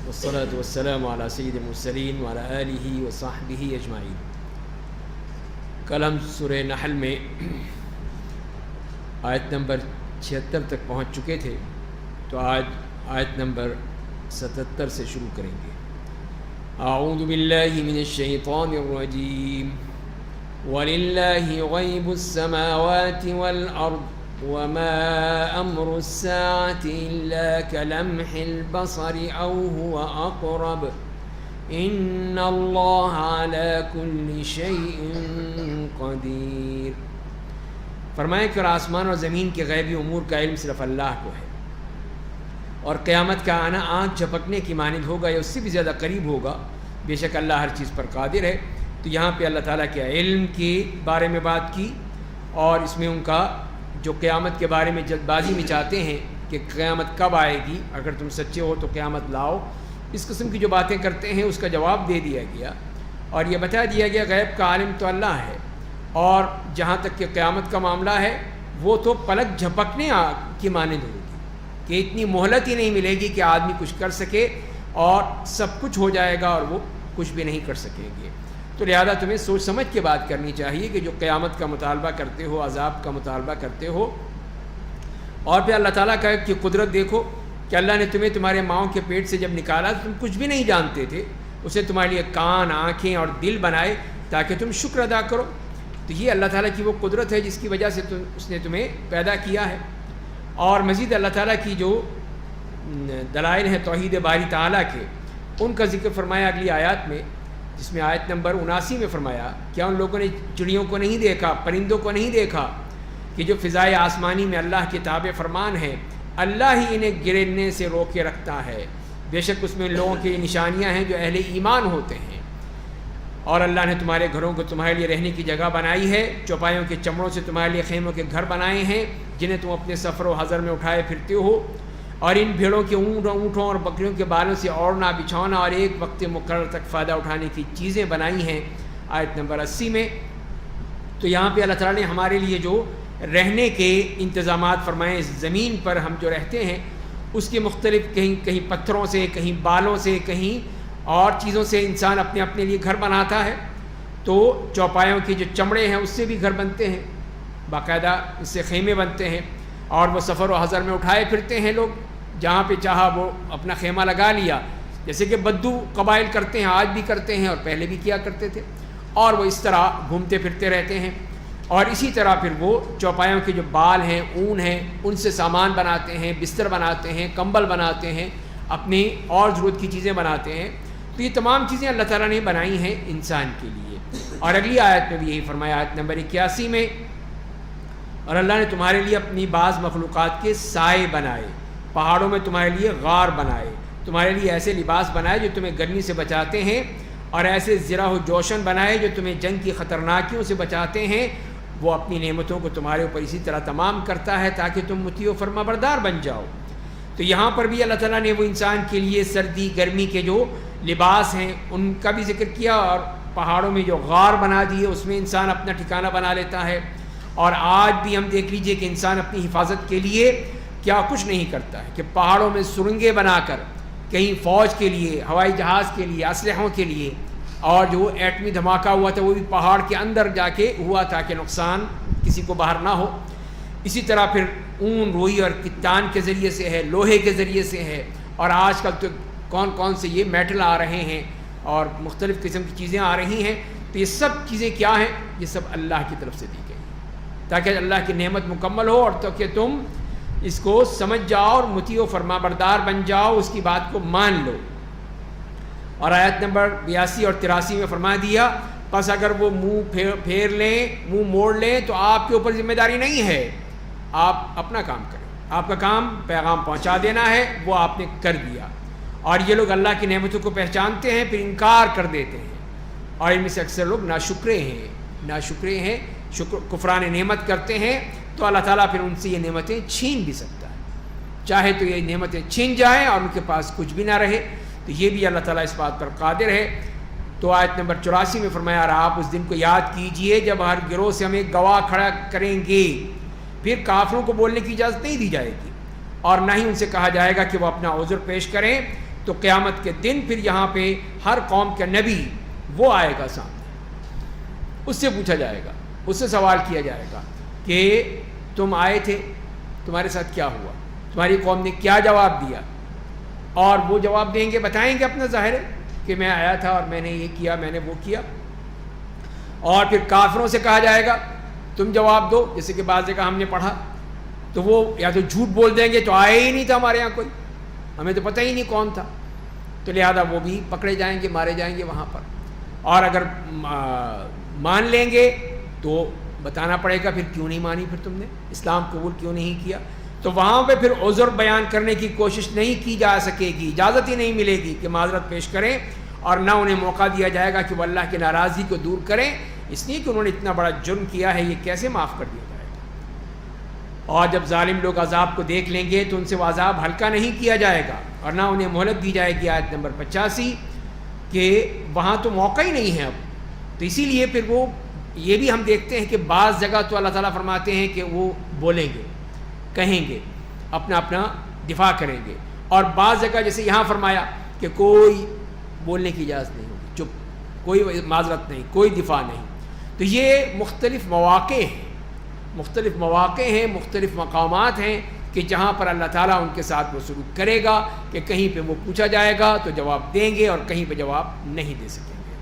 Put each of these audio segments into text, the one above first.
والصلاة والسلام على سید المرسلین وعلى آلہ وصحبہ اجمعین۔ کل ہم سورہ نحل میں آیت نمبر 76 تک پہنچ چکے تھے، تو آج آیت نمبر 77 سے شروع کریں گے۔ اعوذ باللہ من الشیطان الرجیم وَلِلَّهِ غَيْبُ السَّمَاوَاتِ وَالْأَرْضِ وَمَا أَمْرُ السَّاعَةِ إِلَّا كَلَمْحِ الْبَصَرِ أَوْ هُوَ أَقْرَبُ إِنَّ اللَّهَ عَلَى كُلِّ شَيْءٍ قَدِيرٌ۔ فرمائے کہ آسمان اور زمین کے غیبی امور کا علم صرف اللہ کو ہے، اور قیامت کا آنا آنکھ جھپکنے کی مانند ہوگا یا اس سے بھی زیادہ قریب ہوگا، بے شک اللہ ہر چیز پر قادر ہے۔ تو یہاں پہ اللہ تعالیٰ کے علم کے بارے میں بات کی، اور اس میں ان کا جو قیامت کے بارے میں جلد بازی میں چاہتے ہیں کہ قیامت کب آئے گی، اگر تم سچے ہو تو قیامت لاؤ، اس قسم کی جو باتیں کرتے ہیں اس کا جواب دے دیا گیا، اور یہ بتا دیا گیا غیب کا عالم تو اللہ ہے، اور جہاں تک کہ قیامت کا معاملہ ہے وہ تو پلک جھپکنے کی مانند ہوگی کہ اتنی مہلت ہی نہیں ملے گی کہ آدمی کچھ کر سکے، اور سب کچھ ہو جائے گا اور وہ کچھ بھی نہیں کر سکیں گے۔ تو لہذا تمہیں سوچ سمجھ کے بات کرنی چاہیے کہ جو قیامت کا مطالبہ کرتے ہو، عذاب کا مطالبہ کرتے ہو، اور پھر اللہ تعالیٰ کا کہ قدرت دیکھو کہ اللہ نے تمہیں تمہارے ماؤں کے پیٹ سے جب نکالا تو تم کچھ بھی نہیں جانتے تھے، اسے تمہارے لیے کان، آنکھیں اور دل بنائے تاکہ تم شکر ادا کرو۔ تو یہ اللہ تعالیٰ کی وہ قدرت ہے جس کی وجہ سے اس نے تمہیں پیدا کیا ہے۔ اور مزید اللہ تعالیٰ کی جو دلائل ہیں توحید باری تعالیٰ کے، ان کا ذکر فرمایا اگلی آیات میں، جس میں آیت نمبر 79 میں فرمایا کیا ان لوگوں نے چڑیوں کو نہیں دیکھا، پرندوں کو نہیں دیکھا کہ جو فضائے آسمانی میں اللہ کے تابع فرمان ہیں، اللہ ہی انہیں گرنے سے روک کے رکھتا ہے، بے شک اس میں لوگوں کی نشانیاں ہیں جو اہل ایمان ہوتے ہیں۔ اور اللہ نے تمہارے گھروں کو تمہارے لیے رہنے کی جگہ بنائی ہے، چوپایوں کے چمڑوں سے تمہارے لیے خیموں کے گھر بنائے ہیں جنہیں تم اپنے سفر و حضر میں اٹھائے پھرتے ہو، اور ان بھیڑوں کے اونٹوں اور بکریوں کے بالوں سے اوڑھنا، بچھونا اور ایک وقت مقرر تک فائدہ اٹھانے کی چیزیں بنائی ہیں، آیت نمبر 80 میں۔ تو یہاں پہ اللہ تعالیٰ نے ہمارے لیے جو رہنے کے انتظامات فرمائے، اس زمین پر ہم جو رہتے ہیں اس کے مختلف کہیں پتھروں سے، کہیں بالوں سے، کہیں اور چیزوں سے انسان اپنے لیے گھر بناتا ہے۔ تو چوپایوں کے جو چمڑے ہیں اس سے بھی گھر بنتے ہیں، باقاعدہ اس سے خیمے بنتے ہیں، اور وہ سفر و حضر میں اٹھائے پھرتے ہیں لوگ، جہاں پہ چاہا وہ اپنا خیمہ لگا لیا، جیسے کہ بدو قبائل کرتے ہیں، آج بھی کرتے ہیں اور پہلے بھی کیا کرتے تھے، اور وہ اس طرح گھومتے پھرتے رہتے ہیں۔ اور اسی طرح پھر وہ چوپایوں کے جو بال ہیں، اون ہیں، ان سے سامان بناتے ہیں، بستر بناتے ہیں، کمبل بناتے ہیں، اپنی اور ضرورت کی چیزیں بناتے ہیں۔ تو یہ تمام چیزیں اللہ تعالیٰ نے بنائی ہیں انسان کے لیے۔ اور اگلی آیت میں بھی یہی فرمایا، آیت نمبر 81 میں، اور اللہ نے تمہارے لیے اپنی بعض مخلوقات کے سائے بنائے، پہاڑوں میں تمہارے لیے غار بنائے، تمہارے لیے ایسے لباس بنائے جو تمہیں گرمی سے بچاتے ہیں، اور ایسے زرہ و جوشن بنائے جو تمہیں جنگ کی خطرناکیوں سے بچاتے ہیں۔ وہ اپنی نعمتوں کو تمہارے اوپر اسی طرح تمام کرتا ہے تاکہ تم مطیع و فرما بردار بن جاؤ۔ تو یہاں پر بھی اللہ تعالیٰ نے وہ انسان کے لیے سردی گرمی کے جو لباس ہیں ان کا بھی ذکر کیا، اور پہاڑوں میں جو غار بنا دیے اس میں انسان اپنا ٹھکانہ بنا لیتا ہے۔ اور آج بھی ہم دیکھ لیجئے کہ انسان اپنی حفاظت کے لیے کیا کچھ نہیں کرتا ہے کہ پہاڑوں میں سرنگیں بنا کر کہیں فوج کے لیے، ہوائی جہاز کے لیے، اسلحوں کے لیے، اور جو ایٹمی دھماکہ ہوا تھا وہ بھی پہاڑ کے اندر جا کے ہوا تاکہ نقصان کسی کو باہر نہ ہو۔ اسی طرح پھر اون، روئی اور کتان کے ذریعے سے ہے، لوہے کے ذریعے سے ہے، اور آج کل تو کون سے یہ میٹل آ رہے ہیں اور مختلف قسم کی چیزیں آ رہی ہیں۔ تو یہ سب چیزیں کیا ہیں؟ یہ سب اللہ کی طرف سے دی گئی تاکہ اللہ کی نعمت مکمل ہو، اور تاکہ تم اس کو سمجھ جاؤ اور مطیع و فرما بردار بن جاؤ، اس کی بات کو مان لو۔ اور آیت نمبر 82 اور 83 میں فرما دیا، پس اگر وہ منہ پھیر لیں، منہ موڑ لیں تو آپ کے اوپر ذمہ داری نہیں ہے، آپ اپنا کام کریں، آپ کا کام پیغام پہنچا دینا ہے، وہ آپ نے کر دیا۔ اور یہ لوگ اللہ کی نعمتوں کو پہچانتے ہیں پھر انکار کر دیتے ہیں، اور ان میں سے اکثر لوگ ناشکرے ہیں، کفران نعمت کرتے ہیں، تو اللہ تعالیٰ پھر ان سے یہ نعمتیں چھین بھی سکتا ہے، چاہے تو یہ نعمتیں چھین جائیں اور ان کے پاس کچھ بھی نہ رہے، تو یہ بھی اللہ تعالیٰ اس بات پر قادر ہے۔ تو آیت نمبر 84 میں فرمایا، اور آپ اس دن کو یاد کیجئے جب ہر گروہ سے ہم ایک گواہ کھڑا کریں گے، پھر کافروں کو بولنے کی اجازت نہیں دی جائے گی، اور نہ ہی ان سے کہا جائے گا کہ وہ اپنا عذر پیش کریں، تو قیامت کے دن پھر یہاں پہ ہر قوم کا نبی وہ آئے گا سامنے، اس سے پوچھا جائے گا، اس سے سوال کیا جائے گا کہ تم آئے تھے، تمہارے ساتھ کیا ہوا، تمہاری قوم نے کیا جواب دیا، اور وہ جواب دیں گے، بتائیں گے اپنا ظاہر ہے کہ میں آیا تھا اور میں نے یہ کیا، میں نے وہ کیا. اور پھر کافروں سے کہا جائے گا تم جواب دو، جیسے کہ بعض جگہ ہم نے پڑھا تو وہ یا تو جھوٹ بول دیں گے تو آئے ہی نہیں تھا ہمارے یہاں کوئی، ہمیں تو پتہ ہی نہیں کون تھا، تو لہذا وہ بھی پکڑے جائیں گے، مارے جائیں گے وہاں پر. اور اگر مان لیں گے تو بتانا پڑے گا پھر کیوں نہیں مانی، پھر تم نے اسلام قبول کیوں نہیں کیا. تو وہاں پہ پھر عذر بیان کرنے کی کوشش نہیں کی جا سکے گی، اجازت ہی نہیں ملے گی کہ معذرت پیش کریں، اور نہ انہیں موقع دیا جائے گا کہ وہ اللہ کی ناراضگی کو دور کریں، اس لیے کہ انہوں نے اتنا بڑا جرم کیا ہے، یہ کیسے معاف کر دیا جائے گا. اور جب ظالم لوگ عذاب کو دیکھ لیں گے تو ان سے وہ عذاب ہلکا نہیں کیا جائے گا، اور نہ انہیں مہلت دی جائے گی. آیت نمبر 85 کہ وہاں تو موقع ہی نہیں ہے اب. تو اسی لیے پھر وہ یہ بھی ہم دیکھتے ہیں کہ بعض جگہ تو اللہ تعالیٰ فرماتے ہیں کہ وہ بولیں گے، کہیں گے، اپنا اپنا دفاع کریں گے، اور بعض جگہ جیسے یہاں فرمایا کہ کوئی بولنے کی اجازت نہیں ہوگی، چپ، کوئی معذرت نہیں، کوئی دفاع نہیں. تو یہ مختلف مواقع ہیں، مختلف مقامات ہیں کہ جہاں پر اللہ تعالیٰ ان کے ساتھ وہ سلوک کرے گا کہ کہیں پہ وہ پوچھا جائے گا تو جواب دیں گے اور کہیں پہ جواب نہیں دے سکیں گے.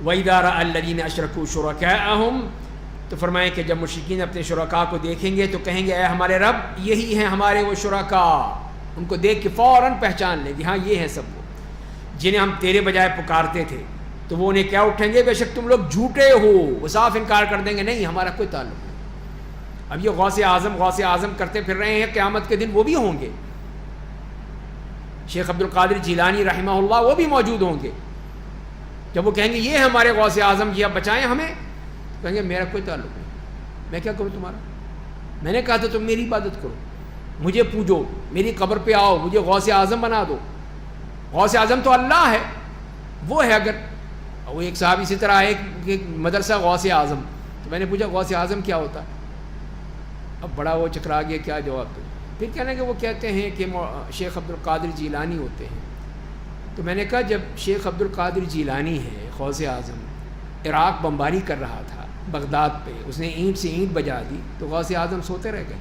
وَإِذَا رَأَى الَّذِينَ أَشْرَكُوا شُرَكَاءَهُمْ، تو فرمائیں کہ جب مشرکین اپنے شرکاء کو دیکھیں گے تو کہیں گے اے ہمارے رب یہی ہیں ہمارے وہ شرکاء. ان کو دیکھ کے فوراً پہچان لیں گے، ہاں یہ ہیں سب وہ جنہیں ہم تیرے بجائے پکارتے تھے. تو وہ انہیں کیا اٹھیں گے، بے شک تم لوگ جھوٹے ہو، وہ صاف انکار کر دیں گے، نہیں ہمارا کوئی تعلق نہیں. اب یہ غوث اعظم کرتے پھر رہے ہیں، قیامت کے دن وہ بھی ہوں گے. شیخ عبد القادر جیلانی رحمہ اللہ وہ بھی موجود ہوں گے. جب وہ کہیں گے یہ ہمارے غوث اعظم جی، اب بچائیں ہمیں، کہیں گے میرا کوئی تعلق نہیں، میں کیا کروں تمہارا، میں نے کہا تھا تم میری عبادت کرو، مجھے پوجو، میری قبر پہ آؤ، مجھے غوث اعظم بنا دو. غوث اعظم تو اللہ ہے، وہ ہے. اگر وہ ایک صحابی اسی طرح ہے کہ مدرسہ غوث اعظم، تو میں نے پوچھا غوث اعظم کیا ہوتا ہے، اب بڑا وہ چکرا گیا کیا جواب دو. پھر کہنا کہ وہ کہتے ہیں کہ شیخ عبد القادر جیلانی ہوتے ہیں. تو میں نے کہا جب شیخ عبد القادر جیلانی ہے غوث اعظم، عراق بمباری کر رہا تھا بغداد پہ، اس نے اینٹ سے اینٹ بجا دی، تو غوث اعظم سوتے رہ گئے،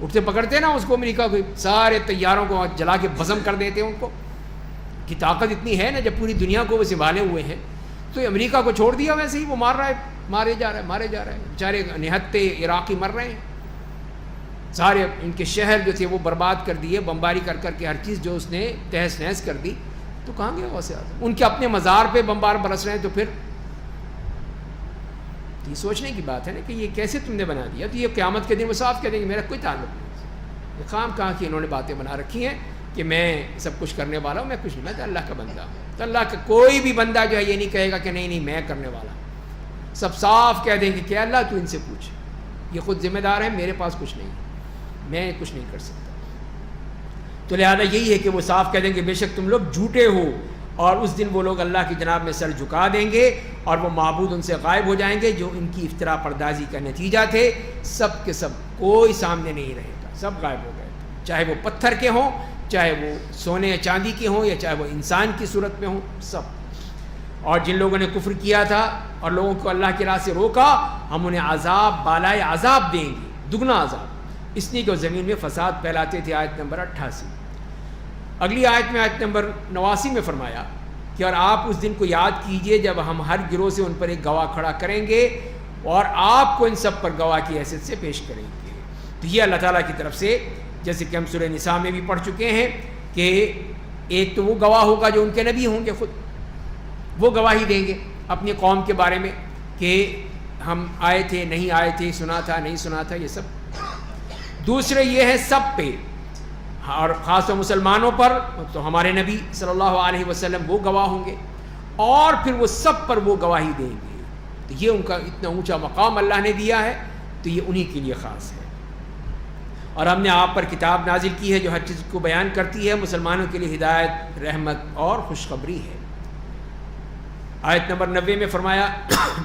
اٹھتے پکڑتے نا اس کو امریکہ کو، سارے طیاروں کو جلا کے بھسم کر دیتے. ان کو کی طاقت اتنی ہے نا، جب پوری دنیا کو وہ سنبھالے ہوئے ہیں، تو امریکہ کو چھوڑ دیا ویسے ہی وہ مارے جا رہا ہے. بیچارے نہتے عراقی مر رہے ہیں، سارے ان کے شہر جو تھے وہ برباد کر دیے، بمباری کر کے ہر چیز جو اس نے تہس نہس کر دی. تو کہاں گیا غوث اعظم؟ ان کے اپنے مزار پہ بمبار برس رہے ہیں. تو پھر یہ سوچنے کی بات ہے نا کہ یہ کیسے تم نے بنا دیا. تو یہ قیامت کے دن وہ صاف کہہ دیں گے میرا کوئی تعلق نہیں. خام کہاں کی انہوں نے باتیں بنا رکھی ہیں کہ میں سب کچھ کرنے والا ہوں، میں کچھ نہیں، میں تو اللہ کا بندہ ہوں. تو اللہ کا کوئی بھی بندہ جو ہے یہ نہیں کہے گا کہ نہیں میں کرنے والا ہوں. سب صاف کہہ دیں گے کہ اللہ تو ان سے پوچھ، یہ خود ذمہ دار ہے، میرے پاس کچھ نہیں، میں کچھ نہیں کر سکتا. تو لہذا یہی ہے کہ وہ صاف کہہ دیں گے بے شک تم لوگ جھوٹے ہو، اور اس دن وہ لوگ اللہ کی جناب میں سر جھکا دیں گے اور وہ معبود ان سے غائب ہو جائیں گے جو ان کی افتراء پردازی کا نتیجہ تھے. سب کے سب کوئی سامنے نہیں رہے گا، سب غائب ہو گئے، چاہے وہ پتھر کے ہوں، چاہے وہ سونے یا چاندی کے ہوں، یا چاہے وہ انسان کی صورت میں ہوں، سب. اور جن لوگوں نے کفر کیا تھا اور لوگوں کو اللہ کی راہ سے روکا، ہم انہیں عذاب بالائے عذاب دیں گے، دگنا عذاب، اس لیے کہ وہ زمین میں فساد پھیلاتے تھے. آیت نمبر 88. اگلی آیت میں آیت نمبر 89 میں فرمایا کہ اور آپ اس دن کو یاد کیجئے جب ہم ہر گروہ سے ان پر ایک گواہ کھڑا کریں گے اور آپ کو ان سب پر گواہ کی حیثیت سے پیش کریں گے. تو یہ اللہ تعالیٰ کی طرف سے، جیسے کہ ہم سورہ نساء میں بھی پڑھ چکے ہیں کہ ایک تو وہ گواہ ہوگا جو ان کے نبی ہوں گے، خود وہ گواہی دیں گے اپنی قوم کے بارے میں کہ ہم آئے تھے نہیں آئے تھے، سنا تھا نہیں سنا تھا، یہ سب. دوسرے یہ ہے سب پہ، اور خاص طور مسلمانوں پر تو ہمارے نبی صلی اللہ علیہ وسلم وہ گواہ ہوں گے، اور پھر وہ سب پر وہ گواہی دیں گے. تو یہ ان کا اتنا اونچا مقام اللہ نے دیا ہے، تو یہ انہی کے لیے خاص ہے. اور ہم نے آپ پر کتاب نازل کی ہے جو ہر چیز کو بیان کرتی ہے، مسلمانوں کے لیے ہدایت، رحمت اور خوشخبری ہے. آیت نمبر 90 میں فرمایا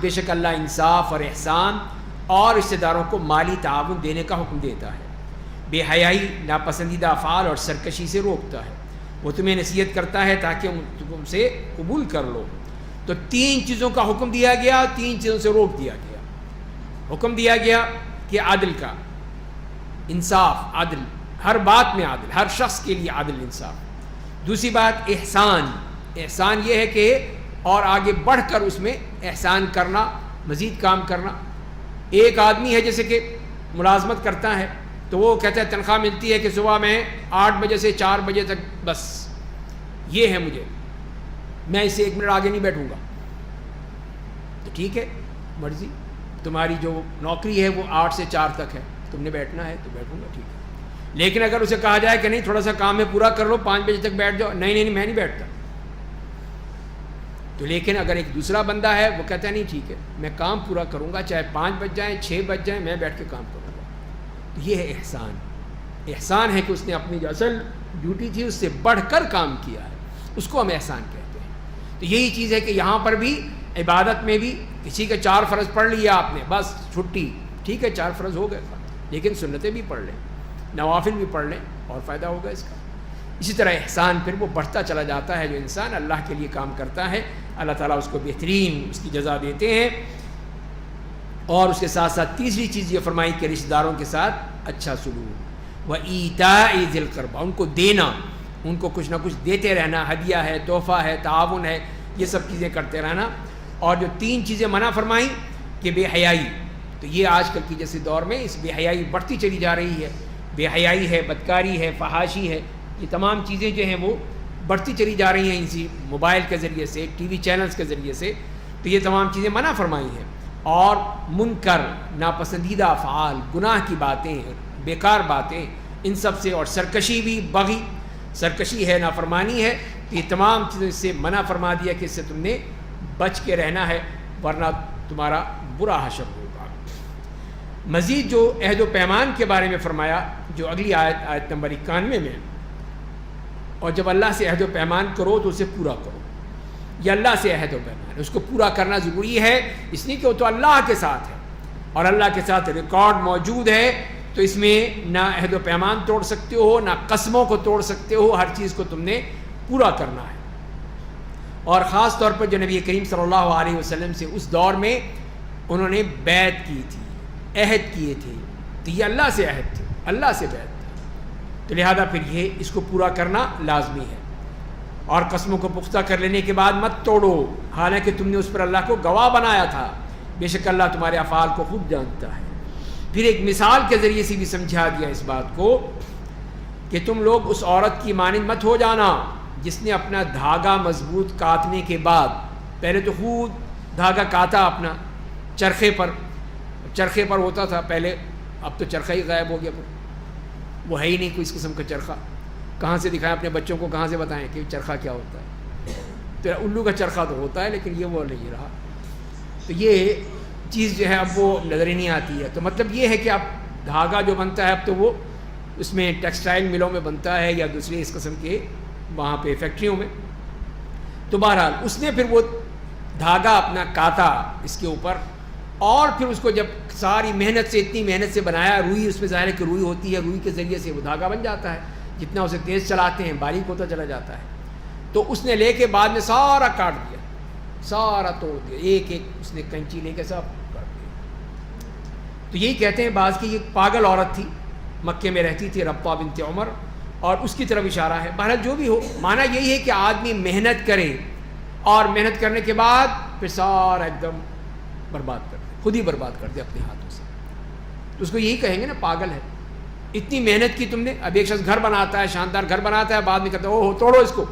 بے شک اللہ انصاف اور احسان اور رشتہ داروں کو مالی تعاون دینے کا حکم دیتا ہے. بے حیائی ناپسندیدہ افعال اور سرکشی سے روکتا ہے. وہ تمہیں نصیحت کرتا ہے تاکہ تم سے قبول کر لو. تو 3 چیزوں کا حکم دیا گیا, 3 چیزوں سے روک دیا گیا. حکم دیا گیا کہ عدل کا, انصاف, عدل, ہر بات میں عدل, ہر شخص کے لیے عدل انصاف. دوسری بات احسان. احسان یہ ہے کہ اور آگے بڑھ کر اس میں احسان کرنا, مزید کام کرنا. ایک آدمی ہے جیسے کہ ملازمت کرتا ہے تو وہ کہتا ہے تنخواہ ملتی ہے کہ صبح میں 8 بجے سے 4 بجے تک بس یہ ہے مجھے, میں اس سے 1 منٹ آگے نہیں بیٹھوں گا. تو ٹھیک ہے, مرضی تمہاری, جو نوکری ہے وہ 8 سے 4 تک ہے, تم نے بیٹھنا ہے تو بیٹھوں گا, ٹھیک ہے. لیکن اگر اسے کہا جائے کہ نہیں تھوڑا سا کام ہے پورا کر لو, 5 بجے تک بیٹھ جاؤ, نہیں میں نہیں بیٹھتا. تو لیکن اگر ایک دوسرا بندہ ہے وہ کہتا ہے نہیں ٹھیک ہے میں کام پورا کروں گا, چاہے 5 بج جائیں 6 بج جائیں, میں بیٹھ کے کام کروں گا. تو یہ ہے احسان. احسان ہے کہ اس نے اپنی جو اصل ڈیوٹی تھی اس سے بڑھ کر کام کیا ہے, اس کو ہم احسان کہتے ہیں. تو یہی چیز ہے کہ یہاں پر بھی عبادت میں بھی کسی کے 4 فرض پڑھ لیا آپ نے, بس چھٹی, ٹھیک ہے 4 فرض ہو گئے, لیکن سنتیں بھی پڑھ لیں, نوافل بھی پڑھ لیں اور فائدہ ہوگا اس کا. اسی طرح احسان پھر وہ بڑھتا چلا جاتا ہے. جو انسان اللہ کے لیے کام کرتا ہے اللہ تعالیٰ اس کو بہترین اس کی جزا دیتے ہیں. اور اس کے ساتھ ساتھ تیسری چیز یہ فرمائی کہ رشتہ داروں کے ساتھ اچھا سلوک, وَإِيتَاءِ ذِي الْقُرْبَىٰ, ان کو دینا, ان کو کچھ نہ کچھ دیتے رہنا, ہدیہ ہے, تحفہ ہے, تعاون ہے, یہ سب چیزیں کرتے رہنا. اور جو 3 چیزیں منع فرمائیں کہ بے حیائی, تو یہ آج کل کی جیسے دور میں اس بے حیائی بڑھتی چلی جا رہی ہے. بے حیائی ہے, بدکاری ہے, فحاشی ہے, یہ تمام چیزیں جو ہیں وہ بڑھتی چلی جا رہی ہیں اسی موبائل کے ذریعے سے, ٹی وی چینلز کے ذریعے سے. تو یہ تمام چیزیں منع فرمائی ہیں. اور منکر, ناپسندیدہ افعال, گناہ کی باتیں, بیکار باتیں, ان سب سے, اور سرکشی بھی, بغی, سرکشی ہے, نافرمانی ہے. تو یہ تمام چیزوں سے منع فرما دیا کہ اس سے تم نے بچ کے رہنا ہے ورنہ تمہارا برا حشر ہوگا. مزید جو عہد و پیمان کے بارے میں فرمایا جو اگلی آیت نمبر 91 میں, اور جب اللہ سے عہد و پیمان کرو تو اسے پورا کرو. یہ اللہ سے عہد و پیمان, اس کو پورا کرنا ضروری ہے, اس لیے کہ وہ تو اللہ کے ساتھ ہے اور اللہ کے ساتھ ریکارڈ موجود ہے. تو اس میں نہ عہد و پیمان توڑ سکتے ہو, نہ قسموں کو توڑ سکتے ہو, ہر چیز کو تم نے پورا کرنا ہے. اور خاص طور پر جو نبی کریم صلی اللہ علیہ وسلم سے اس دور میں انہوں نے بیعت کی تھی, عہد کیے تھے, تو یہ اللہ سے عہد تھے, اللہ سے بیعت تھی. تو لہذا پھر یہ اس کو پورا کرنا لازمی ہے. اور قسموں کو پختہ کر لینے کے بعد مت توڑو, حالانکہ تم نے اس پر اللہ کو گواہ بنایا تھا, بے شک اللہ تمہارے افعال کو خوب جانتا ہے. پھر ایک مثال کے ذریعے سے بھی سمجھا دیا اس بات کو کہ تم لوگ اس عورت کی مانند مت ہو جانا جس نے اپنا دھاگا مضبوط کاٹنے کے بعد, پہلے تو خود دھاگا کاٹا اپنا چرخے پر ہوتا تھا پہلے, اب تو چرخہ ہی غائب ہو گیا, وہ ہے ہی نہیں کوئی اس قسم کا چرخہ. کہاں سے دکھائیں اپنے بچوں کو, کہاں سے بتائیں کہ چرخہ کیا ہوتا ہے؟ تو الو کا چرخہ تو ہوتا ہے لیکن یہ وہ نہیں رہا. تو یہ چیز جو ہے اب وہ نظر ہی نہیں آتی ہے. تو مطلب یہ ہے کہ اب دھاگا جو بنتا ہے اب تو وہ اس میں ٹیکسٹائل ملوں میں بنتا ہے یا دوسری اس قسم کے وہاں پہ فیکٹریوں میں. تو بہرحال اس نے پھر وہ دھاگا اپنا کاتا اس کے اوپر, اور پھر اس کو جب ساری محنت سے, اتنی محنت سے بنایا, روئی اس میں ظاہر ہے کہ روئی ہوتی ہے, روئی کے ذریعے سے وہ دھاگا بن جاتا ہے, جتنا اسے تیز چلاتے ہیں باریک ہوتا چلا جاتا ہے. تو اس نے لے کے بعد میں سارا کاٹ دیا, سارا توڑ دیا, ایک ایک اس نے کنچی لے کے سب کاٹ دیا. تو یہی کہتے ہیں بعض کی یہ پاگل عورت تھی, مکے میں رہتی تھی, ربا بنت عمر, اور اس کی طرف اشارہ ہے. بہرحال جو بھی ہو, معنی یہی ہے کہ آدمی محنت کرے اور محنت کرنے کے بعد پھر سارا ایک دم برباد کر دے, خود ہی برباد کر دے اپنے ہاتھوں سے. تو اس کو یہی کہیں گے نا پاگل ہے. اتنی محنت کی تم نے, اب ایک شخص گھر بناتا ہے, شاندار گھر بناتا ہے, بعد میں کہتا ہے اوہ توڑو اس کو,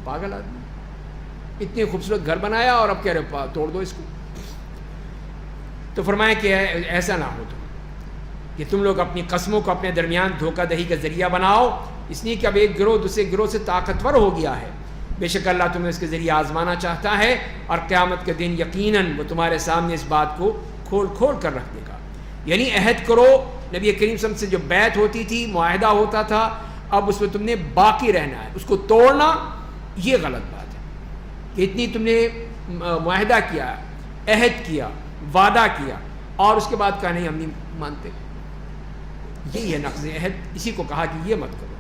پاگل آدمی, اتنے خوبصورت گھر بنایا اور اب کہہ رہے توڑ دو اس کو. تو فرمایا کہ ایسا نہ ہو تو کہ تم لوگ اپنی قسموں کو اپنے درمیان دھوکہ دہی کا ذریعہ بناؤ, اس لیے کہ اب ایک گروہ دوسرے گروہ سے طاقتور ہو گیا ہے. بے شک اللہ تمہیں اس کے ذریعے آزمانا چاہتا ہے, اور قیامت کے دن یقیناً وہ تمہارے سامنے اس بات کو کھول کھول کر رکھ دے گا. یعنی عہد کرو, نبی کریم صلی اللہ علیہ وسلم سے جو بیعت ہوتی تھی, معاہدہ ہوتا تھا, اب اس میں تم نے باقی رہنا ہے. اس کو توڑنا یہ غلط بات ہے کہ اتنی تم نے معاہدہ کیا, عہد کیا, وعدہ کیا, اور اس کے بعد کہا نہیں ہم نہیں مانتے. یہی ہے نقض عہد، اسی کو کہا کہ یہ مت کرو۔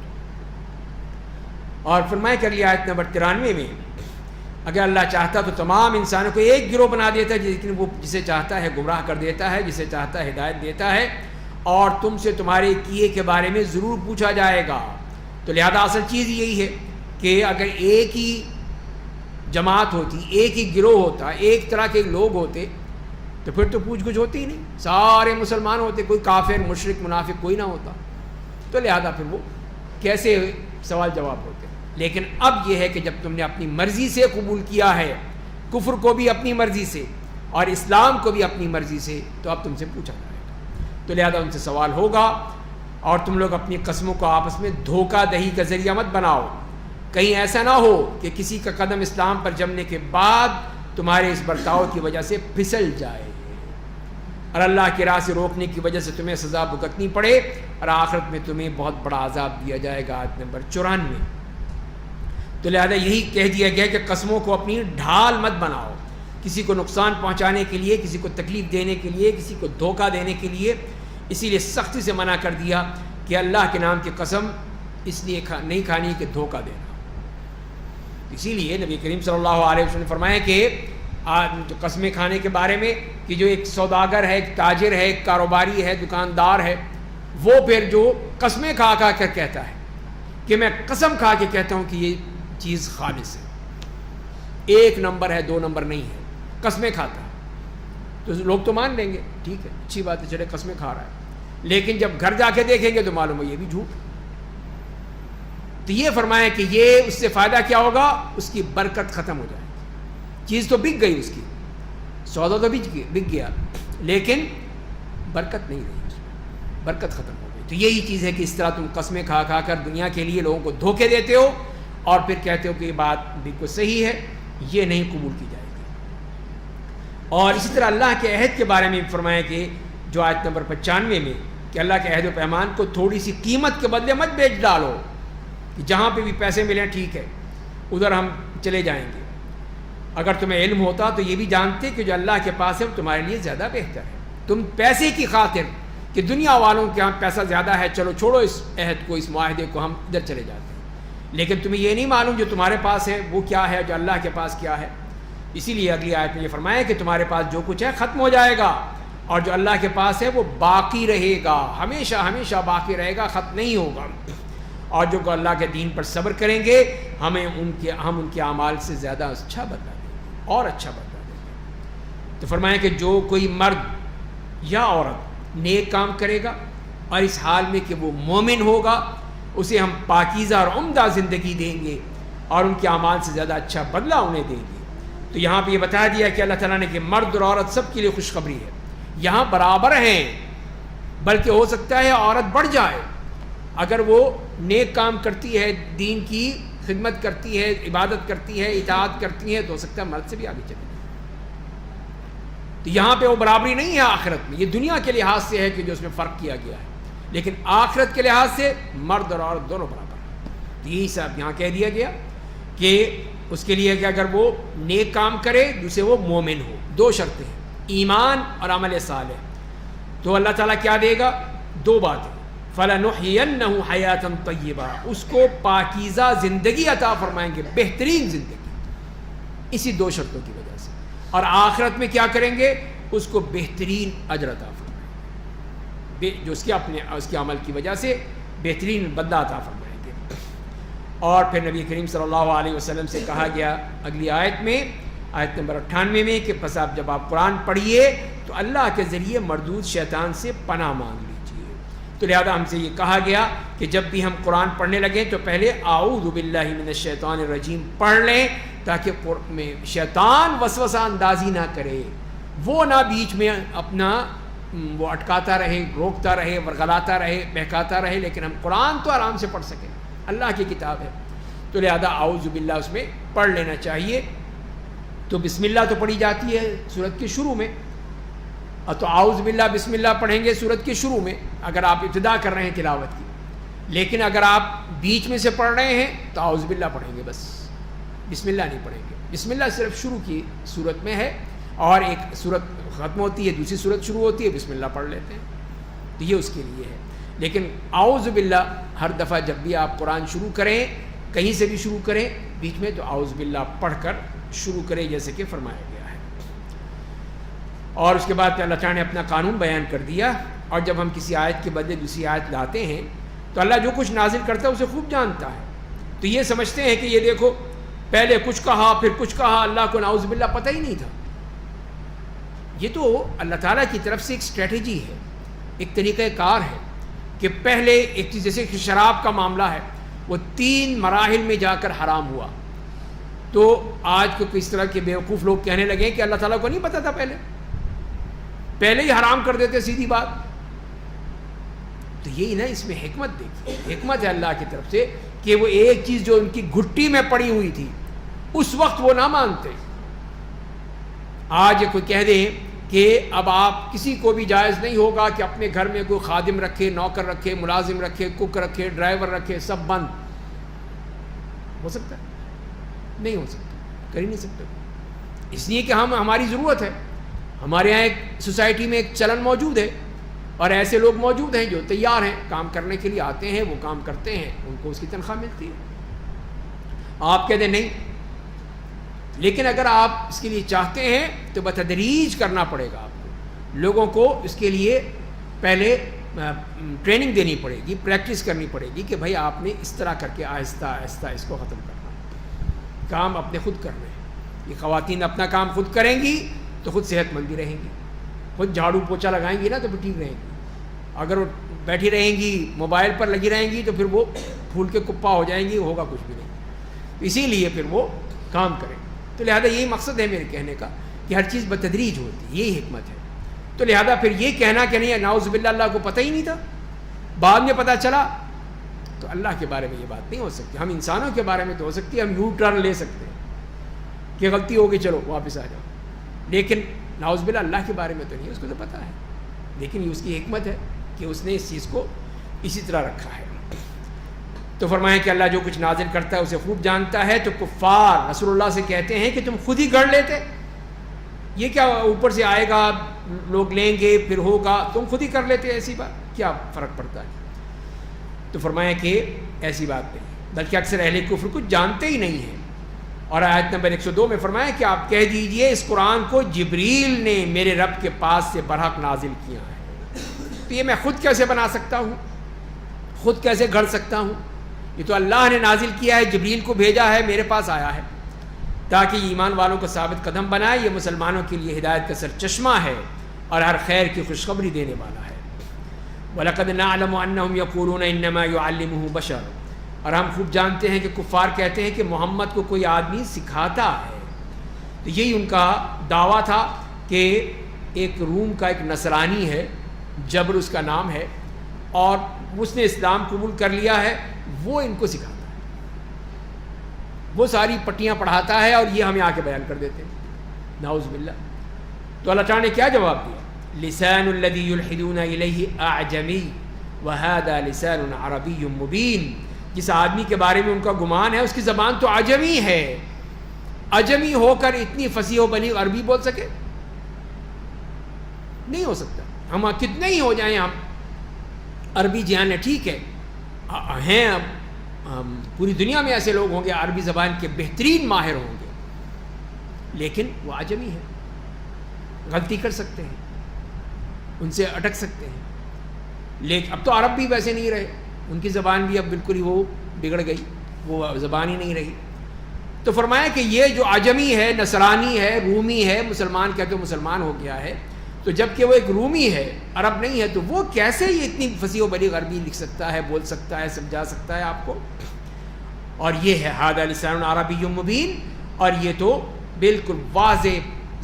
اور فرمایا کہ اگلی آیت نمبر 93 میں اگر اللہ چاہتا تو تمام انسانوں کو ایک گروہ بنا دیتا ہے، لیکن وہ جسے چاہتا ہے گمراہ کر دیتا ہے، جسے چاہتا ہے ہدایت دیتا ہے، اور تم سے تمہارے کیے کے بارے میں ضرور پوچھا جائے گا۔ تو لہذا اصل چیز یہی ہے کہ اگر ایک ہی جماعت ہوتی، ایک ہی گروہ ہوتا، ایک طرح کے لوگ ہوتے، تو پھر تو پوچھ گچھ ہوتی ہی نہیں، سارے مسلمان ہوتے، کوئی کافر مشرک منافق کوئی نہ ہوتا، تو لہذا پھر وہ کیسے سوال جواب ہوتے۔ لیکن اب یہ ہے کہ جب تم نے اپنی مرضی سے قبول کیا ہے، کفر کو بھی اپنی مرضی سے اور اسلام کو بھی اپنی مرضی سے، تو اب تم سے پوچھا جائے گا، تو لہذا ان سے سوال ہوگا۔ اور تم لوگ اپنی قسموں کو آپس میں دھوکہ دہی کا ذریعہ مت بناؤ، کہیں ایسا نہ ہو کہ کسی کا قدم اسلام پر جمنے کے بعد تمہارے اس برتاؤ کی وجہ سے پھسل جائے اور اللہ کی راہ سے روکنے کی وجہ سے تمہیں سزا بھگتنی پڑے اور آخرت میں تمہیں بہت بڑا عذاب دیا جائے گا۔ آیت نمبر 94۔ تو لہذا یہی کہہ دیا گیا کہ قسموں کو اپنی ڈھال مت بناؤ، کسی کو نقصان پہنچانے کے لیے، کسی کو تکلیف دینے کے لیے، کسی کو دھوکہ دینے کے لیے۔ اسی لیے سختی سے منع کر دیا کہ اللہ کے نام کی قسم اس لیے نہیں کھانی کہ دھوکہ دینا۔ اسی لیے نبی کریم صلی اللہ علیہ وسلم نے فرمایا کہ قسمیں کھانے کے بارے میں کہ جو ایک سوداگر ہے، ایک تاجر ہے، ایک کاروباری ہے، دکاندار ہے، وہ پھر جو قسمیں کھا کھا کر کہتا ہے کہ میں قسم کھا کے کہتا ہوں کہ یہ چیز خالص ہے، 1 نمبر ہے، 2 نمبر نہیں ہے، قسمیں کھاتا ہے، تو لوگ تو مان لیں گے، ٹھیک ہے اچھی بات ہے، چلے قسمیں کھا رہا ہے، لیکن جب گھر جا کے دیکھیں گے تو معلوم ہے یہ بھی جھوٹ۔ تو یہ فرمایا کہ یہ اس سے فائدہ کیا ہوگا، اس کی برکت ختم ہو جائے گی، چیز تو بک گئی، اس کی سودا تو بک گیا، لیکن برکت نہیں رہی، برکت ختم ہو گئی۔ تو یہی چیز ہے کہ اس طرح تم قسمیں کھا کھا کر دنیا کے لیے لوگوں کو دھوکے دیتے ہو اور پھر کہتے ہو کہ یہ بات بالکل صحیح ہے، یہ نہیں قبول کی جائے گی۔ اور اسی طرح اللہ کے عہد کے بارے میں فرمایا کہ جو آیت نمبر 95 میں کہ اللہ کے عہد و پیمان کو تھوڑی سی قیمت کے بدلے مت بیچ ڈالو، کہ جہاں پہ بھی پیسے ملیں ٹھیک ہے ادھر ہم چلے جائیں گے۔ اگر تمہیں علم ہوتا تو یہ بھی جانتے کہ جو اللہ کے پاس ہے وہ تمہارے لیے زیادہ بہتر ہے۔ تم پیسے کی خاطر کہ دنیا والوں کے ہاں پیسہ زیادہ ہے، چلو چھوڑو اس عہد کو، اس معاہدے کو، ہم ادھر چلے جاتے ہیں، لیکن تمہیں یہ نہیں معلوم جو تمہارے پاس ہے وہ کیا ہے، جو اللہ کے پاس کیا ہے۔ اسی لیے اگلی آیت میں یہ فرمایا کہ تمہارے پاس جو کچھ ہے ختم ہو جائے گا، اور جو اللہ کے پاس ہے وہ باقی رہے گا، ہمیشہ ہمیشہ باقی رہے گا، ختم نہیں ہوگا۔ اور جو اللہ کے دین پر صبر کریں گے ہم ان کے اعمال سے زیادہ اچھا بدلہ دیں گے اور اچھا بدلہ دیں گے۔ تو فرمایا کہ جو کوئی مرد یا عورت نیک کام کرے گا اور اس حال میں کہ وہ مومن ہوگا، اسے ہم پاکیزہ اور عمدہ زندگی دیں گے اور ان کے اعمال سے زیادہ اچھا بدلہ انہیں دیں گے۔ تو یہاں پہ یہ بتا دیا کہ اللہ تعالیٰ نے کہ مرد اور عورت سب کے لیے خوشخبری ہے، یہاں برابر ہیں، بلکہ ہو سکتا ہے عورت بڑھ جائے، اگر وہ نیک کام کرتی ہے، دین کی خدمت کرتی ہے، عبادت کرتی ہے، اطاعت کرتی ہے، تو ہو سکتا ہے مرد سے بھی آگے چلے۔ تو یہاں پہ وہ برابری نہیں ہے آخرت میں، یہ دنیا کے لحاظ سے ہے کہ جو اس میں فرق کیا گیا ہے، لیکن آخرت کے لحاظ سے مرد اور عورت دونوں برابر ہیں۔ تو یہی سب یہاں کہہ دیا گیا کہ اس کے لیے کہ اگر وہ نیک کام کرے، دوسرے وہ مومن ہو، 2 شرطیں ہیں، ایمان اور عمل صالح۔ تو اللہ تعالیٰ کیا دے گا؟ 2 باتیں، فَلَنُحْيِيَنَّهُ حَيَاةً طَيِّبَةً، اس کو پاکیزہ زندگی عطا فرمائیں گے، بہترین زندگی، اسی 2 شرطوں کی وجہ سے۔ اور آخرت میں کیا کریں گے؟ اس کو بہترین اجر عطا فرمائیں گے، جو اس کے عمل کی وجہ سے بہترین بدلہ عطا فرمائیں گے۔ اور پھر نبی کریم صلی اللہ علیہ وسلم سے کہا گیا اگلی آیت میں، آیت نمبر 98 میں، کہ پس جب آپ قرآن پڑھیے تو اللہ کے ذریعے مردود شیطان سے پناہ مانگ لیجیے۔ تو لہذا ہم سے یہ کہا گیا کہ جب بھی ہم قرآن پڑھنے لگیں تو پہلے اعوذ باللہ من الشیطان الرجیم پڑھ لیں، تاکہ شیطان وسوسہ اندازی نہ کرے، وہ نہ بیچ میں اپنا وہ اٹکاتا رہے، روکتا رہے، ورغلاتا رہے، بہکاتا رہے، لیکن ہم قرآن تو آرام سے پڑھ سکیں، اللہ کی کتاب ہے۔ تو لہذا اعوذ باللہ اس میں پڑھ لینا چاہیے۔ تو بسم اللہ تو پڑھی جاتی ہے سورت کے شروع میں، تو اعوذ باللہ بسم اللہ پڑھیں گے سورت کے شروع میں اگر آپ ابتدا کر رہے ہیں تلاوت کی، لیکن اگر آپ بیچ میں سے پڑھ رہے ہیں تو اعوذ باللہ پڑھیں گے، بس بسم اللہ نہیں پڑھیں گے۔ بسم اللہ صرف شروع کی صورت میں ہے، اور ایک صورت ختم ہوتی ہے، دوسری صورت شروع ہوتی ہے، بسم اللہ پڑھ لیتے ہیں، تو یہ اس کے لیے ہے۔ لیکن اعوذ باللہ ہر دفعہ جب بھی آپ قرآن شروع کریں، کہیں سے بھی شروع کریں، بیچ میں تو اعوذ باللہ پڑھ کر شروع کریں، جیسے کہ فرمایا گیا ہے۔ اور اس کے بعد اللہ تعالیٰ نے اپنا قانون بیان کر دیا، اور جب ہم کسی آیت کے بدلے دوسری آیت لاتے ہیں تو اللہ جو کچھ نازل کرتا ہے اسے خوب جانتا ہے۔ تو یہ سمجھتے ہیں کہ یہ دیکھو پہلے کچھ کہا پھر کچھ کہا، اللہ کو نعوذ باللہ پتہ ہی نہیں تھا۔ یہ تو اللہ تعالیٰ کی طرف سے ایک اسٹریٹجی ہے، ایک طریقہ کار ہے کہ پہلے ایک چیز، جیسے کہ شراب کا معاملہ ہے، وہ 3 مراحل میں جا کر حرام ہوا۔ تو آج کو کس طرح کے بیوقوف لوگ کہنے لگے کہ اللہ تعالیٰ کو نہیں پتہ تھا، پہلے ہی حرام کر دیتے، سیدھی بات۔ تو یہی نا اس میں حکمت دیکھیے، حکمت ہے اللہ کی طرف سے کہ وہ ایک چیز جو ان کی گھٹی میں پڑی ہوئی تھی اس وقت وہ نہ مانتے۔ آج کوئی کہہ دے کہ اب آپ کسی کو بھی جائز نہیں ہوگا کہ اپنے گھر میں کوئی خادم رکھے، نوکر رکھے، ملازم رکھے، کوک رکھے، ڈرائیور رکھے، سب بند ہو سکتا ہے؟ نہیں ہو سکتا، کر ہی نہیں سکتے، اس لیے کہ ہماری ضرورت ہے۔ ہمارے یہاں ایک سوسائٹی میں ایک چلن موجود ہے، اور ایسے لوگ موجود ہیں جو تیار ہیں کام کرنے کے لیے، آتے ہیں، وہ کام کرتے ہیں، ان کو اس کی تنخواہ ملتی ہے۔ آپ کہتے ہیں نہیں، لیکن اگر آپ اس کے لیے چاہتے ہیں تو بتدریج کرنا پڑے گا آپ کو، لوگوں کو اس کے لیے پہلے ٹریننگ دینی پڑے گی، پریکٹس کرنی پڑے گی کہ بھائی آپ نے اس طرح کر کے آہستہ آہستہ اس کو ختم کرنا، کام اپنے خود کرنے ہیں۔ یہ خواتین اپنا کام خود کریں گی تو خود صحت مندی رہیں گی، خود جھاڑو پوچھا لگائیں گی نا تو ٹھیک رہیں گی۔ اگر وہ بیٹھی رہیں گی موبائل پر لگی رہیں گی تو پھر وہ پھول کے کپا ہو جائیں گی، ہوگا کچھ بھی نہیں۔ اسی لیے پھر وہ کام کریں۔ تو لہذا یہی مقصد ہے میرے کہنے کا کہ ہر چیز بتدریج ہوتی ہے، یہی حکمت ہے۔ تو لہذا پھر یہ کہنا کہ نہیں نعوذ باللہ اللہ کو پتہ ہی نہیں تھا، بعد میں پتہ چلا، تو اللہ کے بارے میں یہ بات نہیں ہو سکتی۔ ہم انسانوں کے بارے میں تو ہو سکتی ہے، ہم یو ٹرن لے سکتے ہیں کہ غلطی ہو گئی چلو واپس آ جاؤ، لیکن نعوذ باللہ اللہ کے بارے میں تو نہیں، اس کو تو پتہ ہے۔ لیکن یہ اس کی حکمت ہے کہ اس نے اس چیز کو اسی طرح رکھا ہے۔ تو فرمائیں کہ اللہ جو کچھ نازل کرتا ہے اسے خوب جانتا ہے۔ تو کفار رسول اللہ سے کہتے ہیں کہ تم خود ہی گھڑ لیتے، یہ کیا اوپر سے آئے گا، لوگ لیں گے پھر ہوگا، تم خود ہی کر لیتے، ایسی بات کیا فرق پڑتا ہے؟ تو فرمایا کہ ایسی بات نہیں، بلکہ اکثر اہل کفر کچھ جانتے ہی نہیں ہیں۔ اور آیت نمبر 102 میں فرمایا کہ آپ کہہ دیجئے اس قرآن کو جبریل نے میرے رب کے پاس سے برحق نازل کیا ہے، تو یہ میں خود کیسے بنا سکتا ہوں، خود کیسے گھڑ سکتا ہوں؟ یہ تو اللہ نے نازل کیا ہے، جبریل کو بھیجا ہے، میرے پاس آیا ہے تاکہ ایمان والوں کو ثابت قدم بنائے۔ یہ مسلمانوں کے لیے ہدایت کا سرچشمہ ہے اور ہر خیر کی خوشخبری دینے والا ہے۔ وَلَقَدْ نَعْلَمُ أَنَّهُمْ يَقُولُونَ إِنَّمَا يُعَلِّمُهُ بَشَرٌ، اور ہم خوب جانتے ہیں کہ کفار کہتے ہیں کہ محمد کو کوئی آدمی سکھاتا ہے۔ تو یہی ان کا دعویٰ تھا کہ ایک روم کا ایک نصرانی ہے، جبر اس کا نام ہے، اور اس نے اسلام قبول کر لیا ہے، وہ ان کو سکھاتا ہے، وہ ساری پٹیاں پڑھاتا ہے اور یہ ہمیں آ کے بیان کر دیتے ہیں، نعوذ باللہ۔ تو اللہ تعالیٰ نے کیا جواب دیا؟ لسان الذی یلحدون الیہ اعجمی وہذا لسان عربی مبین، جس آدمی کے بارے میں ان کا گمان ہے اس کی زبان تو عجمی ہے، عجمی ہو کر اتنی فصیح و بلیغ عربی بول سکے؟ نہیں ہو سکتا۔ ہم کتنے ہی ہو جائیں ہم عربی جانے، ٹھیک ہے ہیں، اب پوری دنیا میں ایسے لوگ ہوں گے عربی زبان کے بہترین ماہر ہوں گے، لیکن وہ عجمی ہے، غلطی کر سکتے ہیں، ان سے اٹک سکتے ہیں۔ لیکن اب تو عرب بھی ویسے نہیں رہے، ان کی زبان بھی اب بالکل ہی وہ بگڑ گئی، وہ زبان ہی نہیں رہی۔ تو فرمایا کہ یہ جو عجمی ہے، نصرانی ہے، رومی ہے، مسلمان کہتے ہو مسلمان ہو گیا ہے، تو جب کہ وہ ایک رومی ہے، عرب نہیں ہے، تو وہ کیسے یہ اتنی فصیح و بلیغ عربی لکھ سکتا ہے، بول سکتا ہے، سمجھا سکتا ہے آپ کو؟ اور یہ ہے ھذا لسان عربی مبین، اور یہ تو بالکل واضح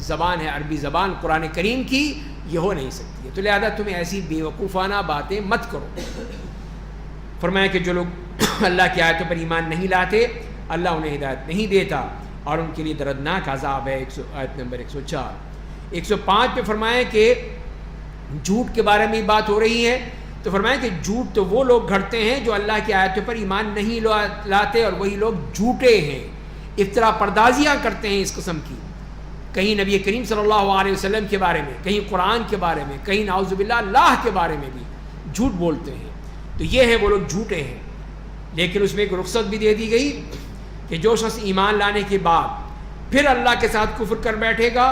زبان ہے، عربی زبان قرآن کریم کی، یہ ہو نہیں سکتی ہے۔ تو لہذا تمہیں ایسی بے وقوفانہ باتیں مت کرو۔ فرمایا کہ جو لوگ اللہ کی آیتوں پر ایمان نہیں لاتے، اللہ انہیں ہدایت نہیں دیتا، اور ان کے لیے دردناک عذاب ہے۔ آیت نمبر 104 105 پہ فرمایا کہ جھوٹ کے بارے میں بات ہو رہی ہے، تو فرمایا کہ جھوٹ تو وہ لوگ گھڑتے ہیں جو اللہ کی آیتوں پر ایمان نہیں لاتے، اور وہی لوگ جھوٹے ہیں، افترا پردازیاں کرتے ہیں اس قسم کی، کہیں نبی کریم صلی اللہ علیہ وسلم کے بارے میں، کہیں قرآن کے بارے میں، کہیں نعوذ باللہ اللہ کے بارے میں بھی جھوٹ بولتے ہیں۔ تو یہ ہیں وہ لوگ جھوٹے ہیں. لیکن اس میں ایک رخصت بھی دے دی گئی کہ جو شخص ایمان لانے کے بعد پھر اللہ کے ساتھ کفر کر بیٹھے گا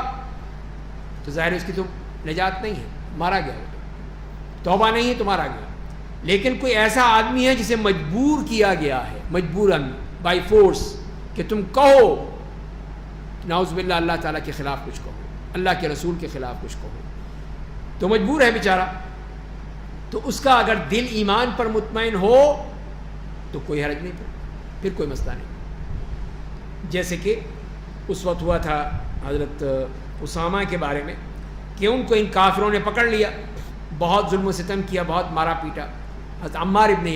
تو ظاہر اس کی تو نجات نہیں ہے, مارا گیا, توبہ نہیں ہے تو مارا گیا. لیکن کوئی ایسا آدمی ہے جسے مجبور کیا گیا ہے, مجبوراً بائی فورس, کہ تم کہو نعوذ باللہ اللہ تعالیٰ کے خلاف کچھ کہو, اللہ کے رسول کے خلاف کچھ کہو, تو مجبور ہے بیچارہ. تو اس کا اگر دل ایمان پر مطمئن ہو تو کوئی حرج نہیں, پھر کوئی مسئلہ نہیں. جیسے کہ اس وقت ہوا تھا حضرت اسامہ کے بارے میں کہ ان کو ان کافروں نے پکڑ لیا, بہت ظلم و ستم کیا, بہت مارا پیٹا. حضرت عمار ابن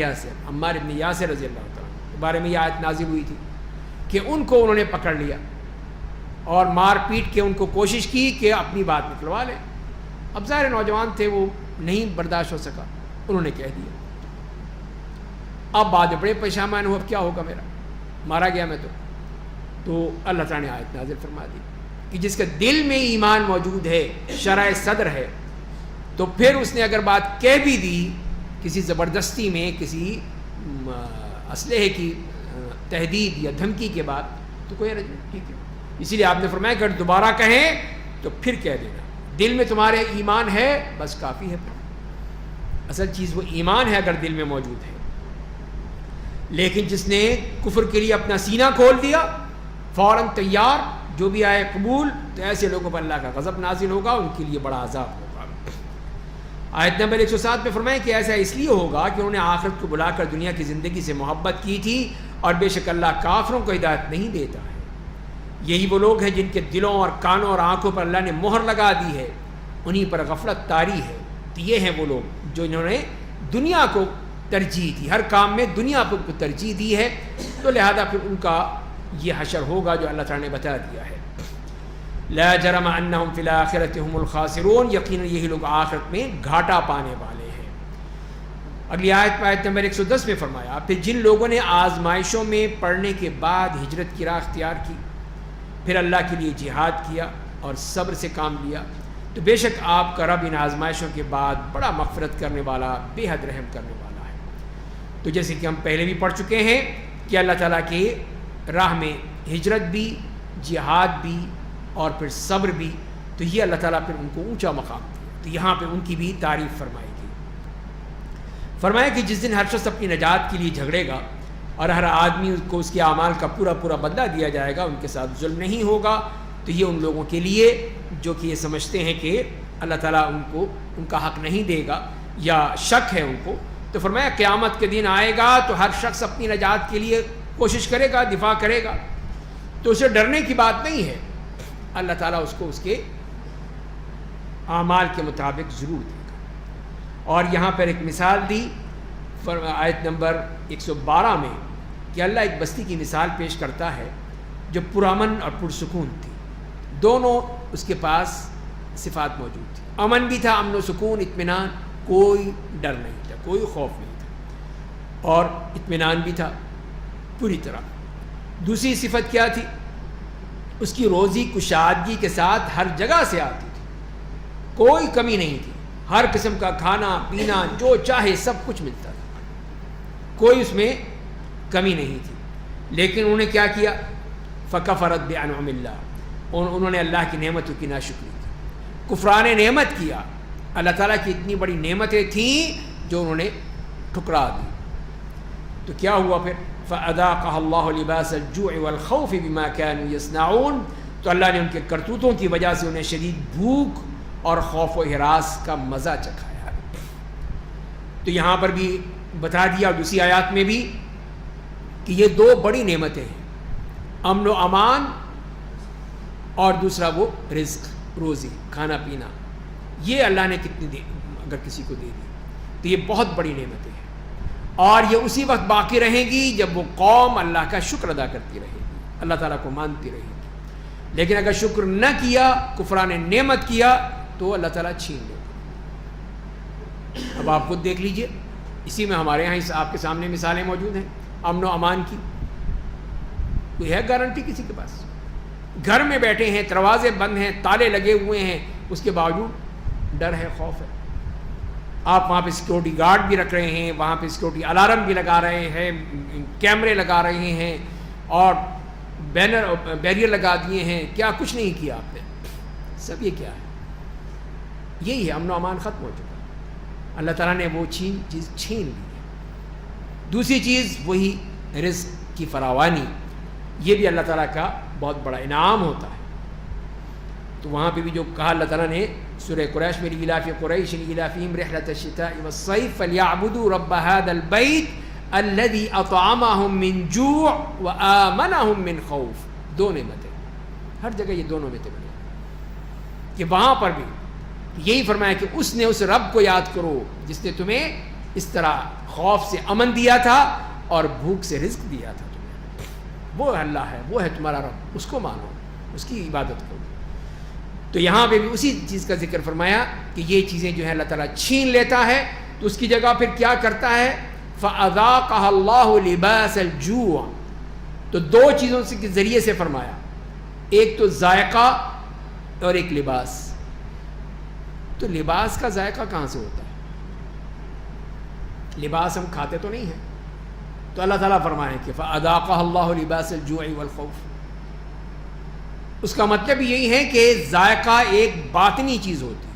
یاسر رضی اللہ تعالیٰ کے بارے میں یہ آیت نازل ہوئی تھی کہ ان کو انہوں نے پکڑ لیا اور مار پیٹ کے ان کو کوشش کی کہ اپنی بات نکلوا لیں. اب ظاہر نوجوان تھے, وہ نہیں برداشت ہو سکا, انہوں نے کہہ دیا. اب بعد بڑے پشیمان ہو, اب کیا ہوگا میرا, مارا گیا میں تو اللہ تعالیٰ نے آیت نازل فرما دی کہ جس کے دل میں ایمان موجود ہے, شرح صدر ہے, تو پھر اس نے اگر بات کہہ بھی دی کسی زبردستی میں, کسی اسلحے کی تہدید یا دھمکی کے بعد, تو کوئی حرج نہیں, ٹھیک ہے. اسی لیے آپ نے فرمایا کہ اگر دوبارہ کہیں تو پھر کہہ دینا, دل میں تمہارے ایمان ہے بس کافی ہے. اصل چیز وہ ایمان ہے اگر دل میں موجود ہے. لیکن جس نے کفر کے لیے اپنا سینہ کھول دیا, فوراً تیار, جو بھی آئے قبول, تو ایسے لوگوں پر اللہ کا غضب نازل ہوگا, ان کے لیے بڑا عذاب ہوگا. آیت نمبر 107 میں فرمائے کہ ایسا اس لیے ہوگا کہ انہوں نے آخرت کو بلا کر دنیا کی زندگی سے محبت کی تھی, اور بے شک اللہ کافروں کو ہدایت نہیں دیتا ہے. یہی وہ لوگ ہیں جن کے دلوں اور کانوں اور آنکھوں پر اللہ نے مہر لگا دی ہے, انہی پر غفلت طاری ہے. تو یہ ہیں وہ لوگ جو انہوں نے دنیا کو ترجیح دی, ہر کام میں دنیا کو ترجیح دی ہے, تو لہذا پھر ان کا یہ حشر ہوگا جو اللہ تعالیٰ نے بتا دیا ہے. لا جرم انہم فی الآخرۃ هم الخاسرون, یقیناً یہی لوگ آخرت میں گھاٹا پانے والے ہیں. اگلی آیت آیت نمبر 110 میں فرمایا, پھر جن لوگوں نے آزمائشوں میں پڑنے کے بعد ہجرت کی راہ اختیار کی, پھر اللہ کے لیے جہاد کیا اور صبر سے کام لیا, تو بے شک آپ کا رب ان آزمائشوں کے بعد بڑا مغفرت کرنے والا, بے حد رحم کرنے والا ہے. تو جیسے کہ ہم پہلے بھی پڑھ چکے ہیں کہ اللہ تعالیٰ کی راہ میں ہجرت بھی, جہاد بھی اور پھر صبر بھی, تو یہ اللہ تعالیٰ پھر ان کو اونچا مقام دیا. تو یہاں پہ ان کی بھی تعریف فرمائے گی. فرمایا کہ جس دن ہر شخص اپنی نجات کے لیے جھگڑے گا اور ہر آدمی کو اس کے اعمال کا پورا پورا بدلہ دیا جائے گا, ان کے ساتھ ظلم نہیں ہوگا, تو یہ ان لوگوں کے لیے جو کہ یہ سمجھتے ہیں کہ اللہ تعالیٰ ان کو ان کا حق نہیں دے گا یا شک ہے ان کو. تو فرمایا قیامت کے دن آئے گا تو ہر شخص اپنی نجات کے لیے کوشش کرے گا, دفاع کرے گا, تو اسے ڈرنے کی بات نہیں ہے, اللہ تعالیٰ اس کو اس کے اعمال کے مطابق ضرور دے گا. اور یہاں پر ایک مثال دی آیت نمبر 112 میں کہ اللہ ایک بستی کی مثال پیش کرتا ہے جو پرامن اور پرسکون تھی, دونوں اس کے پاس صفات موجود تھی. امن بھی تھا, امن و سکون, اطمینان, کوئی ڈر نہیں تھا, کوئی خوف نہیں تھا, اور اطمینان بھی تھا پوری طرح. دوسری صفت کیا تھی؟ اس کی روزی کشادگی کے ساتھ ہر جگہ سے آتی تھی, کوئی کمی نہیں تھی, ہر قسم کا کھانا پینا جو چاہے سب کچھ ملتا تھا, کوئی اس میں کمی نہیں تھی. لیکن انہوں نے کیا کیا؟ فکفرت بانعم اللہ, انہوں نے اللہ کی نعمتوں کی ناشکری کی, کفران نعمت کیا. اللہ تعالیٰ کی اتنی بڑی نعمتیں تھیں جو انہوں نے ٹھکرا دی. تو کیا ہوا پھر؟ فَأَذَاقَهَا اللَّهُ لِبَاسَ الْجُوعِ وَالْخَوْفِ بِمَا كَانُوا يَصْنَعُونَ, تو اللہ نے ان کے کرتوتوں کی وجہ سے انہیں شدید بھوک اور خوف و ہراس کا مزہ چکھایا. تو یہاں پر بھی بتا دیا, اور دوسری آیات میں بھی, کہ یہ دو بڑی نعمتیں ہیں, امن و امان اور دوسرا وہ رزق, روزی, کھانا پینا. یہ اللہ نے کتنی دے, اگر کسی کو دے دی تو یہ بہت بڑی نعمتیں ہیں, اور یہ اسی وقت باقی رہیں گی جب وہ قوم اللہ کا شکر ادا کرتی رہے گی, اللہ تعالیٰ کو مانتی رہے گی. لیکن اگر شکر نہ کیا, کفران نعمت کیا, تو اللہ تعالیٰ چھین لے گا. اب آپ خود دیکھ لیجئے, اسی میں ہمارے یہاں آپ کے سامنے مثالیں موجود ہیں امن و امان کی. کوئی ہے گارنٹی کسی کے پاس؟ گھر میں بیٹھے ہیں, دروازے بند ہیں, تالے لگے ہوئے ہیں, اس کے باوجود ڈر ہے, خوف ہے. آپ وہاں پہ سیکورٹی گارڈ بھی رکھ رہے ہیں، وہاں پہ سیکورٹی الارم بھی لگا رہے ہیں، کیمرے لگا رہے ہیں اور بیریئر لگا دیے ہیں، کیا کچھ نہیں کیا آپ نے؟ سب یہ کیا ہے؟ یہی ہے، امن و امان ختم ہو چکا. اللہ تعالیٰ نے وہ چیز چھین لی ہے. دوسری چیز وہی رزق کی فراوانی، یہ بھی اللہ تعالیٰ کا بہت بڑا انعام ہوتا ہے. تو وہاں پہ بھی جو کہا اللہ تعالیٰ نے سورہ قریش میں لإلاف قریش لإلافہم رحلۃ الشتاء والصیف فلیعبدوا رب هذا البیت الذی اطعمہم من جوع وآمنہم من خوف. دو نعمتیں، ہر جگہ یہ دو نعمتیں بنی کہ وہاں پر بھی یہی فرمایا کہ اس نے اس رب کو یاد کرو جس نے تمہیں اس طرح خوف سے امن دیا تھا اور بھوک سے رزق دیا تھا تمہیں. وہ اللہ ہے، وہ ہے تمہارا رب، اس کو مانو، اس کی عبادت کرو. تو یہاں پہ بھی اسی چیز کا ذکر فرمایا کہ یہ چیزیں جو ہے اللہ تعالیٰ چھین لیتا ہے تو اس کی جگہ پھر کیا کرتا ہے؟ فَأَذَاقَهَا اللَّهُ لِبَاسَ الْجُوعِ. تو دو چیزوں کے ذریعے سے فرمایا، ایک تو ذائقہ اور ایک لباس. تو لباس کا ذائقہ کہاں سے ہوتا ہے؟ لباس ہم کھاتے تو نہیں ہیں. تو اللہ تعالیٰ فرمائے کہ فَأَذَاقَهَا اللَّهُ لِبَاسَ الْجُوعِ وَالْخَوْفِ. اس کا مطلب یہی ہے کہ ذائقہ ایک باطنی چیز ہوتی ہے.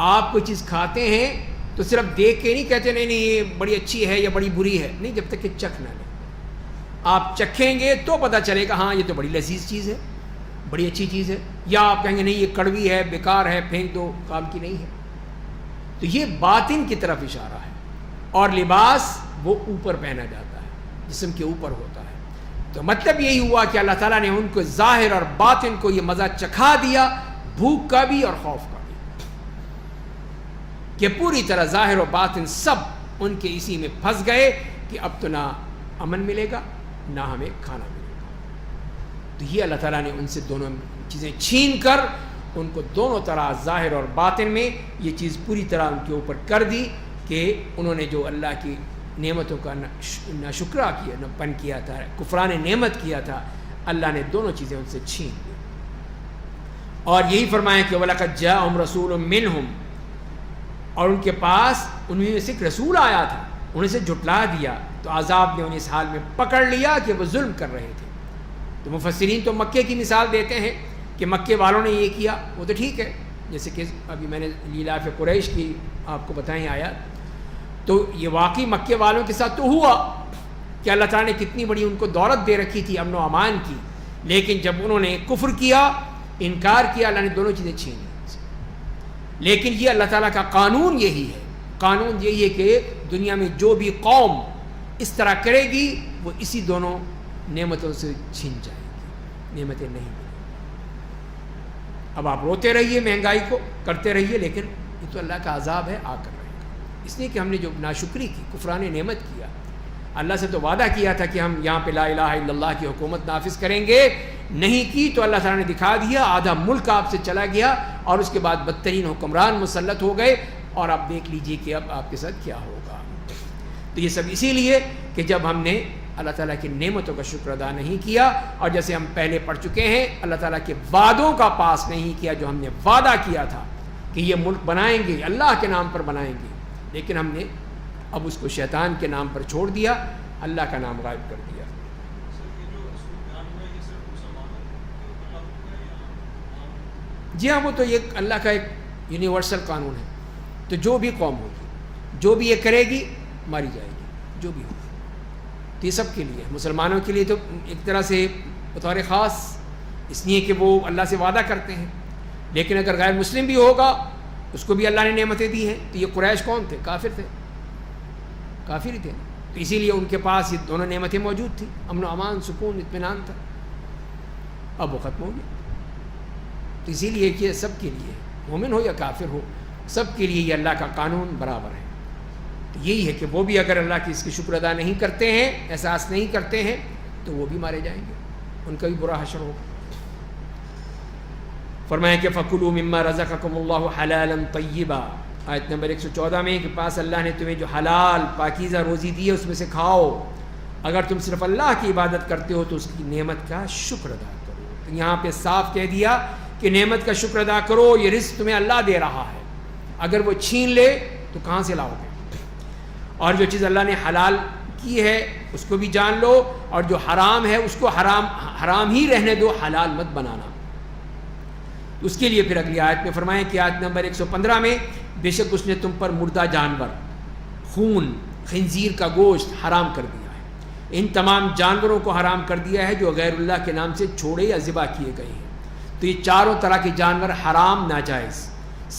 آپ کوئی چیز کھاتے ہیں تو صرف دیکھ کے نہیں کہتے نہیں یہ بڑی اچھی ہے یا بڑی بری ہے، نہیں، جب تک کہ چکھ نہ لیں. آپ چکھیں گے تو پتہ چلے گا ہاں یہ تو بڑی لذیذ چیز ہے، بڑی اچھی چیز ہے. یا آپ کہیں گے نہیں یہ کڑوی ہے، بیکار ہے، پھینک دو، کام کی نہیں ہے. تو یہ باطن کی طرف اشارہ ہے. اور لباس وہ اوپر پہنا جاتا ہے، جسم کے اوپر ہوتا ہے. تو مطلب یہی ہوا کہ اللہ تعالیٰ نے ان کو ظاہر اور باطن کو یہ مزہ چکھا دیا، بھوک کا بھی اور خوف کا بھی، کہ پوری طرح ظاہر و باطن سب ان کے اسی میں پھنس گئے کہ اب تو نہ امن ملے گا نہ ہمیں کھانا ملے گا. تو یہ اللہ تعالیٰ نے ان سے دونوں چیزیں چھین کر ان کو دونوں طرح ظاہر اور باطن میں یہ چیز پوری طرح ان کے اوپر کر دی کہ انہوں نے جو اللہ کی نعمتوں کا نہ شکرہ کیا، نہ پن کیا تھا، کفران نعمت کیا تھا، اللہ نے دونوں چیزیں ان سے چھین لی. اور یہی فرمایا کہ وَلَقَدْ جَاءَهُمْ رَسُولٌ مِّنْهُمْ، اور ان کے پاس انہیں سے ایک رسول آیا تھا، انہیں سے جھٹلا دیا تو عذاب نے انہیں اس حال میں پکڑ لیا کہ وہ ظلم کر رہے تھے. تو مفسرین تو مکے کی مثال دیتے ہیں کہ مکے والوں نے یہ کیا، وہ تو ٹھیک ہے، جیسے کہ ابھی میں نے لإلاف قریش کی آپ کو بتائیں آیات. تو یہ واقعی مکے والوں کے ساتھ تو ہوا کہ اللہ تعالیٰ نے کتنی بڑی ان کو دولت دے رکھی تھی، امن و امان کی، لیکن جب انہوں نے کفر کیا، انکار کیا، اللہ نے دونوں چیزیں چھین لی. لیکن یہ اللہ تعالیٰ کا قانون یہی ہے، قانون یہی ہے کہ دنیا میں جو بھی قوم اس طرح کرے گی وہ اسی دونوں نعمتوں سے چھین جائے گی، نعمتیں نہیں ملیں. اب آپ روتے رہیے، مہنگائی کو کرتے رہیے، لیکن یہ تو اللہ کا عذاب ہے، آ کر رہے گا. اس لیے کہ ہم نے جو ناشکری کی، کفران نعمت کیا. اللہ سے تو وعدہ کیا تھا کہ ہم یہاں پہ لا الہ الا اللہ کی حکومت نافذ کریں گے، نہیں کی تو اللہ تعالیٰ نے دکھا دیا، آدھا ملک آپ سے چلا گیا اور اس کے بعد بدترین حکمران مسلط ہو گئے. اور آپ دیکھ لیجئے کہ اب آپ کے ساتھ کیا ہوگا. تو یہ سب اسی لیے کہ جب ہم نے اللہ تعالیٰ کی نعمتوں کا شکر ادا نہیں کیا، اور جیسے ہم پہلے پڑھ چکے ہیں اللہ تعالیٰ کے وعدوں کا پاس نہیں کیا جو ہم نے وعدہ کیا تھا کہ یہ ملک بنائیں گے، اللہ کے نام پر بنائیں گے، لیکن ہم نے اب اس کو شیطان کے نام پر چھوڑ دیا، اللہ کا نام غائب کر دیا. جی ہاں، وہ تو یہ اللہ کا ایک یونیورسل قانون ہے. تو جو بھی قوم ہوگی، جو بھی یہ کرے گی، ماری جائے گی، جو بھی ہوگی. تو یہ سب کے لیے، مسلمانوں کے لیے تو ایک طرح سے بطور خاص اس لیے کہ وہ اللہ سے وعدہ کرتے ہیں، لیکن اگر غیر مسلم بھی ہوگا اس کو بھی اللہ نے نعمتیں دی ہیں. تو یہ قریش کون تھے؟ کافر تھے، کافر ہی تھے. تو اسی لیے ان کے پاس یہ دونوں نعمتیں موجود تھیں، امن و امان، سکون، اطمینان تھا. اب وہ ختم ہو گیا. تو اسی لیے کہ سب کے لیے، مومن ہو یا کافر ہو، سب کے لیے یہ اللہ کا قانون برابر ہے. تو یہی ہے کہ وہ بھی اگر اللہ کی اس کی شکر ادا نہیں کرتے ہیں، احساس نہیں کرتے ہیں، تو وہ بھی مارے جائیں گے، ان کا بھی برا حشر ہوگا. فرمایا کہ فَكُلُوا مِمَّا رَزَقَكُمُ اللَّهُ حَلَالًا طَيِّبًا، آیت نمبر 114 میں کہ پاس اللہ نے تمہیں جو حلال پاکیزہ روزی دی ہے اس میں سے کھاؤ. اگر تم صرف اللہ کی عبادت کرتے ہو تو اس کی نعمت کا شکر ادا کرو. تو یہاں پہ صاف کہہ دیا کہ نعمت کا شکر ادا کرو، یہ رزق تمہیں اللہ دے رہا ہے. اگر وہ چھین لے تو کہاں سے لاؤ گے؟ اور جو چیز اللہ نے حلال کی ہے اس کو بھی جان لو، اور جو حرام ہے اس کو حرام ہی رہنے دو، حلال مت بنانا۔ اس کے لیے پھر اگلی آیت میں فرمائیں کہ آیت نمبر 115 میں بے شک اس نے تم پر مردہ جانور، خون، خنزیر کا گوشت حرام کر دیا ہے، ان تمام جانوروں کو حرام کر دیا ہے جو غیر اللہ کے نام سے چھوڑے یا ذبح کیے گئے ہیں۔ تو یہ چاروں طرح کے جانور حرام، ناجائز،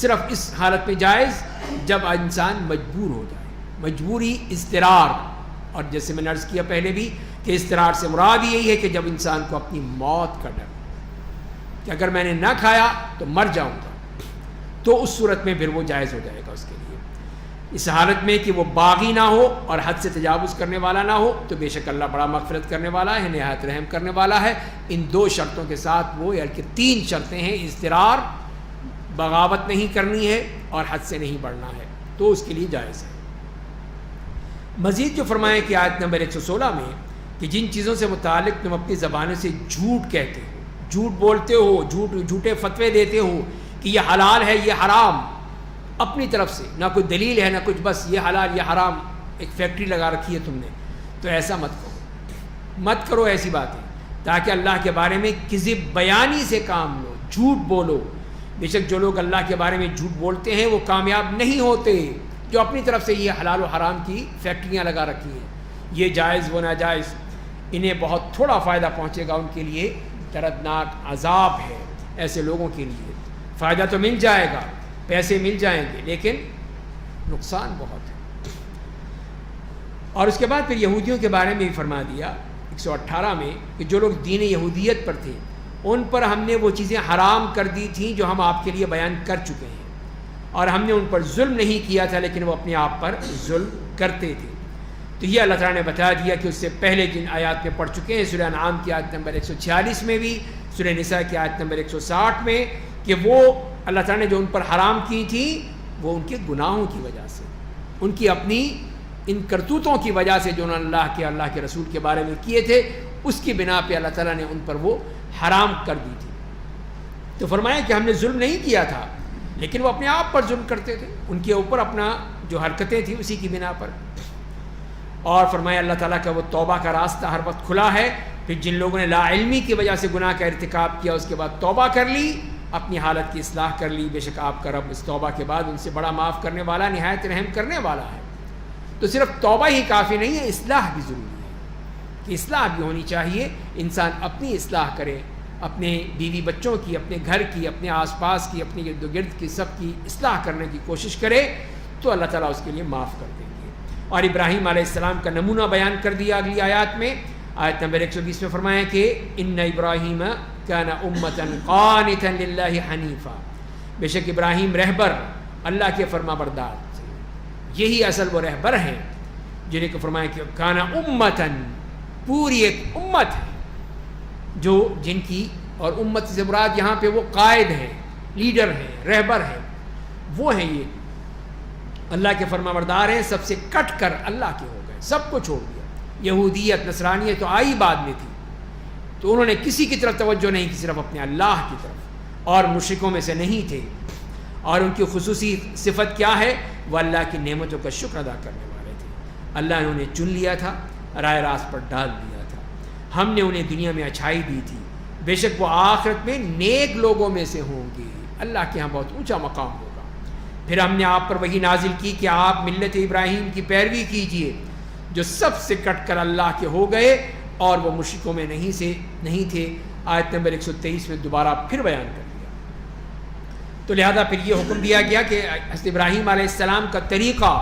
صرف اس حالت میں جائز جب انسان مجبور ہو جائے، مجبوری، اضطرار۔ اور جیسے میں نے عرض کیا پہلے بھی کہ اضطرار سے مراد یہی ہے کہ جب انسان کو اپنی موت کا ڈر کہ اگر میں نے نہ کھایا تو مر جاؤں گا، تو اس صورت میں پھر وہ جائز ہو جائے گا اس کے لیے۔ اس حالت میں کہ وہ باغی نہ ہو اور حد سے تجاوز کرنے والا نہ ہو تو بے شک اللہ بڑا مغفرت کرنے والا ہے، نہایت رحم کرنے والا ہے۔ ان دو شرطوں کے ساتھ وہ، بلکہ 3 شرطیں ہیں، اضطرار، بغاوت نہیں کرنی ہے اور حد سے نہیں بڑھنا ہے، تو اس کے لیے جائز ہے۔ مزید جو فرمائیں کہ آیت نمبر 116 میں کہ جن چیزوں سے متعلق تم اپنی زبانوں سے جھوٹ کہتے ہو، جھوٹ بولتے ہو، جھوٹے فتوے دیتے ہو کہ یہ حلال ہے یہ حرام، اپنی طرف سے نہ کوئی دلیل ہے نہ کچھ، بس یہ حلال یہ حرام، ایک فیکٹری لگا رکھی ہے تم نے، تو ایسا مت کرو ایسی باتیں، تاکہ اللہ کے بارے میں کذب بیانی سے کام لو، جھوٹ بولو۔ بے شک جو لوگ اللہ کے بارے میں جھوٹ بولتے ہیں وہ کامیاب نہیں ہوتے، جو اپنی طرف سے یہ حلال و حرام کی فیکٹریاں لگا رکھی ہیں، یہ جائز وہ ناجائز، انہیں بہت تھوڑا فائدہ پہنچے گا، ان کے لیے دردناک عذاب ہے۔ ایسے لوگوں کے لیے فائدہ تو مل جائے گا، پیسے مل جائیں گے، لیکن نقصان بہت ہے۔ اور اس کے بعد پھر یہودیوں کے بارے میں بھی فرما دیا 118 میں کہ جو لوگ دین یہودیت پر تھے ان پر ہم نے وہ چیزیں حرام کر دی تھیں جو ہم آپ کے لیے بیان کر چکے ہیں، اور ہم نے ان پر ظلم نہیں کیا تھا لیکن وہ اپنے آپ پر ظلم کرتے تھے۔ تو یہ اللہ تعالیٰ نے بتا دیا کہ اس سے پہلے جن آیات میں پڑھ چکے ہیں، سورہ انعام کی آیت نمبر 146 میں بھی، سورہ نساء کی آیت نمبر 160 میں، کہ وہ اللہ تعالیٰ نے جو ان پر حرام کی تھی وہ ان کے گناہوں کی وجہ سے، ان کی اپنی ان کرتوتوں کی وجہ سے جو انہوں نے اللہ کے رسول کے بارے میں کیے تھے، اس کی بنا پہ اللہ تعالیٰ نے ان پر وہ حرام کر دی تھی۔ تو فرمایا کہ ہم نے ظلم نہیں کیا تھا لیکن وہ اپنے آپ پر ظلم کرتے تھے، ان کے اوپر اپنا جو حرکتیں تھیں اسی کی بنا پر۔ اور فرمایا اللہ تعالیٰ کا وہ توبہ کا راستہ ہر وقت کھلا ہے، پھر جن لوگوں نے لا علمی کی وجہ سے گناہ کا ارتکاب کیا اس کے بعد توبہ کر لی، اپنی حالت کی اصلاح کر لی، بے شک آپ کا رب اس توبہ کے بعد ان سے بڑا معاف کرنے والا، نہایت رحم کرنے والا ہے۔ تو صرف توبہ ہی کافی نہیں ہے، اصلاح بھی ضروری ہے، کہ اصلاح بھی ہونی چاہیے، انسان اپنی اصلاح کرے، اپنے بیوی بچوں کی، اپنے گھر کی، اپنے آس پاس کی، اپنے ارد گرد کی، سب کی اصلاح کرنے کی کوشش کرے تو اللہ تعالیٰ اس کے لیے معاف کر دیں گے۔ اور ابراہیم علیہ السلام کا نمونہ بیان کر دیا اگلی آیات میں، آیت نمبر 120 میں فرمایا کہ ان ابراہیم کان امۃ قانتا للہ حنیفا، بے شک ابراہیم رہبر، اللہ کے فرما بردار تھے، یہی اصل وہ رہبر ہیں جنہیں کو فرمایا کہ کان امتاً، پوری ایک امت ہے جو جن کی، اور امت سے مراد یہاں پہ وہ قائد ہیں، لیڈر ہیں، رہبر ہیں، وہ ہیں یہ اللہ کے فرما بردار ہیں، سب سے کٹ کر اللہ کے ہو گئے، سب کو چھوڑ دیا۔ یہودیت نصرانیت تو آئی بعد میں تھی، تو انہوں نے کسی کی طرف توجہ نہیں کی، صرف اپنے اللہ کی طرف، اور مشرکوں میں سے نہیں تھے۔ اور ان کی خصوصی صفت کیا ہے؟ وہ اللہ کی نعمتوں کا شکر ادا کرنے والے تھے، اللہ نے انہیں چن لیا تھا، راہ راست پر ڈال دیا تھا، ہم نے انہیں دنیا میں اچھائی دی تھی، بے شک وہ آخرت میں نیک لوگوں میں سے ہوں گے، اللہ کے ہاں بہت اونچا مقام ہوگا۔ پھر ہم نے آپ پر وحی نازل کی کہ آپ ملت ابراہیم کی پیروی کیجئے جو سب سے کٹ کر اللہ کے ہو گئے اور وہ مشرکوں میں نہیں تھے۔ آیت نمبر 123 میں دوبارہ پھر بیان کر دیا۔ تو لہذا پھر یہ حکم دیا گیا کہ حضرت ابراہیم علیہ السلام کا طریقہ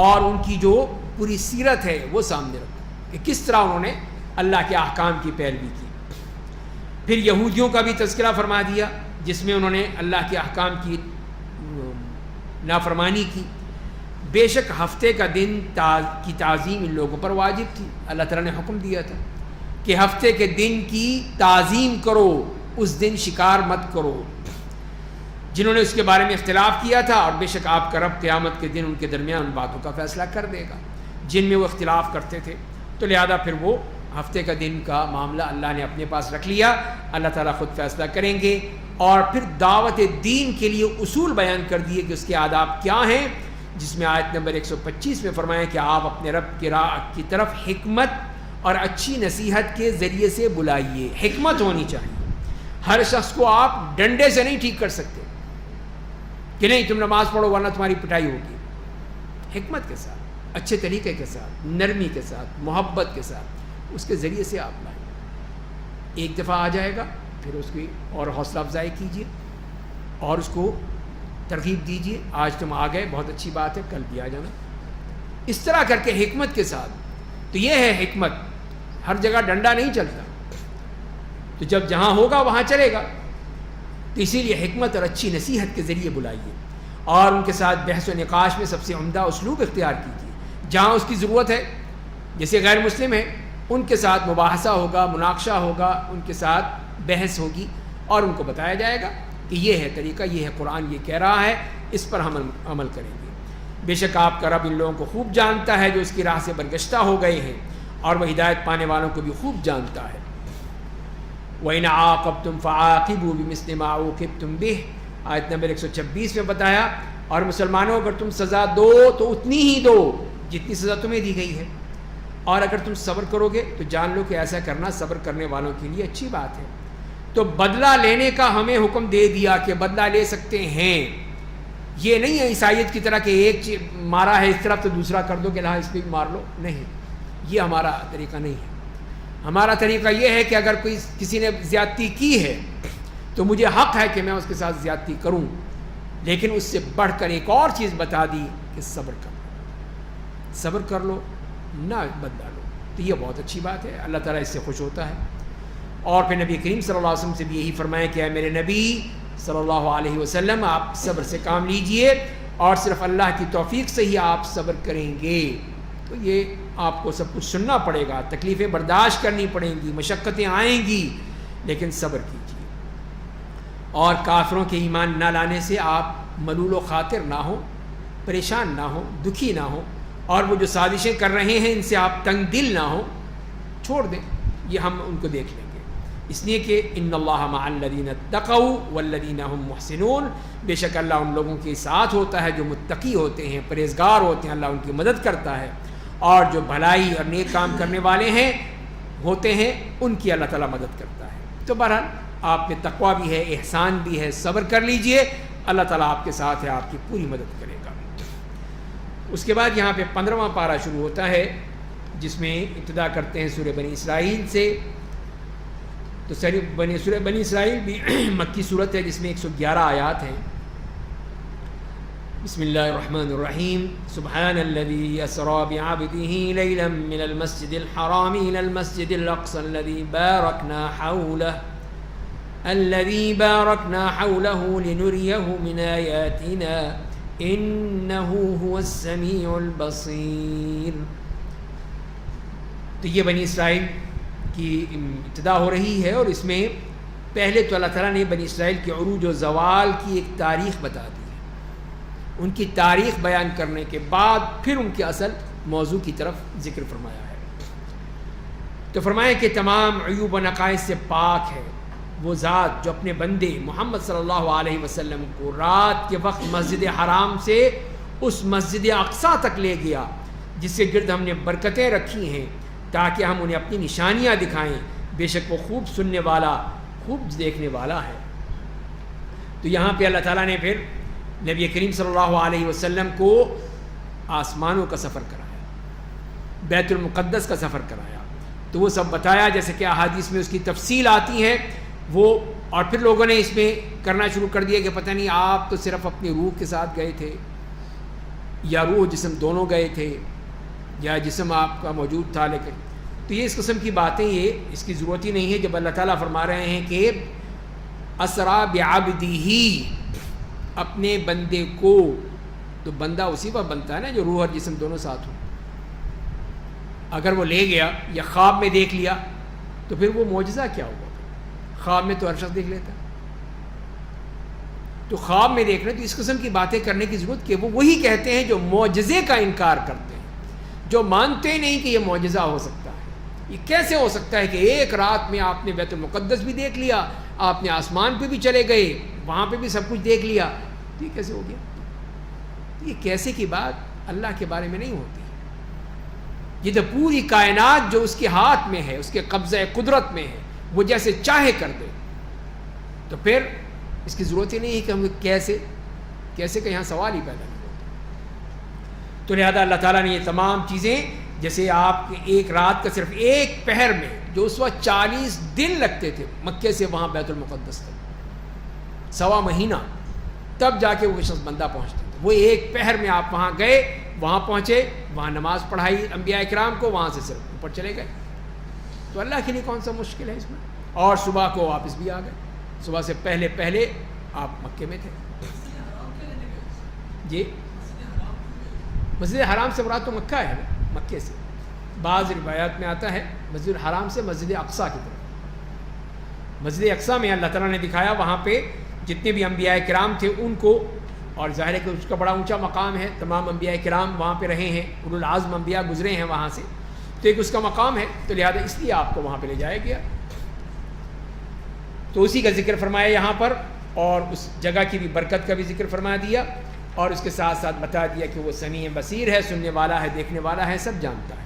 اور ان کی جو پوری سیرت ہے وہ سامنے رکھو کہ کس طرح انہوں نے اللہ کے احکام کی پیروی کی۔ پھر یہودیوں کا بھی تذکرہ فرما دیا جس میں انہوں نے اللہ کے احکام کی نافرمانی کی۔ بے شک ہفتے کا دن کی تعظیم ان لوگوں پر واجب تھی، اللہ تعالیٰ نے حکم دیا تھا کہ ہفتے کے دن کی تعظیم کرو، اس دن شکار مت کرو۔ جنہوں نے اس کے بارے میں اختلاف کیا تھا، اور بے شک آپ کا رب قیامت کے دن ان کے درمیان ان باتوں کا فیصلہ کر دے گا جن میں وہ اختلاف کرتے تھے۔ تو لہذا پھر وہ ہفتے کا دن کا معاملہ اللہ نے اپنے پاس رکھ لیا، اللہ تعالیٰ خود فیصلہ کریں گے۔ اور پھر دعوت دین کے لیے اصول بیان کر دیے کہ اس کے آداب کیا ہیں، جس میں آیت نمبر 125 میں فرمایا کہ آپ اپنے رب کی راہ کی طرف حکمت اور اچھی نصیحت کے ذریعے سے بلائیے. حکمت ہونی چاہیے. ہر شخص کو آپ ڈنڈے سے نہیں ٹھیک کر سکتے کہ نہیں تم نماز پڑھو ورنہ تمہاری پٹائی ہوگی. حکمت کے ساتھ، اچھے طریقے کے ساتھ، نرمی کے ساتھ، محبت کے ساتھ اس کے ذریعے سے آپ لائیں. ایک دفعہ آ جائے گا پھر اس کی اور حوصلہ افزائی کیجیے اور اس کو ترغیب دیجیے. آج تم آ گئے، بہت اچھی بات ہے، کل بھی آ جانا. اس طرح کر کے حکمت کے ساتھ. تو یہ ہے حکمت. ہر جگہ ڈنڈا نہیں چلتا، تو جب جہاں ہوگا وہاں چلے گا. تو اسی لیے حکمت اور اچھی نصیحت کے ذریعے بلائیے اور ان کے ساتھ بحث و نقاش میں سب سے عمدہ اسلوب اختیار کیجیے. جہاں اس کی ضرورت ہے، جیسے غیر مسلم ہے، ان کے ساتھ مباحثہ ہوگا، مناقشہ ہوگا، ان کے ساتھ بحث ہوگی اور ان کو بتایا جائے گا کہ یہ ہے طریقہ، یہ ہے قرآن یہ کہہ رہا ہے، اس پر ہم عمل کریں گے. بے شک آپ کا رب ان لوگوں کو خوب جانتا ہے جو اس کی راہ سے برگشتہ ہو گئے ہیں، اور وہ ہدایت پانے والوں کو بھی خوب جانتا ہے. وَإِنْ عَاقَبْتُمْ فَعَاقِبُوا بِمِثْلِ مَا عُوقِبْتُمْ بِهِ. آیت نمبر 126 میں بتایا، اور مسلمانوں اگر تم سزا دو تو اتنی ہی دو جتنی سزا تمہیں دی گئی ہے، اور اگر تم صبر کرو گے تو جان لو کہ ایسا کرنا صبر کرنے والوں کے لیے اچھی بات ہے. تو بدلہ لینے کا ہمیں حکم دے دیا کہ بدلہ لے سکتے ہیں. یہ نہیں ہے عیسائیت کی طرح کہ ایک مارا ہے اس طرف تو دوسرا کر دو کہ ہاں اس پہ بھی مار لو. نہیں، یہ ہمارا طریقہ نہیں ہے. ہمارا طریقہ یہ ہے کہ اگر کوئی کسی نے زیادتی کی ہے تو مجھے حق ہے کہ میں اس کے ساتھ زیادتی کروں، لیکن اس سے بڑھ کر ایک اور چیز بتا دی کہ صبر کر لو، صبر کر لو، نہ بدلا لو. تو یہ بہت اچھی بات ہے، اللہ تعالیٰ اس سے خوش ہوتا ہے. اور پھر نبی کریم صلی اللہ علیہ وسلم سے بھی یہی فرمایا کہ اے میرے نبی صلی اللہ علیہ وسلم، آپ صبر سے کام لیجئے اور صرف اللہ کی توفیق سے ہی آپ صبر کریں گے. تو یہ آپ کو سب کچھ سننا پڑے گا، تکلیفیں برداشت کرنی پڑیں گی، مشقتیں آئیں گی، لیکن صبر کیجیے. اور کافروں کے ایمان نہ لانے سے آپ ملول و خاطر نہ ہوں، پریشان نہ ہوں، دکھی نہ ہوں، اور وہ جو سازشیں کر رہے ہیں ان سے آپ تنگ دل نہ ہوں. چھوڑ دیں، یہ ہم ان کو دیکھ لیں گے. اس لیے کہ ان اللہ مع الذین اتقوا والذین هم محسنون. بے شک اللہ ان لوگوں کے ساتھ ہوتا ہے جو متقی ہوتے ہیں، پرہیزگار ہوتے ہیں. اللہ ان کی مدد کرتا ہے، اور جو بھلائی اور نیک کام کرنے والے ہیں ہوتے ہیں ان کی اللہ تعالیٰ مدد کرتا ہے. تو بہرحال آپ میں تقویٰ بھی ہے، احسان بھی ہے، صبر کر لیجئے، اللہ تعالیٰ آپ کے ساتھ ہے، آپ کی پوری مدد کرے گا. اس کے بعد یہاں پہ 15واں پارہ شروع ہوتا ہے جس میں ابتدا کرتے ہیں سورہ بنی اسرائیل سے. تو سورہ بنی اسرائیل بھی مکی صورت ہے جس میں 111 آیات ہیں. بسم اللہ الرحمن الرحیم. سبحان الذی اسری بعبدہ لیلا من المسجد الحرام الى المسجد الاقصى الذی بارکنا حولہ لنریہ من آیاتنا انہ هو السمیع البصیر. تو یہ بنی اسرائیل کی ابتدا ہو رہی ہے، اور اس میں پہلے تو اللہ تعالیٰ نے بنی اسرائیل کے عروج و زوال کی ایک تاریخ بتا دی ہے. ان کی تاریخ بیان کرنے کے بعد پھر ان کے اصل موضوع کی طرف ذکر فرمایا ہے. تو فرمایا کہ تمام عیوب و نقائص سے پاک ہے وہ ذات جو اپنے بندے محمد صلی اللہ علیہ وسلم کو رات کے وقت مسجد حرام سے اس مسجد اقصیٰ تک لے گیا جس کے گرد ہم نے برکتیں رکھی ہیں تاکہ ہم انہیں اپنی نشانیاں دکھائیں. بے شک وہ خوب سننے والا، خوب دیکھنے والا ہے. تو یہاں پہ اللہ تعالیٰ نے پھر نبی کریم صلی اللہ علیہ وسلم کو آسمانوں کا سفر کرایا، بیت المقدس کا سفر کرایا. تو وہ سب بتایا جیسے کہ احادیث میں اس کی تفصیل آتی ہے وہ. اور پھر لوگوں نے اس میں کرنا شروع کر دیا کہ پتہ نہیں آپ تو صرف اپنی روح کے ساتھ گئے تھے، یا روح جسم دونوں گئے تھے، یا جسم آپ کا موجود تھا. لیکن تو یہ اس قسم کی باتیں، یہ اس کی ضرورت ہی نہیں ہے. جب اللہ تعالیٰ فرما رہے ہیں کہ اسرا بعبدہ، اپنے بندے کو، تو بندہ اسی پر بنتا ہے نا جو روح اور جسم دونوں ساتھ ہوں. اگر وہ لے گیا یا خواب میں دیکھ لیا تو پھر وہ معجزہ کیا ہوگا؟ خواب میں تو ہر شخص دیکھ لیتا ہے. تو خواب میں دیکھنا، تو اس قسم کی باتیں کرنے کی ضرورت کہ وہ وہی کہتے ہیں جو معجزے کا انکار کرتے ہیں، جو مانتے نہیں کہ یہ معجزہ ہو سکتا ہے. یہ کیسے ہو سکتا ہے کہ ایک رات میں آپ نے بیت المقدس بھی دیکھ لیا، آپ نے آسمان پہ بھی چلے گئے، وہاں پہ بھی سب کچھ دیکھ لیا، یہ کیسے ہو گیا؟ یہ کیسے کی بات اللہ کے بارے میں نہیں ہوتی. یہ تو پوری کائنات جو اس کے ہاتھ میں ہے، اس کے قبضہ قدرت میں ہے، وہ جیسے چاہے کر دے، تو پھر اس کی ضرورت ہی نہیں ہے کہ ہم کیسے کہ یہاں سوال ہی پیدا نہیں ہوتا. تو لہذا اللہ تعالیٰ نے یہ تمام چیزیں، جیسے آپ کے ایک رات کا صرف ایک پہر میں جو اس وقت 40 دن لگتے تھے مکے سے وہاں بیت المقدس تک، 1.25 مہینہ، تب جا کے وہ شخص بندہ پہنچتے تھے. وہ ایک پہر میں آپ وہاں گئے، وہاں پہنچے، وہاں نماز پڑھائی انبیاء کرام کو، وہاں سے صرف اوپر چلے گئے. تو اللہ کے لیے کون سا مشکل ہے اس میں؟ اور صبح کو واپس بھی آ گئے. صبح سے پہلے آپ مکے میں تھے. جی مسجد حرام سے مراد تو مکہ ہے نا، مکے سے. بعض روایات میں آتا ہے مسجد حرام سے مسجد اقصیٰ کی طرف. مسجد اقصیٰ میں اللہ تعالیٰ نے دکھایا، وہاں پہ جتنے بھی انبیاء کرام تھے ان کو، اور ظاہر ہے کہ اس کا بڑا اونچا مقام ہے، تمام انبیاء کرام وہاں پہ رہے ہیں، اولو العزم انبیاء گزرے ہیں وہاں سے، تو ایک اس کا مقام ہے، تو لہذا اس لیے آپ کو وہاں پہ لے جایا گیا. تو اسی کا ذکر فرمایا یہاں پر، اور اس جگہ کی بھی برکت کا بھی ذکر فرما دیا، اور اس کے ساتھ ساتھ بتا دیا کہ وہ سمیع بصیر ہے، سننے والا ہے، دیکھنے والا ہے، سب جانتا ہے.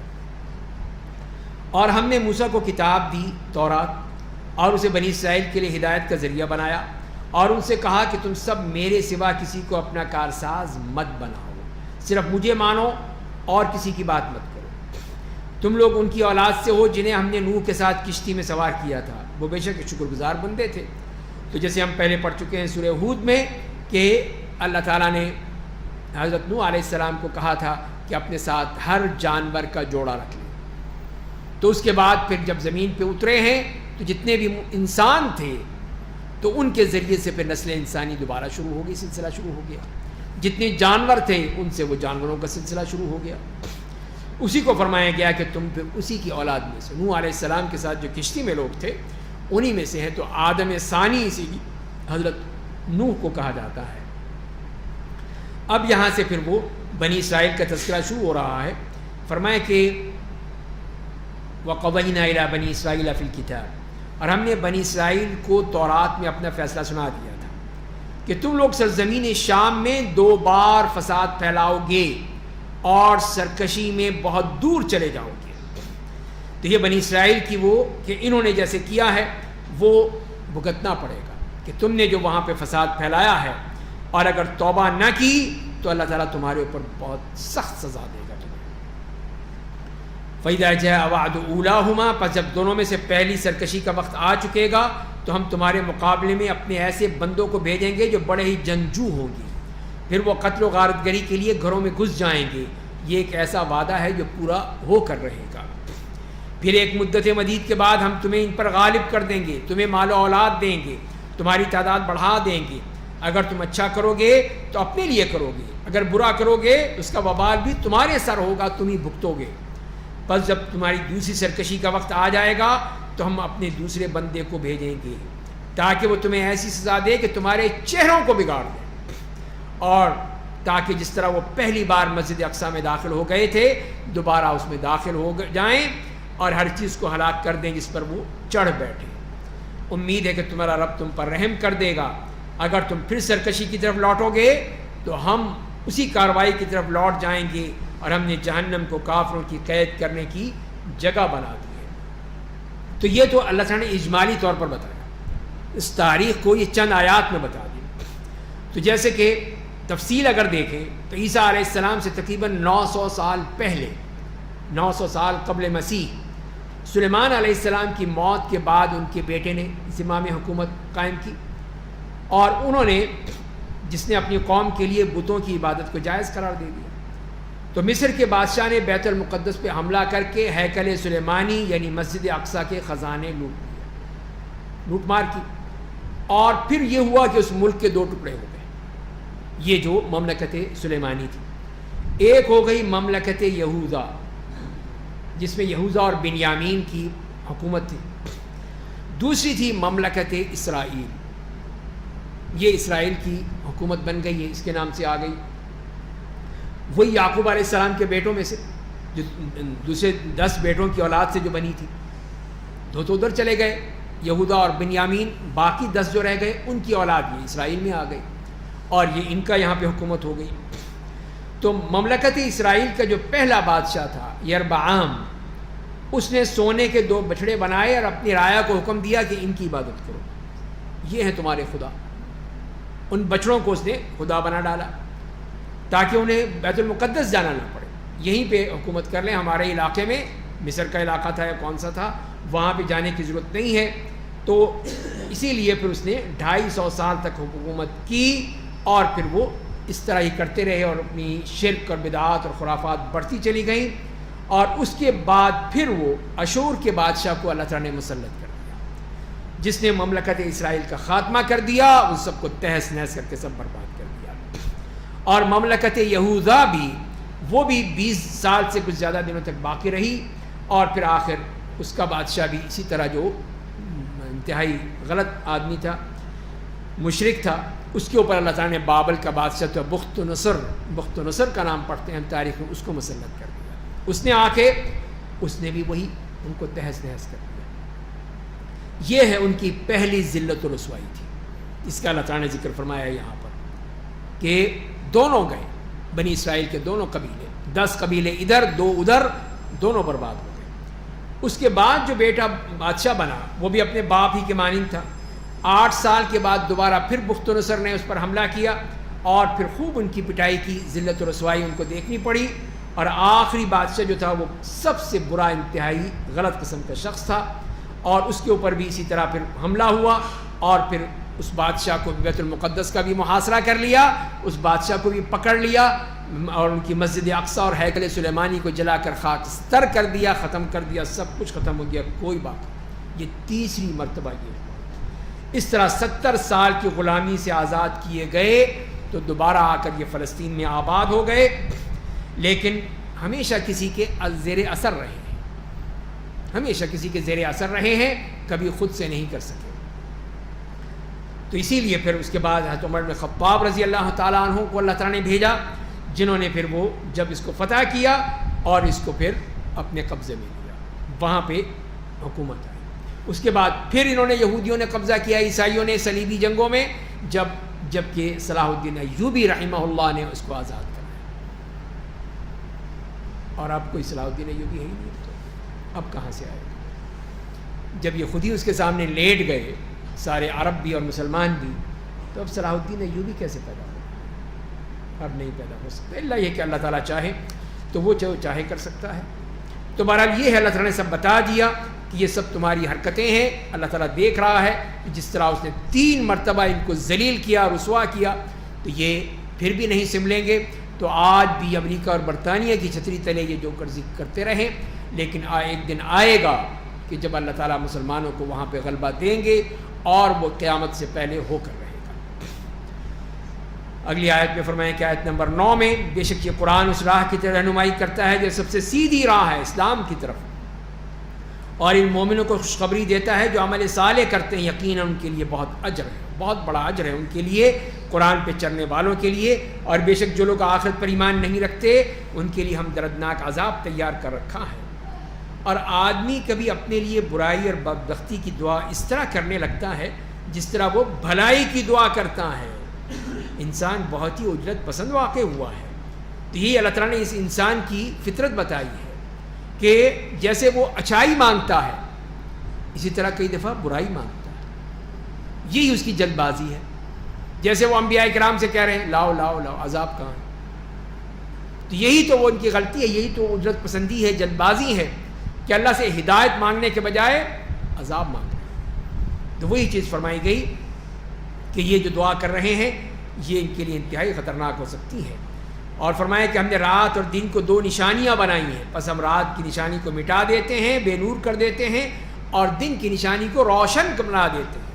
اور ہم نے موسیٰ کو کتاب دی، تورات، اور اسے بنی اسرائیل کے لیے ہدایت کا ذریعہ بنایا، اور ان سے کہا کہ تم سب میرے سوا کسی کو اپنا کارساز مت بناؤ، صرف مجھے مانو اور کسی کی بات مت کرو. تم لوگ ان کی اولاد سے ہو جنہیں ہم نے نوح کے ساتھ کشتی میں سوار کیا تھا، وہ بے شک شکر گزار بندے تھے. تو جیسے ہم پہلے پڑھ چکے ہیں سورہ ہود میں کہ اللہ تعالیٰ نے حضرت نوح علیہ السلام کو کہا تھا کہ اپنے ساتھ ہر جانور کا جوڑا رکھ لیں. تو اس کے بعد پھر جب زمین پہ اترے ہیں تو جتنے بھی انسان تھے تو ان کے ذریعے سے پھر نسل انسانی دوبارہ شروع ہو گئی، سلسلہ شروع ہو گیا. جتنے جانور تھے ان سے وہ جانوروں کا سلسلہ شروع ہو گیا. اسی کو فرمایا گیا کہ تم پھر اسی کی اولاد میں سے، نوح علیہ السلام کے ساتھ جو کشتی میں لوگ تھے انہی میں سے ہیں. تو آدم ثانی اسی حضرت نوح کو کہا جاتا ہے. اب یہاں سے پھر وہ بنی اسرائیل کا تذکرہ شروع ہو رہا ہے. فرمایا کہ وَقَضَيْنَا إِلَىٰ بَنِي إِسْرَائِيلَ فِي الْكِتَابِ، اور ہم نے بنی اسرائیل کو تورات میں اپنا فیصلہ سنا دیا تھا کہ تم لوگ سرزمین شام میں 2 بار فساد پھیلاؤ گے اور سرکشی میں بہت دور چلے جاؤ گے. تو یہ بنی اسرائیل کی وہ کہ انہوں نے جیسے کیا ہے وہ بھگتنا پڑے گا کہ تم نے جو وہاں پہ فساد پھیلایا ہے، اور اگر توبہ نہ کی تو اللہ تعالیٰ تمہارے اوپر بہت سخت سزا دے گا تمہیں. فَإِذَا جَاءَ وَعْدُ أُولَاهُمَا، پس جب دونوں میں سے پہلی سرکشی کا وقت آ چکے گا تو ہم تمہارے مقابلے میں اپنے ایسے بندوں کو بھیجیں گے جو بڑے ہی جنگجو ہوں گے، پھر وہ قتل و غارت گری کے لیے گھروں میں گھس جائیں گے. یہ ایک ایسا وعدہ ہے جو پورا ہو کر رہے گا. پھر ایک مدت مدید کے بعد ہم تمہیں ان پر غالب کر دیں گے، تمہیں مال و اولاد دیں گے، تمہاری تعداد بڑھا دیں گے. اگر تم اچھا کرو گے تو اپنے لیے کرو گے، اگر برا کرو گے تو اس کا وبال بھی تمہارے سر ہوگا، تم ہی بھگتو گے. بس جب تمہاری دوسری سرکشی کا وقت آ جائے گا تو ہم اپنے دوسرے بندے کو بھیجیں گے تاکہ وہ تمہیں ایسی سزا دے کہ تمہارے چہروں کو بگاڑ دے، اور تاکہ جس طرح وہ پہلی بار مسجد اقصیٰ میں داخل ہو گئے تھے دوبارہ اس میں داخل ہو جائیں اور ہر چیز کو ہلاک کر دیں جس پر وہ چڑھ بیٹھے. امید ہے کہ تمہارا رب تم پر رحم کر دے گا. اگر تم پھر سرکشی کی طرف لوٹو گے تو ہم اسی کارروائی کی طرف لوٹ جائیں گے، اور ہم نے جہنم کو کافروں کی قید کرنے کی جگہ بنا دی ہے. تو یہ تو اللہ تعالیٰ نے اجمالی طور پر بتایا، اس تاریخ کو یہ چند آیات میں بتا دی. تو جیسے کہ تفصیل اگر دیکھیں تو عیسیٰ علیہ السلام سے تقریباً 900 سال پہلے، 900 سال قبل مسیح، سلیمان علیہ السلام کی موت کے بعد ان کے بیٹے نے زمام حکومت قائم کی، اور انہوں نے جس نے اپنی قوم کے لیے بتوں کی عبادت کو جائز قرار دے دیا. تو مصر کے بادشاہ نے بیت المقدس پہ حملہ کر کے ہیکل سلیمانی یعنی مسجد اقصیٰ کے خزانے لوٹ مار کی، اور پھر یہ ہوا کہ اس ملک کے 2 ٹکڑے ہو گئے. یہ جو مملکت سلیمانی تھی، ایک ہو گئی مملکت یہوذا جس میں یہوذا اور بنیامین کی حکومت تھی، دوسری تھی مملکت اسرائیل، یہ اسرائیل کی حکومت بن گئی ہے، اس کے نام سے آ گئی. وہی یعقوب علیہ السلام کے بیٹوں میں سے جو دوسرے 10 بیٹوں کی اولاد سے جو بنی تھی، دو تو ادھر چلے گئے یہودا اور بنیامین، باقی 10 جو رہ گئے ان کی اولاد یہ اسرائیل میں آ گئی اور یہ ان کا یہاں پہ حکومت ہو گئی۔ تو مملکت اسرائیل کا جو پہلا بادشاہ تھا یربعام، اس نے سونے کے 2 بچھڑے بنائے اور اپنی رعایا کو حکم دیا کہ ان کی عبادت کرو، یہ ہے تمہارے خدا۔ ان بچڑوں کو اس نے خدا بنا ڈالا تاکہ انہیں بیت المقدس جانا نہ پڑے، یہیں پہ حکومت کر لیں، ہمارے علاقے میں، مصر کا علاقہ تھا یا کون سا تھا، وہاں پہ جانے کی ضرورت نہیں ہے۔ تو اسی لیے پھر اس نے 250 سال تک حکومت کی اور پھر وہ اس طرح ہی کرتے رہے اور اپنی شرک اور بدعات اور خرافات بڑھتی چلی گئیں۔ اور اس کے بعد پھر وہ اشور کے بادشاہ کو اللہ تعالیٰ نے مسلط کر دیا، جس نے مملکت اسرائیل کا خاتمہ کر دیا، ان سب کو تہس نہس کر کے سب برباد کر دیا۔ اور مملکت یہوذا بھی، وہ بھی 20 سال سے کچھ زیادہ دنوں تک باقی رہی، اور پھر آخر اس کا بادشاہ بھی اسی طرح جو انتہائی غلط آدمی تھا، مشرک تھا، اس کے اوپر اللہ تعالیٰ نے بابل کا بادشاہ تو بخت نصر کا نام پڑھتے ہیں ہم تاریخ میں، اس کو مسلط کر دیا۔ اس نے آ کے اس نے بھی وہی ان کو تہس نہس کر دیا۔ یہ ہے ان کی پہلی ذلت و رسوائی تھی، اس کا اللہ تعالیٰ نے ذکر فرمایا یہاں پر کہ دونوں گئے، بنی اسرائیل کے دونوں قبیلے، 10 قبیلے ادھر 2 ادھر، دونوں برباد ہو گئے۔ اس کے بعد جو بیٹا بادشاہ بنا وہ بھی اپنے باپ ہی کے مانند تھا۔ 8 سال کے بعد دوبارہ پھر بخت نصر نے اس پر حملہ کیا اور پھر خوب ان کی پٹائی کی، ذلت و رسوائی ان کو دیکھنی پڑی، اور آخری بادشاہ جو تھا وہ سب سے برا، انتہائی غلط قسم کا شخص تھا، اور اس کے اوپر بھی اسی طرح پھر حملہ ہوا، اور پھر اس بادشاہ کو بیت المقدس کا بھی محاصرہ کر لیا، اس بادشاہ کو بھی پکڑ لیا اور ان کی مسجد اقصی اور ہیکل سلیمانی کو جلا کر خاکستر کر دیا، ختم کر دیا، سب کچھ ختم ہو گیا، کوئی باقی۔ یہ تیسری مرتبہ یہ ہوا۔ اس طرح 70 سال کی غلامی سے آزاد کیے گئے تو دوبارہ آ کر یہ فلسطین میں آباد ہو گئے، لیکن ہمیشہ کسی کے زیر اثر رہے ہیں، ہمیشہ کسی کے زیر اثر رہے ہیں، کبھی خود سے نہیں کر سکے۔ تو اسی لیے پھر اس کے بعد حضرت عمر بن خطاب رضی اللہ تعالیٰ عنہ کو اللہ تعالیٰ نے بھیجا، جنہوں نے پھر وہ جب اس کو فتح کیا اور اس کو پھر اپنے قبضے میں لیا، وہاں پہ حکومت آئی۔ اس کے بعد پھر انہوں نے، یہودیوں نے قبضہ کیا، عیسائیوں نے صلیبی جنگوں میں، جبکہ صلاح الدین ایوبی رحمہ اللہ نے اس کو آزاد کرایا، اور اب کوئی صلاح الدین ایوبی ہے ہی نہیں، تو اب کہاں سے آئے؟ جب یہ خود ہی اس کے سامنے لیٹ گئے سارے عرب بھی اور مسلمان بھی، تو اب صلاح الدین ایوبی کیسے پیدا ہو؟ اب نہیں پیدا ہو سکتا، اللہ یہ کہ اللہ تعالیٰ چاہے تو وہ چاہے کر سکتا ہے۔ تو بہرحال یہ ہے، اللہ تعالیٰ نے سب بتا دیا کہ یہ سب تمہاری حرکتیں ہیں، اللہ تعالیٰ دیکھ رہا ہے کہ جس طرح اس نے 3 مرتبہ ان کو ذلیل کیا، رسوا کیا، تو یہ پھر بھی نہیں سنبھلیں گے۔ تو آج بھی امریکہ اور برطانیہ کی چھتری تلے یہ جو قرضی کرتے رہیں، لیکن ایک دن آئے گا کہ جب اللہ تعالیٰ مسلمانوں کو وہاں پہ غلبہ دیں گے، اور وہ قیامت سے پہلے ہو کر رہے گا۔ اگلی آیت میں فرمائیں کہ آیت نمبر 9 میں، بے شک یہ قرآن اس راہ کی طرف رہنمائی کرتا ہے جو سب سے سیدھی راہ ہے، اسلام کی طرف، اور ان مومنوں کو خوشخبری دیتا ہے جو عمل صالح کرتے ہیں، یقیناً ان کے لیے بہت اجر ہے، بہت بڑا اجر ہے ان کے لیے، قرآن پہ چلنے والوں کے لیے۔ اور بے شک جو لوگ آخرت پر ایمان نہیں رکھتے ان کے لیے ہم دردناک عذاب تیار کر رکھا ہے۔ اور آدمی کبھی اپنے لیے برائی اور بدبختی کی دعا اس طرح کرنے لگتا ہے جس طرح وہ بھلائی کی دعا کرتا ہے۔ انسان بہت ہی اجرت پسند واقع ہوا ہے، تو یہ اللہ تعالیٰ نے اس انسان کی فطرت بتائی ہے کہ جیسے وہ اچھائی مانگتا ہے، اسی طرح کئی دفعہ برائی مانگتا ہے، یہی اس کی جلد بازی ہے۔ جیسے وہ انبیاء کرام سے کہہ رہے ہیں لاؤ لاؤ لاؤ، عذاب کہاں ہے؟ تو یہی تو وہ ان کی غلطی ہے، یہی تو اجرت پسندی ہے، جلد بازی ہے کہ اللہ سے ہدایت مانگنے کے بجائے عذاب مانگ رہے ہیں۔ تو وہی چیز فرمائی گئی کہ یہ جو دعا کر رہے ہیں یہ ان کے لیے انتہائی خطرناک ہو سکتی ہے۔ اور فرمایا کہ ہم نے رات اور دن کو 2 نشانیاں بنائی ہیں، پس ہم رات کی نشانی کو مٹا دیتے ہیں، بے نور کر دیتے ہیں، اور دن کی نشانی کو روشن بنا دیتے ہیں،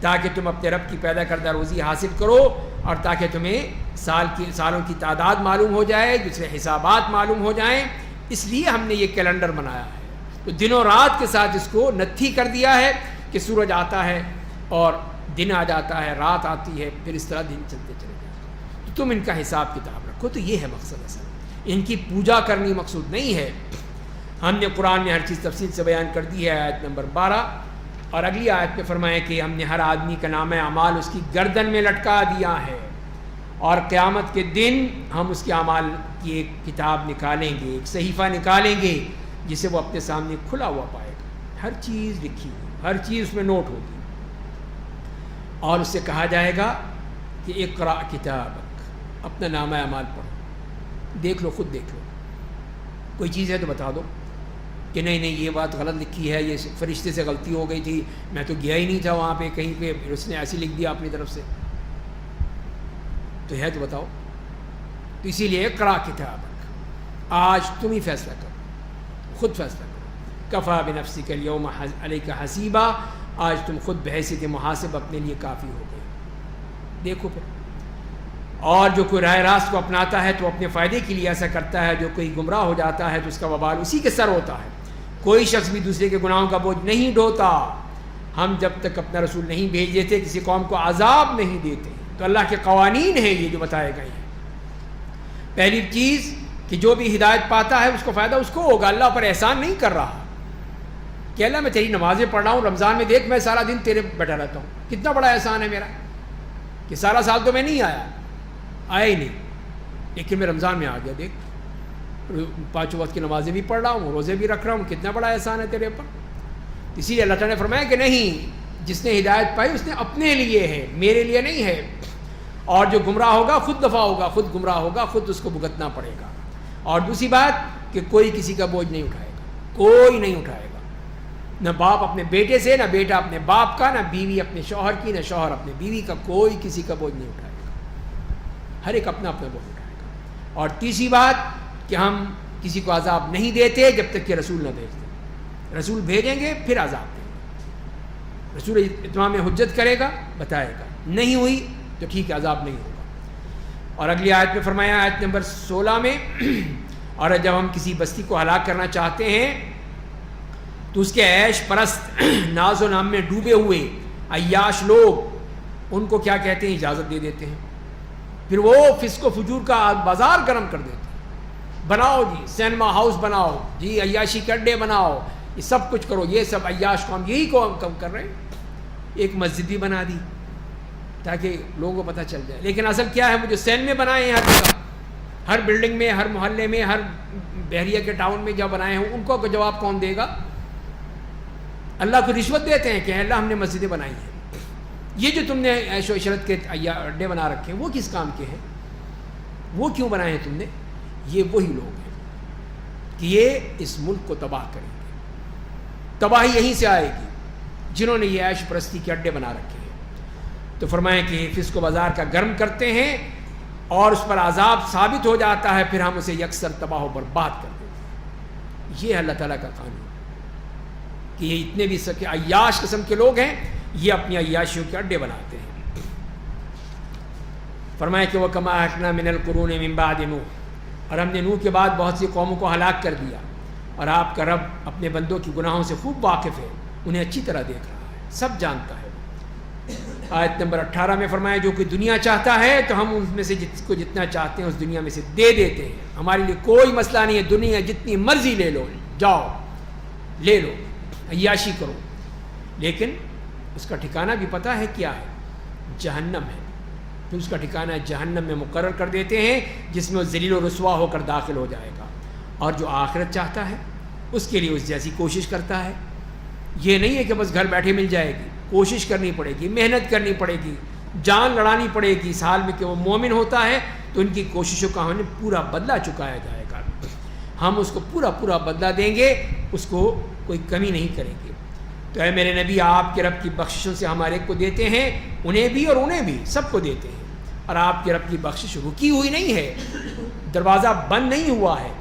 تاکہ تم اپنے رب کی پیدا کردہ روزی حاصل کرو، اور تاکہ تمہیں سالوں کی تعداد معلوم ہو جائے، دوسرے حسابات معلوم ہو جائیں۔ اس لیے ہم نے یہ کیلنڈر بنایا ہے، تو دن و رات کے ساتھ اس کو نتھی کر دیا ہے کہ سورج آتا ہے اور دن آ جاتا ہے، رات آتی ہے، پھر اس طرح دن چلتے چلے جاتے ہیں۔ تو تم ان کا حساب کتاب رکھو، تو یہ ہے مقصد اصل۔ ان کی پوجا کرنی مقصود نہیں ہے. ہم نے قرآن میں ہر چیز تفصیل سے بیان کر دی ہے. آیت نمبر 12 اور اگلی آیت میں فرمایا کہ ہم نے ہر آدمی کا نام اعمال اس کی گردن میں لٹکا دیا ہے اور قیامت کے دن ہم اس کے اعمال کی ایک کتاب نکالیں گے, ایک صحیفہ نکالیں گے جسے وہ اپنے سامنے کھلا ہوا پائے گا. ہر چیز لکھی ہوئی, ہر چیز اس میں نوٹ ہوگی, اور اس سے کہا جائے گا کہ اقرأ کتابک, اپنا نامہ اعمال پڑھو, دیکھ لو, خود دیکھ لو. کوئی چیز ہے تو بتا دو کہ نہیں نہیں یہ بات غلط لکھی ہے, یہ فرشتے سے غلطی ہو گئی تھی, میں تو گیا ہی نہیں تھا وہاں پہ, کہیں پہ اس نے ایسے لکھ دیا اپنی طرف سے. تو ہے تو بتاؤ. تو اسی لیے اقرأ کتابک, آج تم ہی فیصلہ کرو, خود فیصلہ کرو. کفا بنفسک اليوم علیک حسیبا, آج تم خود بحیثیت محاسب اپنے لیے کافی ہو گئے. دیکھو پھر. اور جو کوئی راہ راست کو اپناتا ہے تو اپنے فائدے کے لیے ایسا کرتا ہے, جو کوئی گمراہ ہو جاتا ہے تو اس کا وبال اسی کے سر ہوتا ہے. کوئی شخص بھی دوسرے کے گناہوں کا بوجھ نہیں ڈھوتا. ہم جب تک اپنا رسول نہیں بھیج دیتے کسی قوم کو عذاب نہیں دیتے. تو اللہ کے قوانین ہیں یہ جو بتائے گئے ہیں. پہلی چیز کہ جو بھی ہدایت پاتا ہے اس کو فائدہ اس کو ہوگا. اللہ پر احسان نہیں کر رہا کہ اللہ میں تیری نمازیں پڑھ رہا ہوں, رمضان میں دیکھ میں سارا دن تیرے بیٹھا رہتا ہوں, کتنا بڑا احسان ہے میرا کہ سارا سال تو میں نہیں آیا ہی نہیں, لیکن میں رمضان میں آ گیا, دیکھ 5 وقت کی نمازیں بھی پڑھ رہا ہوں, روزے بھی رکھ رہا ہوں, کتنا بڑا احسان ہے تیرے اوپر. اسی لیے اللہ تعالیٰ نے فرمایا کہ نہیں, جس نے ہدایت پائی اس نے اپنے لیے ہے, میرے لیے نہیں ہے. اور جو گمراہ ہوگا خود دفاع ہوگا, خود گمراہ ہوگا, خود اس کو بھگتنا پڑے گا. اور دوسری بات کہ کوئی کسی کا بوجھ نہیں اٹھائے گا, کوئی نہیں اٹھائے گا. نہ باپ اپنے بیٹے سے, نہ بیٹا اپنے باپ کا, نہ بیوی اپنے شوہر کی, نہ شوہر اپنے بیوی کا. کوئی کسی کا بوجھ نہیں اٹھائے گا, ہر ایک اپنا اپنا بوجھ اٹھائے گا. اور تیسری بات کہ ہم کسی کو عذاب نہیں دیتے جب تک کہ رسول نہ بھیجتے. رسول بھیجیں گے پھر عذاب دیں گے. رسول اتمام حجت کرے گا, بتائے گا, نہیں ہوئی تو ٹھیک ہے عذاب نہیں ہوگا. اور اگلی آیت میں فرمایا, آیت نمبر 16 میں, اور جب ہم کسی بستی کو ہلاک کرنا چاہتے ہیں تو اس کے عیش پرست ناز و نام میں ڈوبے ہوئے عیاش لوگ ان کو کیا کہتے ہیں, اجازت دے دیتے ہیں. پھر وہ فسق و فجور کا بازار گرم کر دیتے ہیں. بناؤ جی سینما ہاؤس بناؤ جی, عیاشی کے اڈے بناؤ, یہ سب کچھ کرو. یہ سب عیاش قوم یہی کو ہم کم کر رہے ہیں. ایک مسجد بھی بنا دی تاکہ لوگوں کو پتہ چل جائے, لیکن اصل کیا ہے, مجھے سین میں بنائے ہیں ہر جگہ, ہر بلڈنگ میں, ہر محلے میں, ہر بحریہ کے ٹاؤن میں جب بنائے ہیں. ان کو جواب کون دے گا؟ اللہ کو رشوت دیتے ہیں کہ اللہ ہم نے مسجدیں بنائی ہیں. یہ جو تم نے عیش و عشرت کے اڈے بنا رکھے ہیں وہ کس کام کے ہیں, وہ کیوں بنائے ہیں تم نے؟ یہ وہی لوگ ہیں کہ یہ اس ملک کو تباہ کریں گے. تباہی یہیں سے آئے گی جنہوں نے یہ عیش پرستی کے اڈے بنا رکھے ہیں. تو فرمائیں کہ فسق و بازار کا گرم کرتے ہیں اور اس پر عذاب ثابت ہو جاتا ہے, پھر ہم اسے یکسر تباہ و برباد کر دیتے ہیں. یہ اللہ تعالیٰ کا قانون کہ یہ اتنے بھی سکے عیاش قسم کے لوگ ہیں, یہ اپنی عیاشیوں کے اڈے بناتے ہیں. فرمایا کہ وَكَمَا أَهْلَكْنَا مِنَ الْقُرُونِ مِن بَعْدِ نُوحٍ, اور ہم نے نوح کے بعد بہت سی قوموں کو ہلاک کر دیا. اور آپ کا رب اپنے بندوں کی گناہوں سے خوب واقف ہے, انہیں اچھی طرح دیکھ رہا ہے, سب جانتا ہے. آیت نمبر 18 میں فرمایا جو کوئی دنیا چاہتا ہے تو ہم ان میں سے جس کو جتنا چاہتے ہیں اس دنیا میں سے دے دیتے ہیں. ہمارے لیے کوئی مسئلہ نہیں ہے, دنیا جتنی مرضی لے لو, جاؤ لے لو, عیاشی کرو, لیکن اس کا ٹھکانہ بھی پتہ ہے کیا ہے, جہنم ہے. پھر اس کا ٹھکانہ جہنم میں مقرر کر دیتے ہیں جس میں وہ ذلیل و رسوا ہو کر داخل ہو جائے گا. اور جو آخرت چاہتا ہے اس کے لیے اس جیسی کوشش کرتا ہے. یہ نہیں ہے کہ بس گھر بیٹھے مل جائے گی, کوشش کرنی پڑے گی, محنت کرنی پڑے گی, جان لڑانی پڑے گی. اس حال میں کہ وہ مومن ہوتا ہے تو ان کی کوششوں کا ہمیں پورا بدلہ چکایا جائے گا. ہم اس کو پورا بدلہ دیں گے, اس کو کوئی کمی نہیں کریں گے. تو اے میرے نبی, آپ کے رب کی بخششوں سے ہمارے کو دیتے ہیں, انہیں بھی اور انہیں بھی, سب کو دیتے ہیں. اور آپ کے رب کی بخشش رکی ہوئی نہیں ہے, دروازہ بند نہیں ہوا ہے.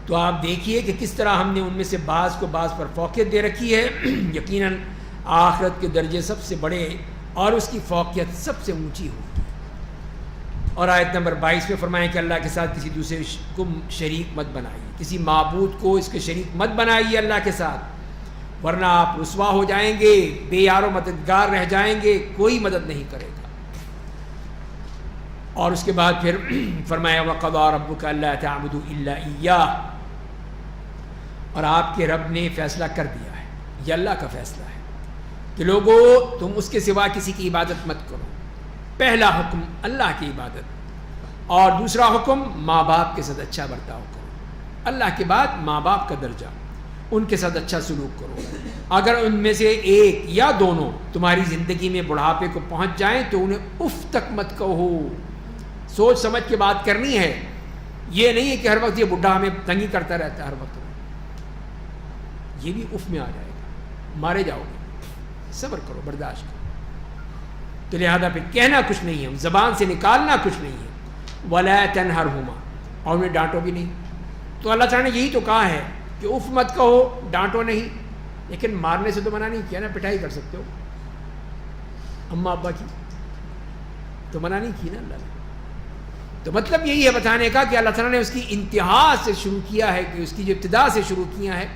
تو آپ دیکھیے کہ کس طرح ہم نے ان میں سے بعض کو بعض پر فوقیت دے رکھی ہے. یقیناً آخرت کے درجے سب سے بڑے اور اس کی فوقیت سب سے اونچی ہوگی. اور آیت نمبر 22 میں فرمائیں کہ اللہ کے ساتھ کسی دوسرے کو شریک مت بنائیے, کسی معبود کو اس کے شریک مت بنائیے اللہ کے ساتھ, ورنہ آپ رسوا ہو جائیں گے, بے یار و مددگار رہ جائیں گے, کوئی مدد نہیں کرے گا. اور اس کے بعد پھر فرمایا وَقَضَىٰ رَبُّكَ أَلَّا تَعْبُدُوا إِلَّا إِيَّاهُ، اور آپ کے رب نے فیصلہ کر دیا ہے، یہ اللہ کا فیصلہ ہے کہ لوگو تم اس کے سوا کسی کی عبادت مت کرو۔ پہلا حکم اللہ کی عبادت، اور دوسرا حکم ماں باپ کے ساتھ اچھا برتاؤ کرو۔ اللہ کے بعد ماں باپ کا درجہ، ان کے ساتھ اچھا سلوک کرو۔ اگر ان میں سے ایک یا دونوں تمہاری زندگی میں بڑھاپے کو پہنچ جائیں تو انہیں اف تک مت کہو۔ سوچ سمجھ کے بات کرنی ہے، یہ نہیں ہے کہ ہر وقت یہ بڈھا ہمیں تنگی کرتا رہتا ہے ہر وقت، یہ بھی اف میں آ جائے گا، مارے جاؤ گے۔ صبر کرو، برداشت کرو۔ تو لہذا پھر کہنا کچھ نہیں ہے، زبان سے نکالنا کچھ نہیں ہے۔ وَلَا تَنْهَرْهُمَا، اور انہیں ڈانٹو بھی نہیں۔ تو اللہ تعالیٰ نے یہی تو کہا ہے کہ اف مت کہو، ڈانٹو نہیں، لیکن مارنے سے تو منع نہیں کیا نا، پٹائی کر سکتے ہو اماں ابا کی، تو منع نہیں کی نا اللہ نے۔ تو مطلب یہی ہے بتانے کا کہ اللہ تعالیٰ نے اس کی انتہا سے شروع کیا ہے، کہ اس کی جو ابتدا سے شروع کیا ہے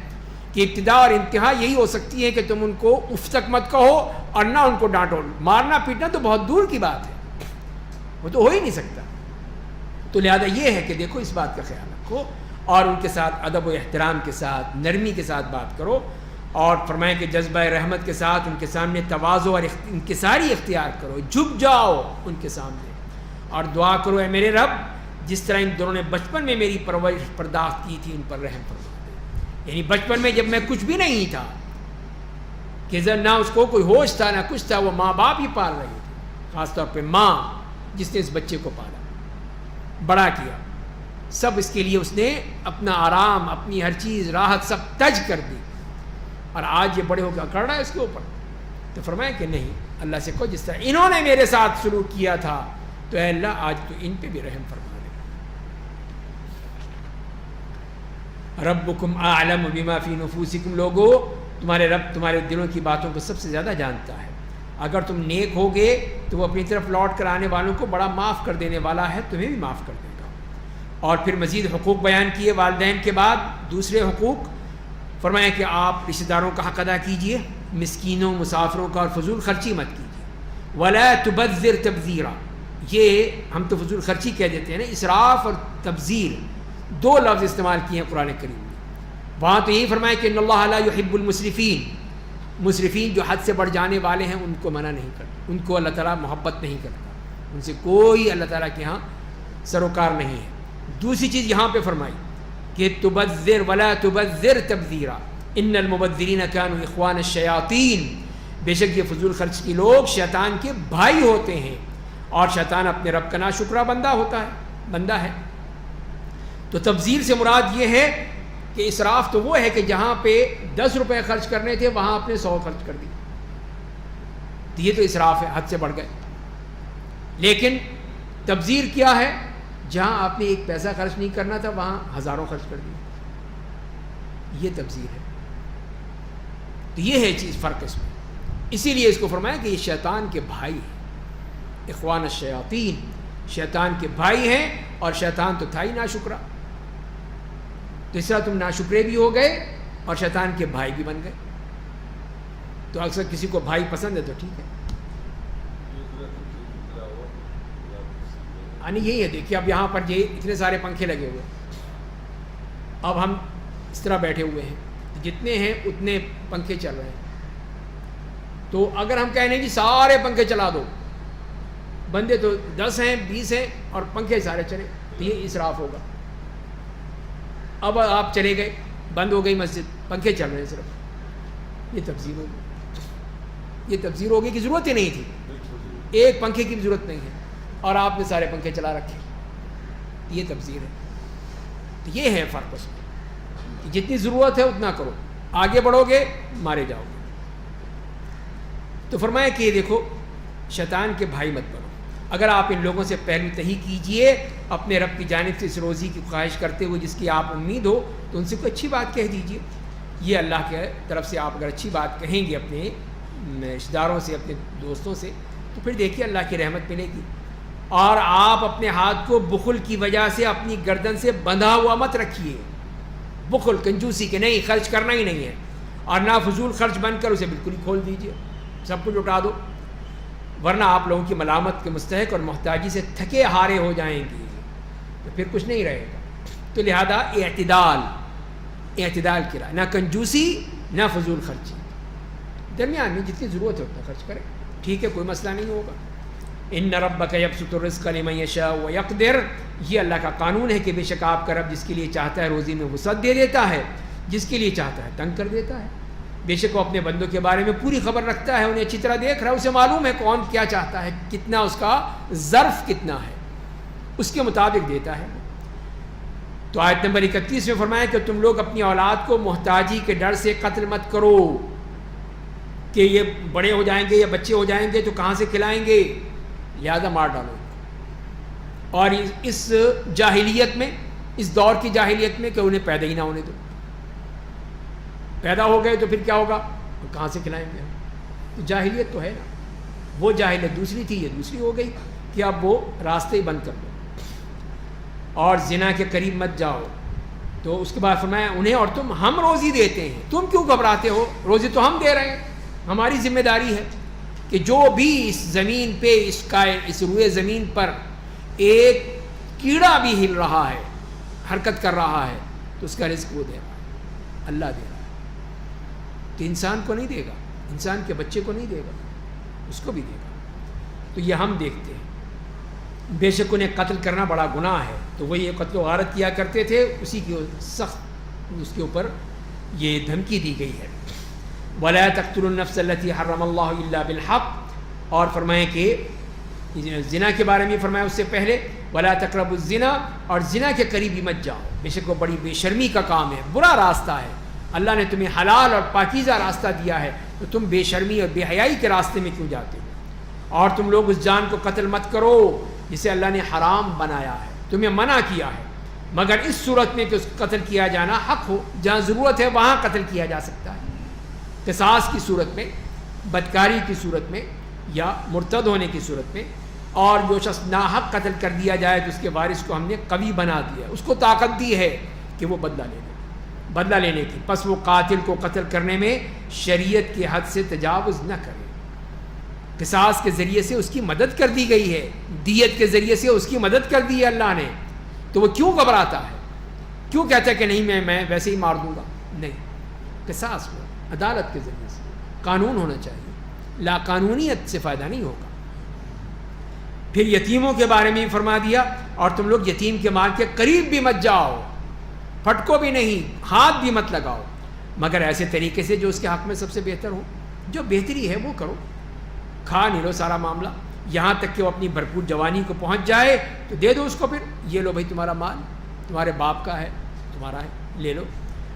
کہ ابتدا اور انتہا یہی ہو سکتی ہے کہ تم ان کو اف تک مت کہو اور نہ ان کو ڈانٹو۔ مارنا پیٹنا تو بہت دور کی بات ہے، وہ تو ہو ہی نہیں سکتا۔ تو لہذا یہ ہے کہ دیکھو اس بات کا خیال رکھو اور ان کے ساتھ ادب و احترام کے ساتھ، نرمی کے ساتھ بات کرو، اور فرمائیں کہ جذبہ رحمت کے ساتھ ان کے سامنے تواضع اور انکساری اختیار کرو، جھک جاؤ ان کے سامنے اور دعا کرو اے میرے رب جس طرح ان دونوں نے بچپن میں میری پرورش برداشت کی تھی ان پر رحم فرما دے۔ یعنی بچپن میں جب میں کچھ بھی نہیں تھا، کہ نہ اس کو کوئی ہوش تھا نہ کچھ تھا، وہ ماں باپ ہی پال رہے تھے، خاص طور پہ ماں جس نے اس بچے کو پالا، بڑا کیا، سب اس کے لیے اس نے اپنا آرام، اپنی ہر چیز، راحت سب تج کر دی، اور آج یہ بڑے ہو کے اکڑ رہا ہے اس کے اوپر۔ تو فرمایا کہ نہیں، اللہ سے کہو جس طرح انہوں نے میرے ساتھ سلوک کیا تھا تو اے اللہ آج تو ان پہ بھی رحم فرما دے۔ ربکم اعلم بما فی نفوسکم، لوگو تمہارے رب تمہارے دلوں کی باتوں کو سب سے زیادہ جانتا ہے۔ اگر تم نیک ہوگے تو وہ اپنی طرف لوٹ کر آنے والوں کو بڑا معاف کر دینے والا ہے، تمہیں بھی معاف کر دے گا۔ اور پھر مزید حقوق بیان کیے والدین کے بعد، دوسرے حقوق فرمایا کہ آپ رشتہ داروں کا حق ادا کیجئے، مسکینوں مسافروں کا، اور فضول خرچی مت کیجیے۔ ولا تبذر تبذیرا، یہ ہم تو فضول خرچی کہہ دیتے ہیں نا، اسراف اور تبذیر دو لفظ استعمال کیے ہیں قرآن کریم میں۔ وہاں تو یہی فرمایا کہ ان اللہ لا يحب المسرفین، مسرفین جو حد سے بڑھ جانے والے ہیں ان کو منع نہیں کرتا، ان کو اللہ تعالیٰ محبت نہیں کرتا، ان سے کوئی اللہ تعالیٰ کے ہاں سروکار نہیں ہے۔ دوسری چیز یہاں پہ فرمائی کہ تبذر ولا تبذر تبذیرا ان المبذرین کانوا اخوان الشیاطین، بے شک یہ فضول خرچ کی لوگ شیطان کے بھائی ہوتے ہیں، اور شیطان اپنے رب کا ناشکرا بندہ ہے۔ تو تبذیر سے مراد یہ ہے کہ اسراف تو وہ ہے کہ جہاں پہ 10 روپے خرچ کرنے تھے وہاں آپ نے 100 خرچ کر دی، تو یہ تو اسراف ہے، حد سے بڑھ گئے۔ لیکن تبذیر کیا ہے؟ جہاں آپ نے 1 پیسہ خرچ نہیں کرنا تھا وہاں ہزاروں خرچ کر دی، یہ تبذیر ہے۔ تو یہ ہے چیز، فرق اس میں، اسی لیے اس کو فرمایا کہ یہ شیطان کے بھائی ہیں، اخوان الشیاطین، شیطان کے بھائی ہیں، اور شیطان تو تھا ہی ناشکرا، تو اس طرح تم ناشکرے بھی ہو گئے اور شیطان کے بھائی بھی بن گئے۔ تو اکثر کسی کو بھائی پسند ہے تو ٹھیک ہے، یعنی یہی ہے۔ دیکھیے اب یہاں پر یہ اتنے سارے پنکھے لگے ہوئے، اب ہم اس طرح بیٹھے ہوئے ہیں، جتنے ہیں اتنے پنکھے چل رہے ہیں، تو اگر ہم کہیں جی سارے پنکھے چلا دو، بندے تو 10 ہیں 20 ہیں اور پنکھے سارے چلے، تو یہ اسراف ہوگا۔ اب آپ چلے گئے، بند ہو گئی مسجد، پنکھے چل رہے ہیں صرف، یہ تبذیر ہوگی، یہ تبذیر ہوگی کہ ضرورت ہی نہیں تھی، ایک پنکھے کی بھی ضرورت نہیں ہے اور آپ نے سارے پنکھے چلا رکھے، یہ تبذیر ہے۔ تو یہ ہے فرق اس میں کہ جتنی ضرورت ہے اتنا کرو، آگے بڑھو گے مارے جاؤ گے۔ تو فرمایا کہ دیکھو شیطان کے بھائی مت بنو، اگر آپ ان لوگوں سے پہلو تہی کیجئے اپنے رب کی جانب سے اس روزی کی خواہش کرتے ہوئے جس کی آپ امید ہو، تو ان سے کوئی اچھی بات کہہ دیجئے۔ یہ اللہ کے طرف سے آپ اگر اچھی بات کہیں گے اپنے رشتہ داروں سے، اپنے دوستوں سے، تو پھر دیکھیے اللہ کی رحمت ملے گی۔ اور آپ اپنے ہاتھ کو بخل کی وجہ سے اپنی گردن سے بندھا ہوا مت رکھیے، بخل کنجوسی کے نہیں، خرچ کرنا ہی نہیں ہے، اور نہ فضول خرچ بن کر اسے بالکل ہی کھول دیجئے، سب کچھ لٹا دو۔ ورنہ آپ لوگوں کی ملامت کے مستحق اور محتاجی سے تھکے ہارے ہو جائیں گے، تو پھر کچھ نہیں رہے گا۔ تو لہذا اعتدال کی رائے، نہ کنجوسی نہ فضول خرچی، درمیان میں جتنی ضرورت ہے اتنا خرچ کریں، ٹھیک ہے، کوئی مسئلہ نہیں ہوگا۔ ان ربک یبسط الرزق لمن یشاء ویقدر، یہ اللہ کا قانون ہے کہ بے شک آپ کا رب جس کے لیے چاہتا ہے روزی میں وسعت دے دیتا ہے، جس کے لیے چاہتا ہے تنگ کر دیتا ہے۔ بے شک وہ اپنے بندوں کے بارے میں پوری خبر رکھتا ہے، انہیں اچھی طرح دیکھ رہا ہے، اسے معلوم ہے کون کیا چاہتا ہے، کتنا اس کا ظرف کتنا ہے، اس کے مطابق دیتا ہے۔ تو آیت نمبر 31 میں فرمایا کہ تم لوگ اپنی اولاد کو محتاجی کے ڈر سے قتل مت کرو کہ یہ بڑے ہو جائیں گے یا بچے ہو جائیں گے تو کہاں سے کھلائیں گے، لہذا مار ڈالو۔ اور اس جاہلیت میں، اس دور کی جاہلیت میں کہ انہیں پیدا ہی نہ ہونے دو، پیدا ہو گئے تو پھر کیا ہوگا، کہاں سے کھلائیں گے؟ تو جاہلیت تو ہے نا، وہ جاہلیت دوسری تھی، یہ دوسری ہو گئی کہ اب وہ راستے ہی بند کر دو۔ اور زنا کے قریب مت جاؤ، تو اس کے بعد فرمایا انہیں اور ہم روزی دیتے ہیں، تم کیوں گھبراتے ہو، روزی تو ہم دے رہے ہیں، ہماری ذمہ داری ہے کہ جو بھی اس زمین پہ اس روئے زمین پر ایک کیڑا بھی ہل رہا ہے، حرکت کر رہا ہے، تو اس کا رزق وہ دے رہا ہے، اللہ دے رہا ہے۔ تو انسان کو نہیں دے گا، انسان کے بچے کو نہیں دے گا، اس کو بھی دے گا۔ تو یہ ہم دیکھتے ہیں۔ بے شک انہیں قتل کرنا بڑا گناہ ہے، تو وہ یہ قتل و غارت کیا کرتے تھے، اسی کی سخت اس کے اوپر یہ دھمکی دی گئی ہے۔ وَلَا تَقْتُلُوا النَّفْسَ الَّتِي حَرَّمَ اللَّهُ إِلَّا بِالْحَقِّ، اور فرمائیں کہ زنا کے بارے میں فرمایا اس سے پہلے وَلَا تَقْرَبُوا الزِّنَا، اور زنا کے قریب ہی مت جاؤ، بے شک وہ بڑی بے شرمی کا کام ہے، برا راستہ ہے۔ اللہ نے تمہیں حلال اور پاکیزہ راستہ دیا ہے، تو تم بے شرمی اور بے حیائی کے راستے میں کیوں جاتے ہو؟ اور تم لوگ اس جان کو قتل مت کرو جسے اللہ نے حرام بنایا ہے، تمہیں منع کیا ہے، مگر اس صورت میں کہ اس قتل کیا جانا حق ہو، جہاں ضرورت ہے وہاں قتل کیا جا سکتا ہے، قصاص کی صورت میں، بدکاری کی صورت میں، یا مرتد ہونے کی صورت میں۔ اور جو شخص ناحق قتل کر دیا جائے تو اس کے وارث کو ہم نے قوی بنا دیا، اس کو طاقت دی ہے کہ وہ بدلہ لینے کی، پس وہ قاتل کو قتل کرنے میں شریعت کی حد سے تجاوز نہ کرے۔ قصاص کے ذریعے سے اس کی مدد کر دی گئی ہے، دیت کے ذریعے سے اس کی مدد کر دی ہے اللہ نے، تو وہ کیوں گھبراتا ہے، کیوں کہتا ہے کہ نہیں میں ویسے ہی مار دوں گا؟ نہیں، قصاص ہو عدالت کے ذریعے سے، قانون ہونا چاہیے، لا قانونیت سے فائدہ نہیں ہوگا۔ پھر یتیموں کے بارے میں فرما دیا، اور تم لوگ یتیم کے مال کے قریب بھی مت جاؤ، پھٹکو بھی نہیں، ہاتھ بھی مت لگاؤ، مگر ایسے طریقے سے جو اس کے حق میں سب سے بہتر ہو، جو بہتری ہے وہ کرو، کھا نہیں لو سارا معاملہ، یہاں تک کہ وہ اپنی بھرپور جوانی کو پہنچ جائے تو دے دو اس کو، پھر یہ لو بھائی تمہارا مال، تمہارے باپ کا ہے، تمہارا ہے، لے لو۔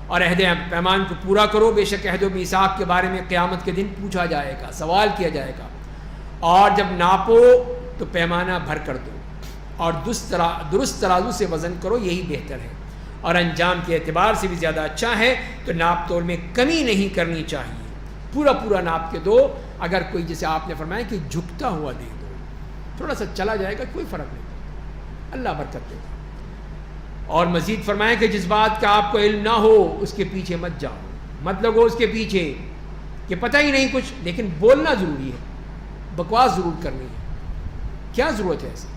اور عہد پیمان کو پورا کرو، بے شک عہد و میثاق کے بارے میں قیامت کے دن پوچھا جائے گا، سوال کیا جائے گا۔ اور جب ناپو تو پیمانہ بھر کر دو، اور درست ترازو سے وزن کرو، یہی بہتر ہے، اور انجام کے اعتبار سے بھی زیادہ اچھا ہے۔ تو ناپ تول میں کمی نہیں کرنی چاہیے، پورا ناپ کے دو، اگر کوئی جیسے آپ نے فرمایا کہ جھکتا ہوا دے دو، تھوڑا سا چلا جائے گا کوئی فرق نہیں، اللہ برکت دے گا۔ اور مزید فرمایا کہ جس بات کا آپ کو علم نہ ہو اس کے پیچھے مت جاؤ، مت لگو اس کے پیچھے کہ پتہ ہی نہیں کچھ، لیکن بولنا ضروری ہے، بکواس ضرور کرنی ہے، کیا ضرورت ہے ایسے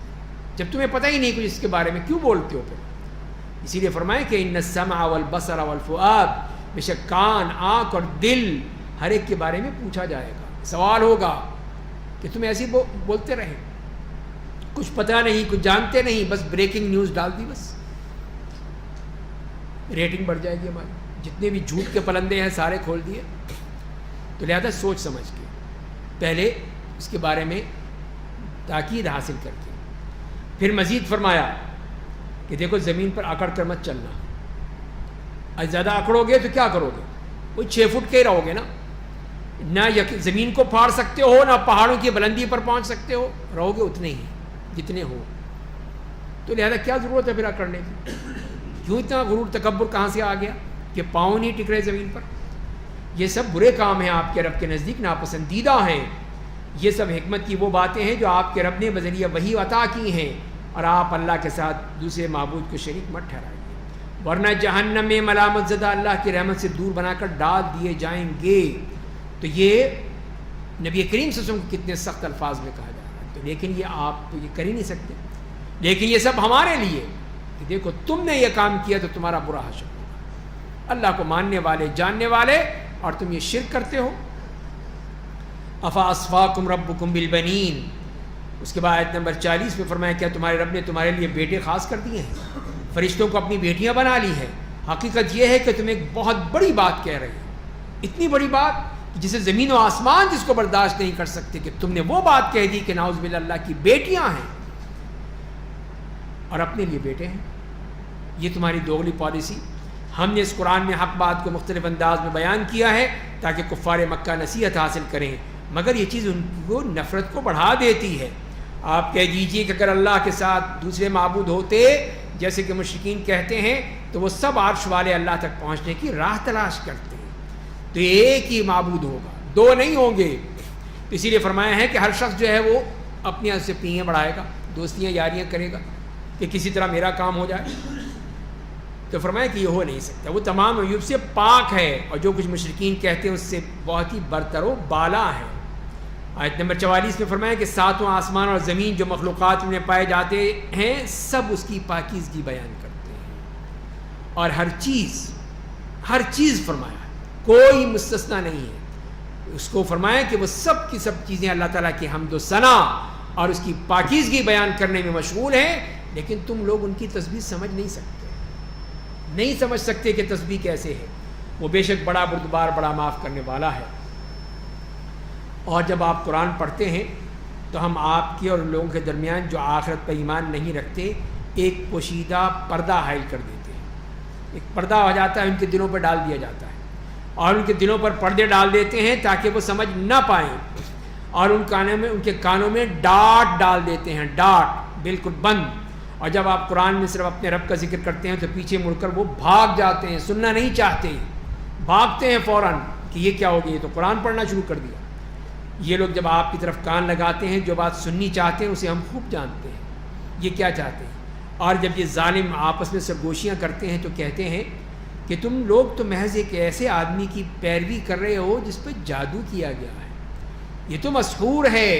جب تمہیں پتہ ہی نہیں کچھ اس کے بارے میں، کیوں بولتے ہو پھر؟ اسی لیے فرمایا کہ ان السمع والبصر والفؤاد، بے شک کان، آنکھ اور دل، ہر ایک کے بارے میں پوچھا جائے گا، سوال ہوگا کہ تم ایسے بولتے رہے، کچھ پتہ نہیں، کچھ جانتے نہیں، بس بریکنگ نیوز ڈال دی، بس ریٹنگ بڑھ جائے گی ہماری، جتنے بھی جھوٹ کے پلندے ہیں سارے کھول دیے۔ تو لہذا سوچ سمجھ کے پہلے اس کے بارے میں تاکید حاصل کر کے پھر مزید فرمایا کہ دیکھو زمین پر اکڑ کر مت چلنا، اور زیادہ اکڑو گے تو کیا کرو گے، وہی 6 فٹ کے ہی رہو گے نا، نہ زمین کو پھاڑ سکتے ہو، نہ پہاڑوں کی بلندی پر پہنچ سکتے ہو، رہو گے اتنے ہی جتنے ہو۔ تو لہذا کیا ضرورت ہے پھر اکڑنے کی؟ کیوں اتنا غرور تکبر کہاں سے آ گیا کہ پاؤں نہیں ٹک رہے زمین پر؟ یہ سب برے کام ہیں، آپ کے رب کے نزدیک ناپسندیدہ ہیں، یہ سب حکمت کی وہ باتیں ہیں جو آپ کے رب نے بذریعہ وحی عطا کی ہیں، اور آپ اللہ کے ساتھ دوسرے معبود کو شریک مت ٹھہرائیے، ورنہ جہنم میں ملامت زدہ اللہ کی رحمت سے دور بنا کر ڈال دیے جائیں گے۔ تو یہ نبی کریم صلی اللہ علیہ وسلم کو کتنے سخت الفاظ میں کہا جا رہا ہے. تو لیکن یہ آپ تو یہ کر ہی نہیں سکتے. لیکن یہ سب ہمارے لیے کہ دیکھو تم نے یہ کام کیا تو تمہارا برا حشر ہوگا. اللہ کو ماننے والے جاننے والے اور تم یہ شرک کرتے ہو. افا اصفاکم ربکم بالبنین. اس کے بعد آیت نمبر 40 میں فرمایا کیا تمہارے رب نے تمہارے لیے بیٹے خاص کر دیے ہیں, فرشتوں کو اپنی بیٹیاں بنا لی ہیں. حقیقت یہ ہے کہ تم ایک بہت بڑی بات کہہ رہے ہو, اتنی بڑی بات جسے زمین و آسمان جس کو برداشت نہیں کر سکتے, کہ تم نے وہ بات کہہ دی کہ نعوذ باللہ اللہ کی بیٹیاں ہیں اور اپنے لیے بیٹے ہیں. یہ تمہاری دوغلی پالیسی. ہم نے اس قرآن میں حق بات کو مختلف انداز میں بیان کیا ہے تاکہ کفار مکہ نصیحت حاصل کریں, مگر یہ چیز ان کو نفرت کو بڑھا دیتی ہے. آپ کہہ دیجئے کہ اگر اللہ کے ساتھ دوسرے معبود ہوتے جیسے کہ مشرکین کہتے ہیں تو وہ سب عرش والے اللہ تک پہنچنے کی راہ تلاش کرتے ہیں. تو ایک ہی معبود ہوگا, دو نہیں ہوں گے. اسی لیے فرمایا ہے کہ ہر شخص جو ہے وہ اپنے آپ سے پینیاں بڑھائے گا, دوستیاں یاریاں کرے گا کہ کسی طرح میرا کام ہو جائے. تو فرمایا کہ یہ ہو نہیں سکتا. وہ تمام عیوب سے پاک ہے اور جو کچھ مشرکین کہتے ہیں اس سے بہت ہی برتر و بالا ہے. آیت نمبر 44 میں فرمایا کہ ساتوں آسمان اور زمین جو مخلوقات میں پائے جاتے ہیں سب اس کی پاکیزگی بیان کرتے ہیں, اور ہر چیز فرمایا کوئی مستثنا نہیں ہے. اس کو فرمایا کہ وہ سب کی سب چیزیں اللہ تعالیٰ کی حمد و ثنا اور اس کی پاکیزگی بیان کرنے میں مشغول ہیں, لیکن تم لوگ ان کی تسبیح سمجھ نہیں سمجھ سکتے کہ تسبیح کیسے ہے. وہ بے شک بڑا بردبار بڑا معاف کرنے والا ہے. اور جب آپ قرآن پڑھتے ہیں تو ہم آپ کے اور ان لوگوں کے درمیان جو آخرت پر ایمان نہیں رکھتے ایک پوشیدہ پردہ حائل کر دیتے ہیں. ایک پردہ ہو جاتا ہے, ان کے دلوں پر ڈال دیا جاتا ہے, اور ان کے دلوں پر پردے ڈال دیتے ہیں تاکہ وہ سمجھ نہ پائیں, اور ان کے کانوں میں ڈاٹ ڈال دیتے ہیں, ڈاٹ بالکل بند. اور جب آپ قرآن میں صرف اپنے رب کا ذکر کرتے ہیں تو پیچھے مڑ کر وہ بھاگ جاتے ہیں, سننا نہیں چاہتے, بھاگتے ہیں فوراً کہ یہ کیا ہو گیا, یہ تو قرآن پڑھنا شروع کر دیا. یہ لوگ جب آپ کی طرف کان لگاتے ہیں جو بات سننی چاہتے ہیں اسے ہم خوب جانتے ہیں یہ کیا چاہتے ہیں. اور جب یہ ظالم آپس میں سرگوشیاں کرتے ہیں تو کہتے ہیں کہ تم لوگ تو محض ایک ایسے آدمی کی پیروی کر رہے ہو جس پہ جادو کیا گیا ہے, یہ تو مسحور ہے,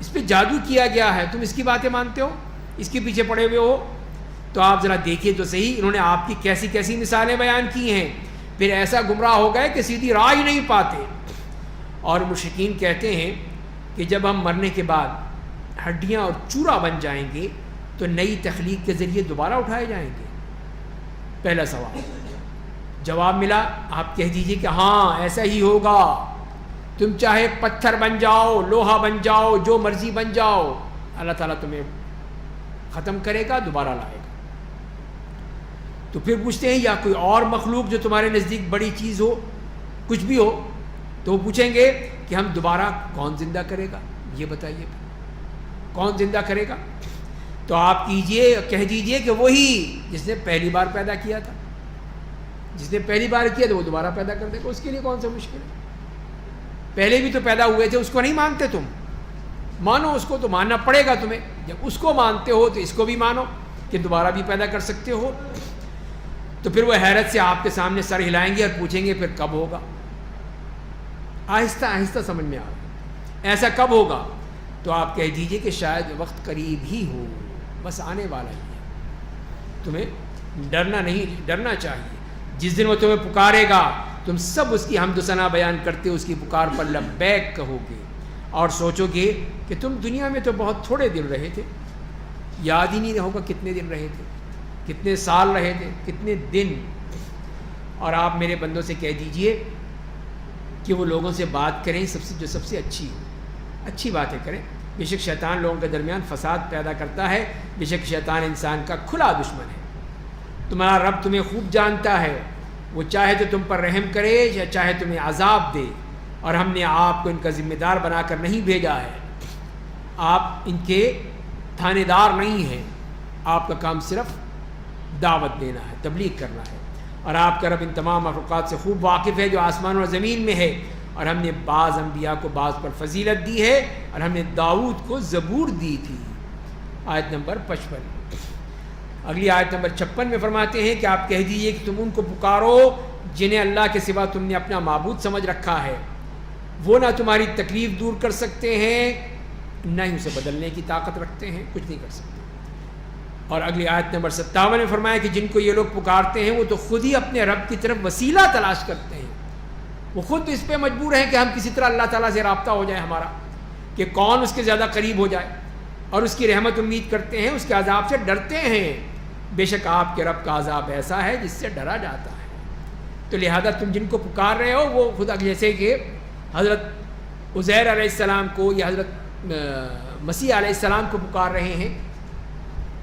اس پہ جادو کیا گیا ہے, تم اس کی باتیں مانتے ہو, اس کے پیچھے پڑے ہوئے ہو. تو آپ ذرا دیکھیے تو صحیح انہوں نے آپ کی کیسی کیسی مثالیں بیان کی ہیں, پھر ایسا گمراہ ہو گئے کہ سیدھی راہ ہی نہیں پاتے. اور مشرکین کہتے ہیں کہ جب ہم مرنے کے بعد ہڈیاں اور چورا بن جائیں گے تو نئی تخلیق کے ذریعے دوبارہ اٹھائے جائیں گے. پہلا سوال. جواب ملا, آپ کہہ دیجئے کہ ہاں ایسا ہی ہوگا, تم چاہے پتھر بن جاؤ, لوہا بن جاؤ, جو مرضی بن جاؤ, اللہ تعالیٰ تمہیں ختم کرے گا, دوبارہ لائے گا. تو پھر پوچھتے ہیں یا کوئی اور مخلوق جو تمہارے نزدیک بڑی چیز ہو, کچھ بھی ہو, تو وہ پوچھیں گے کہ ہم دوبارہ کون زندہ کرے گا, یہ بتائیے کون زندہ کرے گا. تو آپ کہہ دیجئے کہ وہی جس نے پہلی بار پیدا کیا تھا, جس نے پہلی بار کیا تو وہ دوبارہ پیدا کر دے گا, اس کے لیے کون سا مشکل ہے. پہلے بھی تو پیدا ہوئے تھے, اس کو نہیں مانتے تم, مانو اس کو, تو ماننا پڑے گا تمہیں. جب اس کو مانتے ہو تو اس کو بھی مانو کہ دوبارہ بھی پیدا کر سکتے ہو. تو پھر وہ حیرت سے آپ کے سامنے سر ہلائیں گے اور پوچھیں گے پھر کب ہوگا. آہستہ آہستہ سمجھ میں آ گیا ایسا کب ہوگا. تو آپ کہہ دیجئے کہ شاید وقت قریب ہی ہو, بس آنے والا ہی ہے. تمہیں ڈرنا چاہیے. جس دن وہ تمہیں پکارے گا تم سب اس کی حمد و ثنا بیان کرتے اس کی پکار پر لبیک کہو گے, اور سوچو گے کہ تم دنیا میں تو بہت تھوڑے دن رہے تھے, یاد ہی نہیں ہوگا کتنے دن رہے تھے, کتنے سال رہے تھے, کتنے دن. اور آپ میرے بندوں سے کہہ دیجئے کہ وہ لوگوں سے بات کریں جو سب سے اچھی باتیں کریں. بے شک شیطان لوگوں کے درمیان فساد پیدا کرتا ہے, بے شک شیطان انسان کا کھلا دشمن ہے. تمہارا رب تمہیں خوب جانتا ہے, وہ چاہے تو تم پر رحم کرے یا چاہے تمہیں عذاب دے, اور ہم نے آپ کو ان کا ذمہ دار بنا کر نہیں بھیجا ہے. آپ ان کے تھانے دار نہیں ہیں, آپ کا کام صرف دعوت دینا ہے, تبلیغ کرنا ہے. اور آپ کا رب ان تمام مخلوقات سے خوب واقف ہے جو آسمان اور زمین میں ہے. اور ہم نے بعض انبیاء کو بعض پر فضیلت دی ہے, اور ہم نے داؤد کو زبور دی تھی. آیت نمبر 55. اگلی آیت نمبر 56 میں فرماتے ہیں کہ آپ کہہ دیجئے کہ تم ان کو پکارو جنہیں اللہ کے سوا تم نے اپنا معبود سمجھ رکھا ہے, وہ نہ تمہاری تکلیف دور کر سکتے ہیں نہ ہی اسے بدلنے کی طاقت رکھتے ہیں، کچھ نہیں کر سکتے۔ اور اگلی آیت نمبر 57 میں فرمایا کہ جن کو یہ لوگ پکارتے ہیں وہ تو خود ہی اپنے رب کی طرف وسیلہ تلاش کرتے ہیں، وہ خود اس پہ مجبور ہیں کہ ہم کسی طرح اللہ تعالیٰ سے رابطہ ہو جائے ہمارا، کہ کون اس کے زیادہ قریب ہو جائے، اور اس کی رحمت امید کرتے ہیں، اس کے عذاب سے ڈرتے ہیں۔ بے شک آپ کے رب کا عذاب ایسا ہے جس سے ڈرا جاتا ہے۔ تو لہذا تم جن کو پکار رہے ہو وہ خود جیسے کہ حضرت عزیر علیہ السلام کو یا حضرت مسیح علیہ السلام کو پکار رہے ہیں،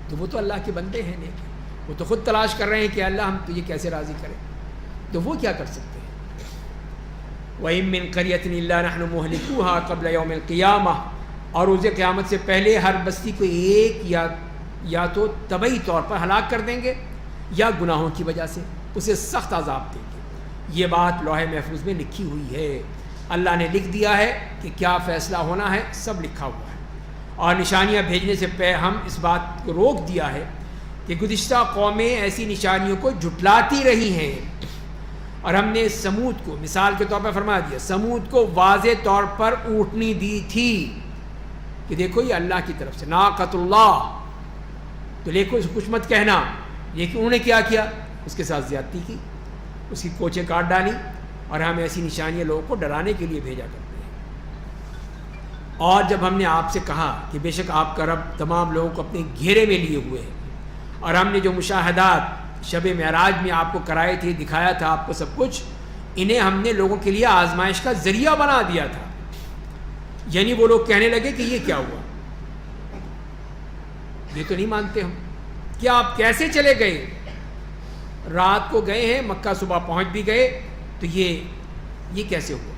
تو وہ تو اللہ کے بندے ہیں نیک، وہ تو خود تلاش کر رہے ہیں کہ اللہ ہم تجھے کیسے راضی کریں، تو وہ کیا کر سکتے ہیں؟ وَإِن مِّن قَرْيَةٍ إِلَّا نَحْنُ مُهْلِكُوهَا قَبْلَ يَوْمِ الْقِيَامَةِ، اور روز قیامت سے پہلے ہر بستی کو ایک یا تو طبعی طور پر ہلاک کر دیں گے یا گناہوں کی وجہ سے اسے سخت عذاب دیں گے۔ یہ بات لوح محفوظ میں لکھی ہوئی ہے، اللہ نے لکھ دیا ہے کہ کیا فیصلہ ہونا ہے، سب لکھا ہوا ہے۔ اور نشانیاں بھیجنے سے پہلے ہم اس بات کو روک دیا ہے کہ گزشتہ قومیں ایسی نشانیوں کو جھٹلاتی رہی ہیں، اور ہم نے سمود کو مثال کے طور پر فرما دیا، سمود کو واضح طور پر اونٹنی دی تھی کہ دیکھو یہ اللہ کی طرف سے ناقۃ اللہ، تو دیکھو اس کو کچھ مت کہنا، لیکن انہوں نے کیا کیا؟ اس کے ساتھ زیادتی کی، اس کی کوچیں کاٹ ڈالی، اور ہم ایسی نشانیاں لوگوں کو ڈرانے کے لیے بھیجا کرتے ہیں۔ اور جب ہم نے آپ سے کہا کہ بے شک آپ کا رب تمام لوگوں کو اپنے گھیرے میں لیے ہوئے ہیں، اور ہم نے جو مشاہدات شب معراج میں آپ کو کرائے تھے، دکھایا تھا آپ کو سب کچھ، انہیں ہم نے لوگوں کے لیے آزمائش کا ذریعہ بنا دیا تھا، یعنی وہ لوگ کہنے لگے کہ یہ کیا ہوا، یہ تو نہیں مانتے ہم، کیا آپ کیسے چلے گئے؟ رات کو گئے ہیں مکہ، صبح پہنچ بھی گئے، تو یہ کیسے ہوا؟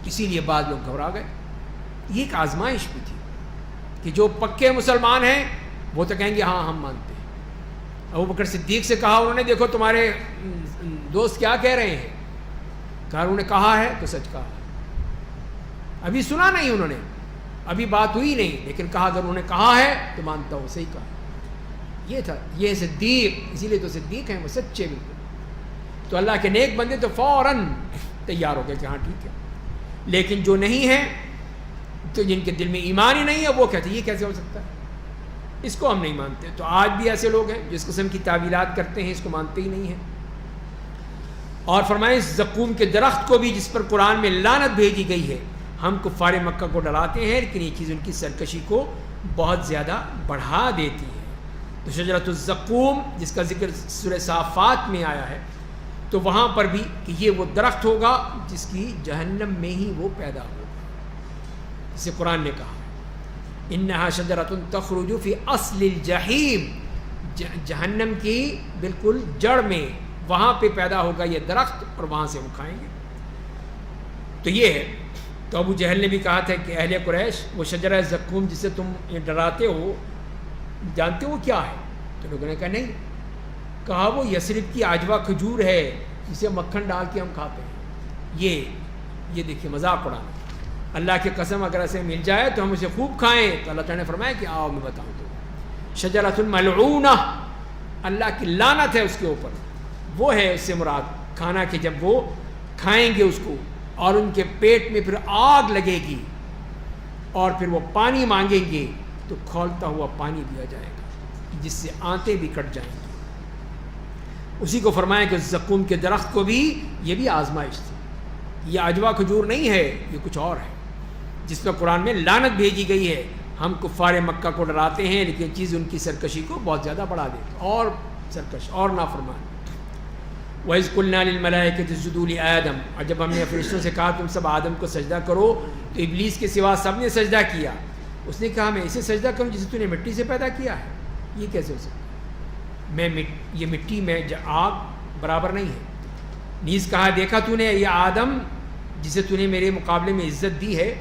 اسی لیے بعض لوگ گھبرا گئے۔ یہ ایک آزمائش بھی تھی کہ جو پکے مسلمان ہیں وہ تو کہیں گے ہاں ہم مانتے ہیں۔ ابوبکر صدیق سے کہا انہوں نے، دیکھو تمہارے دوست کیا کہہ رہے ہیں، کہا انہوں نے کہا ہے تو سچ کہا، ابھی سنا نہیں انہوں نے، ابھی بات ہوئی نہیں، لیکن کہا اگر انہوں نے کہا ہے تو مانتا ہوں، صحیح کہا۔ یہ تھا، یہ صدیق، اسی لیے تو صدیق ہیں، وہ سچے بالکل۔ تو اللہ کے نیک بندے تو فوراً تیار ہو گئے کہ ہاں ٹھیک ہے، لیکن جو نہیں ہیں، تو جن کے دل میں ایمان ہی نہیں ہے، وہ کہتے ہیں یہ کیسے ہو سکتا ہے، اس کو ہم نہیں مانتے۔ تو آج بھی ایسے لوگ ہیں جو اس قسم کی تعویلات کرتے ہیں، اس کو مانتے ہی نہیں ہیں۔ اور فرمائے زقوم کے درخت کو بھی جس پر قرآن میں لعنت بھیجی گئی ہے، ہم کفار مکہ کو ڈراتے ہیں، لیکن یہ چیز ان کی سرکشی کو بہت زیادہ بڑھا دیتی ہے۔ تو شجرۃ الزقوم جس کا ذکر سورہ صافات میں آیا ہے، تو وہاں پر بھی کہ یہ وہ درخت ہوگا جس کی جہنم میں ہی وہ پیدا ہوگا، جسے قرآن نے کہا انہا شجرۃ تخرج فی اصل الجحیم، جہنم کی بالکل جڑ میں، وہاں پہ پیدا ہوگا یہ درخت، اور وہاں سے وہ کھائیں گے۔ تو یہ ہے۔ تو ابو جہل نے بھی کہا تھا کہ اہل قریش وہ شجرہ زقوم جسے تم ڈراتے ہو جانتے ہو کیا ہے؟ تو لوگوں نے کہا نہیں، کہا وہ یثرب کی عجوہ کھجور ہے جسے مکھن ڈال کے ہم کھاتے ہیں۔ یہ دیکھیے مذاق اڑانا، اللہ کی قسم اگر اسے مل جائے تو ہم اسے خوب کھائیں۔ تو اللہ تعالیٰ نے فرمایا کہ آؤ میں بتاؤں تو شجرۃ الملعونہ، اللہ کی لعنت ہے اس کے اوپر، وہ ہے اس سے مراد کھانا، کہ جب وہ کھائیں گے اس کو اور ان کے پیٹ میں پھر آگ لگے گی، اور پھر وہ پانی مانگیں گے تو کھولتا ہوا پانی دیا جائے گا جس سے آنتیں بھی کٹ جائیں گی۔ اسی کو فرمایا کہ زقوم کے درخت کو بھی یہ بھی آزمائش تھی، یہ عجوہ کھجور نہیں ہے، یہ کچھ اور ہے جس پر قرآن میں لعنت بھیجی گئی ہے۔ ہم کفار مکہ کو ڈراتے ہیں، لیکن چیز ان کی سرکشی کو بہت زیادہ بڑھا دیتی، اور سرکش اور نافرمان۔ وَإِذْ قُلْنَا لِلْمَلَائِكَةِ اسْجُدُوا لِآدَمَ، اور جب ہم نے فرشتوں سے کہا تم سب آدم کو سجدہ کرو، تو ابلیس کے سوا سب نے سجدہ کیا۔ اس نے کہا میں اسے سجدہ کروں جسے تو نے مٹی سے پیدا کیا ہے، یہ کیسے ہو سکتا ہے؟ یہ مٹی میں آگ برابر نہیں ہے۔ نیز کہا دیکھا تو نے یہ آدم جسے تو نے میرے مقابلے میں عزت دی ہے،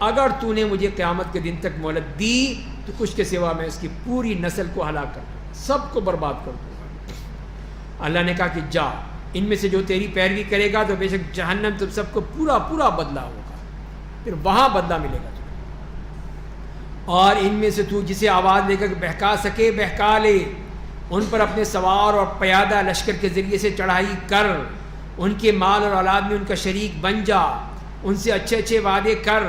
اگر تو نے مجھے قیامت کے دن تک مہلت دی تو کچھ کے سوا میں اس کی پوری نسل کو ہلاک کر دوں گا، سب کو برباد کر دوں گا۔ اللہ نے کہا کہ جا، ان میں سے جو تیری پیروی کرے گا تو بے شک جہنم تم سب کو پورا پورا بدلہ ہوگا، پھر وہاں بدلہ ملے گا تمہیں۔ اور ان میں سے تو جسے آواز لے کر بہکا سکے بہکا لے، ان پر اپنے سوار اور پیادہ لشکر کے ذریعے سے چڑھائی کر، ان کے مال اور اولاد میں ان کا شریک بن جا، ان سے اچھے اچھے وعدے کر،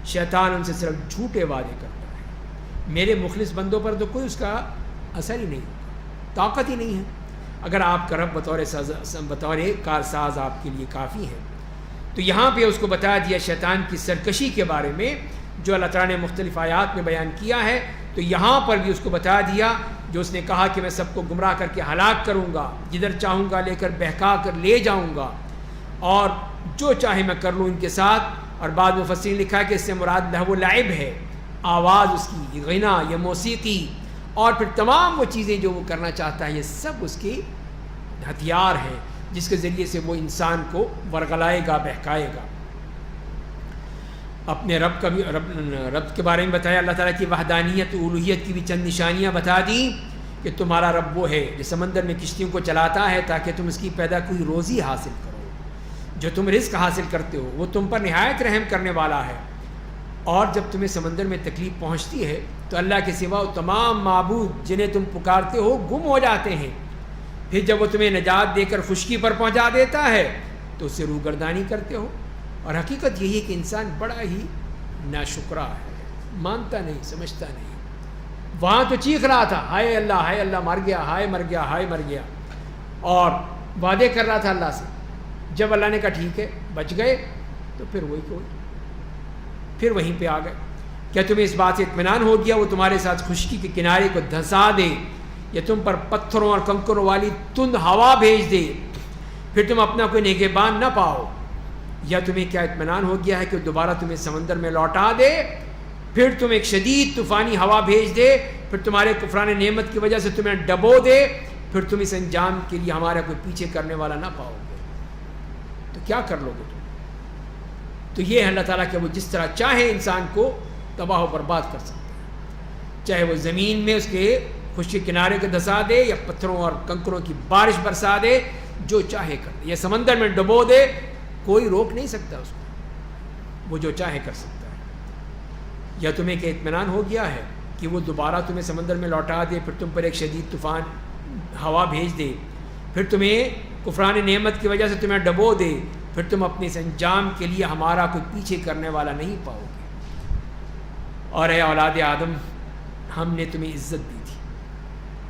شیطان ان سے صرف جھوٹے وعدے کرتا ہے۔ میرے مخلص بندوں پر تو کوئی اس کا اثر ہی نہیں، طاقت ہی نہیں ہے۔ اگر آپ کا رب بطور کارساز آپ کے لیے کافی ہے۔ تو یہاں پہ اس کو بتا دیا شیطان کی سرکشی کے بارے میں جو اللہ تعالیٰ نے مختلف آیات میں بیان کیا ہے، تو یہاں پر بھی اس کو بتا دیا جو اس نے کہا کہ میں سب کو گمراہ کر کے ہلاک کروں گا، جدھر چاہوں گا لے کر بہکا کر لے جاؤں گا، اور جو چاہے میں کر لوں ان کے ساتھ۔ اور بعد مفسرین نے لکھا کہ اس سے مراد لہو و لعب ہے، آواز اس کی، غنا یا موسیقی، اور پھر تمام وہ چیزیں جو وہ کرنا چاہتا ہے، یہ سب اس کی ہتھیار ہیں جس کے ذریعے سے وہ انسان کو ورغلائے گا، بہکائے گا۔ اپنے رب کا بھی رب کے بارے میں بتایا، اللہ تعالیٰ کی وحدانیت، الوہیت کی بھی چند نشانیاں بتا دیں کہ تمہارا رب وہ ہے جو سمندر میں کشتیوں کو چلاتا ہے تاکہ تم اس کی پیدا کوئی روزی حاصل کرو، جو تم رزق حاصل کرتے ہو وہ تم پر نہایت رحم کرنے والا ہے۔ اور جب تمہیں سمندر میں تکلیف پہنچتی ہے تو اللہ کے سوا تمام معبود جنہیں تم پکارتے ہو گم ہو جاتے ہیں، پھر جب وہ تمہیں نجات دے کر خشکی پر پہنچا دیتا ہے تو اس سے روگردانی کرتے ہو۔ اور حقیقت یہی ہے کہ انسان بڑا ہی ناشکرا ہے، مانتا نہیں، سمجھتا نہیں۔ وہاں تو چیخ رہا تھا، ہائے اللہ مر گیا، ہائے مر گیا، ہائے مر گیا، اور وعدے کر رہا تھا اللہ سے۔ جب اللہ نے کہا ٹھیک ہے بچ گئے، تو پھر پھر وہیں پہ آ گئے۔ کیا تمہیں اس بات سے اطمینان ہو گیا وہ تمہارے ساتھ خشکی کے کنارے کو دھسا دے، یا تم پر پتھروں اور کنکروں والی تند ہوا بھیج دے، پھر تم اپنا کوئی نگہبان نہ پاؤ؟ یا تمہیں کیا اطمینان ہو گیا ہے کہ دوبارہ تمہیں سمندر میں لوٹا دے، پھر تم ایک شدید طوفانی ہوا بھیج دے، پھر تمہارے کفران نعمت کی وجہ سے تمہیں ڈبو دے، پھر تم اس انجام کے لیے ہمارا کوئی پیچھے کرنے والا نہ پاؤ گے؟ تو کیا کر لو گے تم؟ تو یہ ہے اللہ تعالیٰ کہ وہ جس طرح چاہے انسان کو تباہ و برباد کر سکتا ہے، چاہے وہ زمین میں اس کے خشکی کنارے کو دھسا دے، یا پتھروں اور کنکروں کی بارش برسا دے، جو چاہے کر دے، یا سمندر میں ڈبو دے، کوئی روک نہیں سکتا اس کو، وہ جو چاہے کر سکتا ہے۔ یا تمہیں کہ اطمینان ہو گیا ہے کہ وہ دوبارہ تمہیں سمندر میں لوٹا دے، پھر تم پر ایک شدید طوفان ہوا بھیج دے، پھر تمہیں کفران نعمت کی وجہ سے تمہیں ڈبو دے، پھر تم اپنے اس انجام کے لیے ہمارا کوئی پیچھے کرنے والا نہیں پاؤ گے۔ اور اے اولاد آدم، ہم نے تمہیں عزت دی تھی،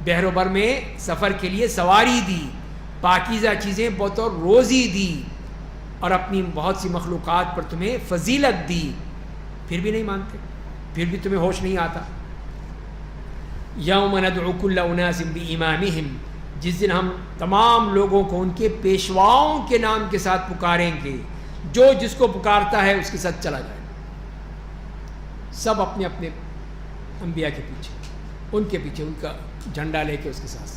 بحر و بر میں سفر کے لیے سواری دی، پاکیزہ چیزیں بطور روزی دی، اور اپنی بہت سی مخلوقات پر تمہیں فضیلت دی، پھر بھی نہیں مانتے، پھر بھی تمہیں ہوش نہیں آتا۔ یوم ندعو کل اناس بامامہم، جس دن ہم تمام لوگوں کو ان کے پیشواؤں کے نام کے ساتھ پکاریں گے، جو جس کو پکارتا ہے اس کے ساتھ چلا جائے، سب اپنے اپنے انبیاء کے پیچھے، ان کے پیچھے، ان کا جھنڈا لے کے اس کے ساتھ۔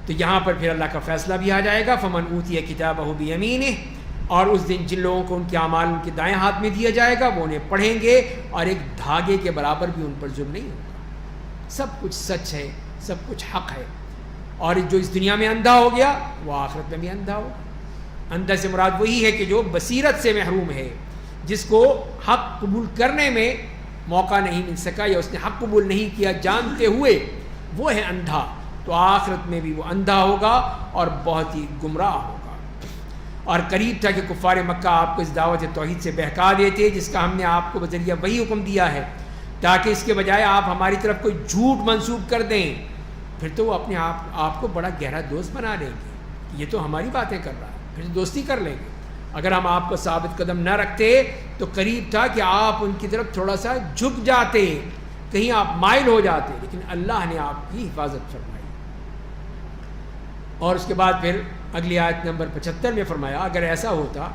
تو یہاں پر پھر اللہ کا فیصلہ بھی آ جائے گا، فمن اوتی کتابہ بیمینہ، اور اس دن جن لوگوں کو ان کے اعمال ان کے دائیں ہاتھ میں دیا جائے گا وہ انہیں پڑھیں گے، اور ایک دھاگے کے برابر بھی ان پر ظلم نہیں ہوگا۔ سب کچھ سچ ہے، سب کچھ حق ہے، اور جو اس دنیا میں اندھا ہو گیا وہ آخرت میں بھی اندھا ہوگا۔ اندھا سے مراد وہی ہے کہ جو بصیرت سے محروم ہے، جس کو حق قبول کرنے میں موقع نہیں مل سکا، یا اس نے حق قبول نہیں کیا جانتے ہوئے، وہ ہے اندھا، تو آخرت میں بھی وہ اندھا ہوگا اور بہت ہی گمراہ ہوگا۔ اور قریب تھا کہ کفار مکہ آپ کو اس دعوت توحید سے بہکا دیتے، جس کا ہم نے آپ کو بذریعہ وہی حکم دیا ہے، تاکہ اس کے بجائے آپ ہماری طرف کوئی جھوٹ منسوب کر دیں، پھر تو وہ اپنے آپ کو بڑا گہرا دوست بنا لیں گے، یہ تو ہماری باتیں کر رہا ہے، پھر دوستی کر لیں گے۔ اگر ہم آپ کو ثابت قدم نہ رکھتے تو قریب تھا کہ آپ ان کی طرف تھوڑا سا جھک جاتے، کہیں آپ مائل ہو جاتے، لیکن اللہ نے آپ کی حفاظت فرمائی۔ اور اس کے بعد پھر اگلی آیت نمبر 75 میں فرمایا، اگر ایسا ہوتا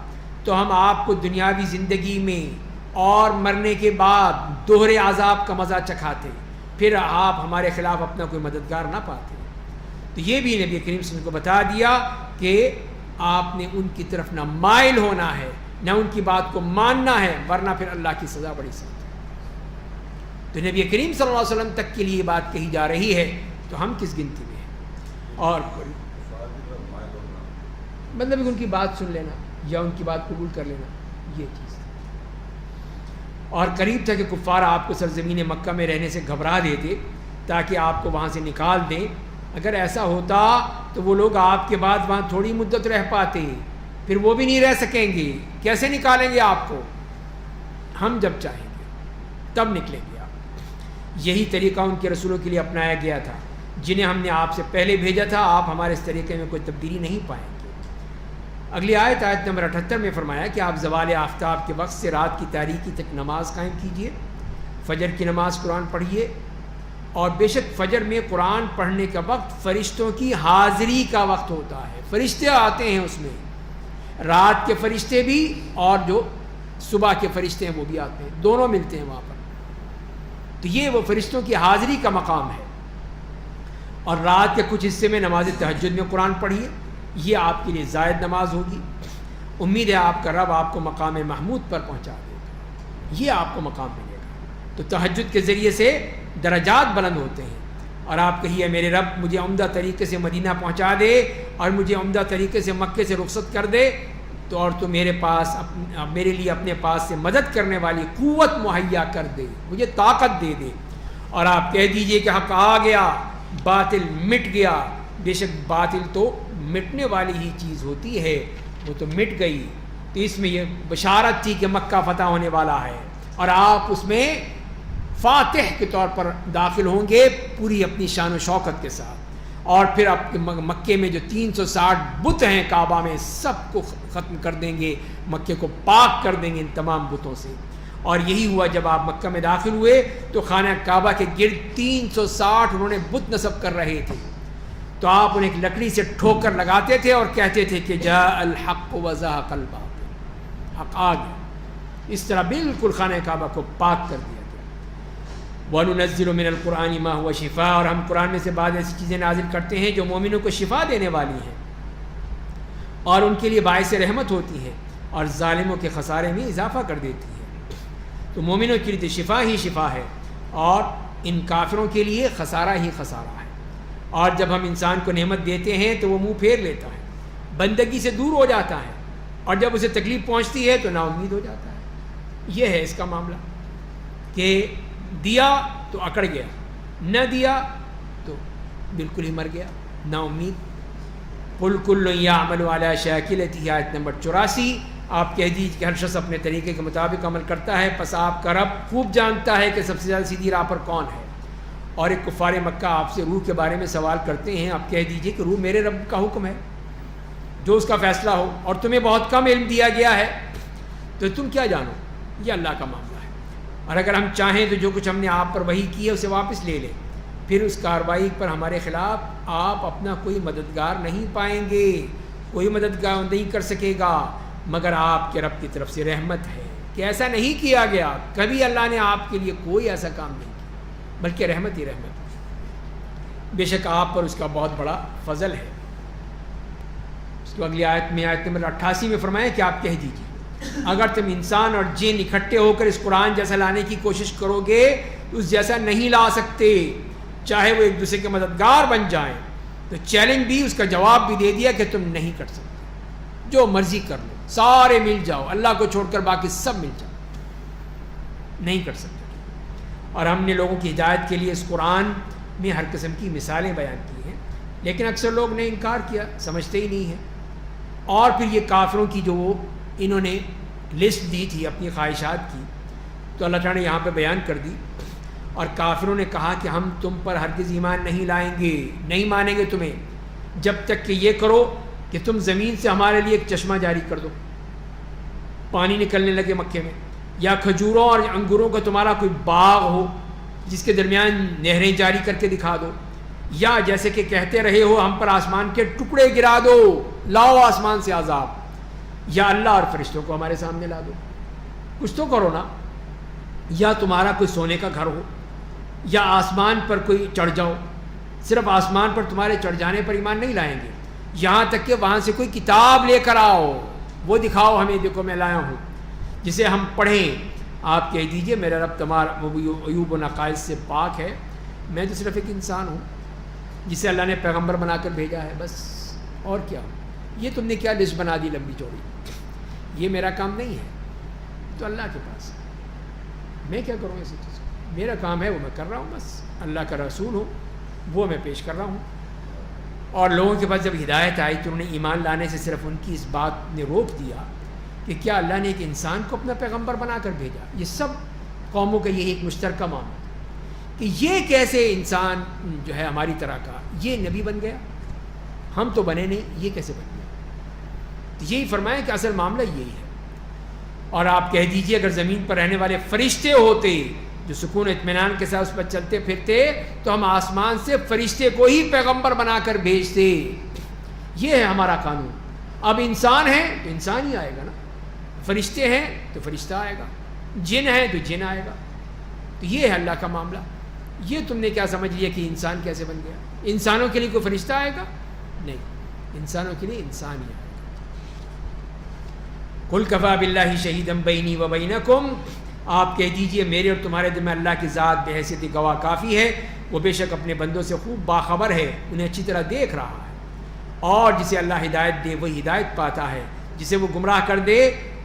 تو ہم آپ کو دنیاوی زندگی میں اور مرنے کے بعد دوہرے عذاب کا مزہ چکھاتے، پھر آپ ہمارے خلاف اپنا کوئی مددگار نہ پاتے۔ تو یہ بھی نبی کریم صلی اللہ علیہ وسلم کو بتا دیا کہ آپ نے ان کی طرف نہ مائل ہونا ہے، نہ ان کی بات کو ماننا ہے، ورنہ پھر اللہ کی سزا بڑی سخت ہے۔ تو نبی کریم صلی اللہ علیہ وسلم تک کے لیے یہ بات کہی جا رہی ہے، تو ہم کس گنتی میں ہیں؟ اور مطلب ان کی بات سن لینا یا ان کی بات قبول کر لینا، یہ چیز۔ اور قریب تھا کہ کفار آپ کو سرزمین مکہ میں رہنے سے گھبرا دیتے تاکہ آپ کو وہاں سے نکال دیں۔ اگر ایسا ہوتا تو وہ لوگ آپ کے بعد وہاں تھوڑی مدت رہ پاتے، پھر وہ بھی نہیں رہ سکیں گے. کیسے نکالیں گے آپ کو؟ ہم جب چاہیں گے تب نکلیں گے آپ. یہی طریقہ ان کے رسولوں کے لیے اپنایا گیا تھا جنہیں ہم نے آپ سے پہلے بھیجا تھا. آپ ہمارے اس طریقے میں کوئی تبدیلی نہیں پائیں گے. اگلی آیت نمبر 78 میں فرمایا کہ آپ زوال آفتاب کے وقت سے رات کی تاریکی تک نماز قائم کیجیے, فجر کی نماز قرآن پڑھیے, اور بے شک فجر میں قرآن پڑھنے کا وقت فرشتوں کی حاضری کا وقت ہوتا ہے. فرشتے آتے ہیں اس میں, رات کے فرشتے بھی اور جو صبح کے فرشتے ہیں وہ بھی آتے ہیں, دونوں ملتے ہیں وہاں پر. تو یہ وہ فرشتوں کی حاضری کا مقام ہے. اور رات کے کچھ حصے میں نماز تہجد میں قرآن پڑھیے, یہ آپ کے لیے زائد نماز ہوگی. امید ہے آپ کا رب آپ کو مقام محمود پر پہنچا دے گا, یہ آپ کو مقام ملے گا. تو تہجد کے ذریعے سے درجات بلند ہوتے ہیں. اور آپ کہیے میرے رب مجھے عمدہ طریقے سے مدینہ پہنچا دے اور مجھے عمدہ طریقے سے مکے سے رخصت کر دے, تو اور تو میرے پاس میرے لیے اپنے پاس سے مدد کرنے والی قوت مہیا کر دے, مجھے طاقت دے دے. اور آپ کہہ دیجئے کہ حق آ گیا, باطل مٹ گیا. بے شک باطل تو مٹنے والی ہی چیز ہوتی ہے, وہ تو مٹ گئی. تو اس میں یہ بشارت تھی کہ مکہ فتح ہونے والا ہے اور آپ اس میں فاتح کے طور پر داخل ہوں گے پوری اپنی شان و شوکت کے ساتھ. اور پھر آپ مکے میں جو 360 بت ہیں کعبہ میں, سب کو ختم کر دیں گے, مکے کو پاک کر دیں گے ان تمام بتوں سے. اور یہی ہوا جب آپ مکہ میں داخل ہوئے تو خانہ کعبہ کے گرد 360 انہوں نے بت نصب کر رہے تھے. تو آپ انہیں ایک لکڑی سے ٹھوکر لگاتے تھے اور کہتے تھے کہ جاء الحق وزهق الباطل, حق آ گیا. اس طرح بالکل خانہ کعبہ کو پاک کر دیا گیا. وَنُنَزِّلُ مِنَ الْقُرْآنِ مَا هُوَ شِفَاء, اور ہم قرآن میں سے بعض ایسی چیزیں نازل کرتے ہیں جو مومنوں کو شفا دینے والی ہیں اور ان کے لیے باعث رحمت ہوتی ہیں اور ظالموں کے خسارے میں اضافہ کر دیتی ہے. تو مومنوں کے لیے شفا ہی شفا ہے اور ان کافروں کے لیے خسارہ ہی خسارہ ہے. اور جب ہم انسان کو نعمت دیتے ہیں تو وہ منہ پھیر لیتا ہے, بندگی سے دور ہو جاتا ہے, اور جب اسے تکلیف پہنچتی ہے تو نا امید ہو جاتا ہے. یہ ہے اس کا معاملہ کہ دیا تو اکڑ گیا, نہ دیا تو بالکل ہی مر گیا, نا امید. قُلْ كُلٌّ يَعْمَلُ عَلَى شَاكِلَتِهِ, آیت نمبر 84. آپ کہہ دیجیے کہ ہر شخص اپنے طریقے کے مطابق عمل کرتا ہے, پس آپ کا رب خوب جانتا ہے کہ سب سے زیادہ سیدھی راہ پر کون ہے. اور ایک کفار مکہ آپ سے روح کے بارے میں سوال کرتے ہیں, آپ کہہ دیجئے کہ روح میرے رب کا حکم ہے, جو اس کا فیصلہ ہو, اور تمہیں بہت کم علم دیا گیا ہے تو تم کیا جانو, یہ اللہ کا معاملہ ہے. اور اگر ہم چاہیں تو جو کچھ ہم نے آپ پر وحی کی ہے اسے واپس لے لیں, پھر اس کارروائی پر ہمارے خلاف آپ اپنا کوئی مددگار نہیں پائیں گے, کوئی مددگار نہیں کر سکے گا مگر آپ کے رب کی طرف سے رحمت ہے کہ ایسا نہیں کیا گیا. کبھی اللہ نے آپ کے لیے کوئی ایسا کام نہیں کیا, بلکہ رحمت ہی رحمت. بے شک آپ پر اس کا بہت بڑا فضل ہے. اس کو اگلی آیت میں, آیت نمبر 88 میں فرمایا کہ آپ کہہ دیجیے اگر تم انسان اور جن اکٹھے ہو کر اس قرآن جیسا لانے کی کوشش کرو گے تو اس جیسا نہیں لا سکتے, چاہے وہ ایک دوسرے کے مددگار بن جائیں. تو چیلنج بھی, اس کا جواب بھی دے دیا کہ تم نہیں کر سکتے, جو مرضی کر لو, سارے مل جاؤ, اللہ کو چھوڑ کر باقی سب مل جاؤ, نہیں کر سکتے. اور ہم نے لوگوں کی ہدایت کے لیے اس قرآن میں ہر قسم کی مثالیں بیان کی ہیں, لیکن اکثر لوگ نے انکار کیا, سمجھتے ہی نہیں ہیں. اور پھر یہ کافروں کی جو انہوں نے لسٹ دی تھی اپنی خواہشات کی, تو اللہ تعالیٰ نے یہاں پہ بیان کر دی. اور کافروں نے کہا کہ ہم تم پر ہرگز ایمان نہیں لائیں گے, نہیں مانیں گے تمہیں جب تک کہ یہ کرو کہ تم زمین سے ہمارے لیے ایک چشمہ جاری کر دو, پانی نکلنے لگے مکے میں, یا کھجوروں اور انگوروں کا تمہارا کوئی باغ ہو جس کے درمیان نہریں جاری کر کے دکھا دو, یا جیسے کہ کہتے رہے ہو ہم پر آسمان کے ٹکڑے گرا دو, لاؤ آسمان سے عذاب, یا اللہ اور فرشتوں کو ہمارے سامنے لا دو, کچھ تو کرو نا. یا تمہارا کوئی سونے کا گھر ہو, یا آسمان پر کوئی چڑھ جاؤ, صرف آسمان پر تمہارے چڑھ جانے پر ایمان نہیں لائیں گے, یہاں تک کہ وہاں سے کوئی کتاب لے کر آؤ, وہ دکھاؤ ہمیں, دیکھو میں لایا ہوں, جسے ہم پڑھیں. آپ کہہ دیجئے میرا رب تمہارا عیوب و نقائص سے پاک ہے, میں تو صرف ایک انسان ہوں جسے اللہ نے پیغمبر بنا کر بھیجا ہے, بس, اور کیا. یہ تم نے کیا لسٹ بنا دی لمبی چوڑی, یہ میرا کام نہیں ہے, تو اللہ کے پاس میں کیا کروں ایسی چیز. میرا کام ہے وہ میں کر رہا ہوں, بس اللہ کا رسول ہوں وہ میں پیش کر رہا ہوں. اور لوگوں کے پاس جب ہدایت آئی تو انہوں نے ایمان لانے سے صرف ان کی اس بات نے روک دیا کہ کیا اللہ نے ایک انسان کو اپنا پیغمبر بنا کر بھیجا. یہ سب قوموں کا یہی ایک مشترکہ معاملہ کہ یہ کیسے انسان جو ہے ہماری طرح کا یہ نبی بن گیا, ہم تو بنے نہیں, یہ کیسے بن گیا. تو یہی فرمایا کہ اصل معاملہ یہی ہے. اور آپ کہہ دیجئے اگر زمین پر رہنے والے فرشتے ہوتے جو سکون اطمینان کے ساتھ اس پر چلتے پھرتے تو ہم آسمان سے فرشتے کو ہی پیغمبر بنا کر بھیجتے. یہ ہے ہمارا قانون. اب انسان ہے تو انسان ہی آئے گا نا, فرشتے ہیں تو فرشتہ آئے گا, جن ہے تو جن آئے گا. تو یہ ہے اللہ کا معاملہ. یہ تم نے کیا سمجھ لیا کہ انسان کیسے بن گیا؟ انسانوں کے لیے کوئی فرشتہ آئے گا؟ نہیں, انسانوں کے لیے انسان ہی آئے گا. قل کفی باللہ شہیدا بینی و بینکم, آپ کہہ دیجئے میرے اور تمہارے درمیان اللہ کی ذات بحیثیت گواہ کافی ہے. وہ بے شک اپنے بندوں سے خوب باخبر ہے, انہیں اچھی طرح دیکھ رہا ہے. اور جسے اللہ ہدایت دے وہی ہدایت پاتا ہے, جسے وہ گمراہ کر دے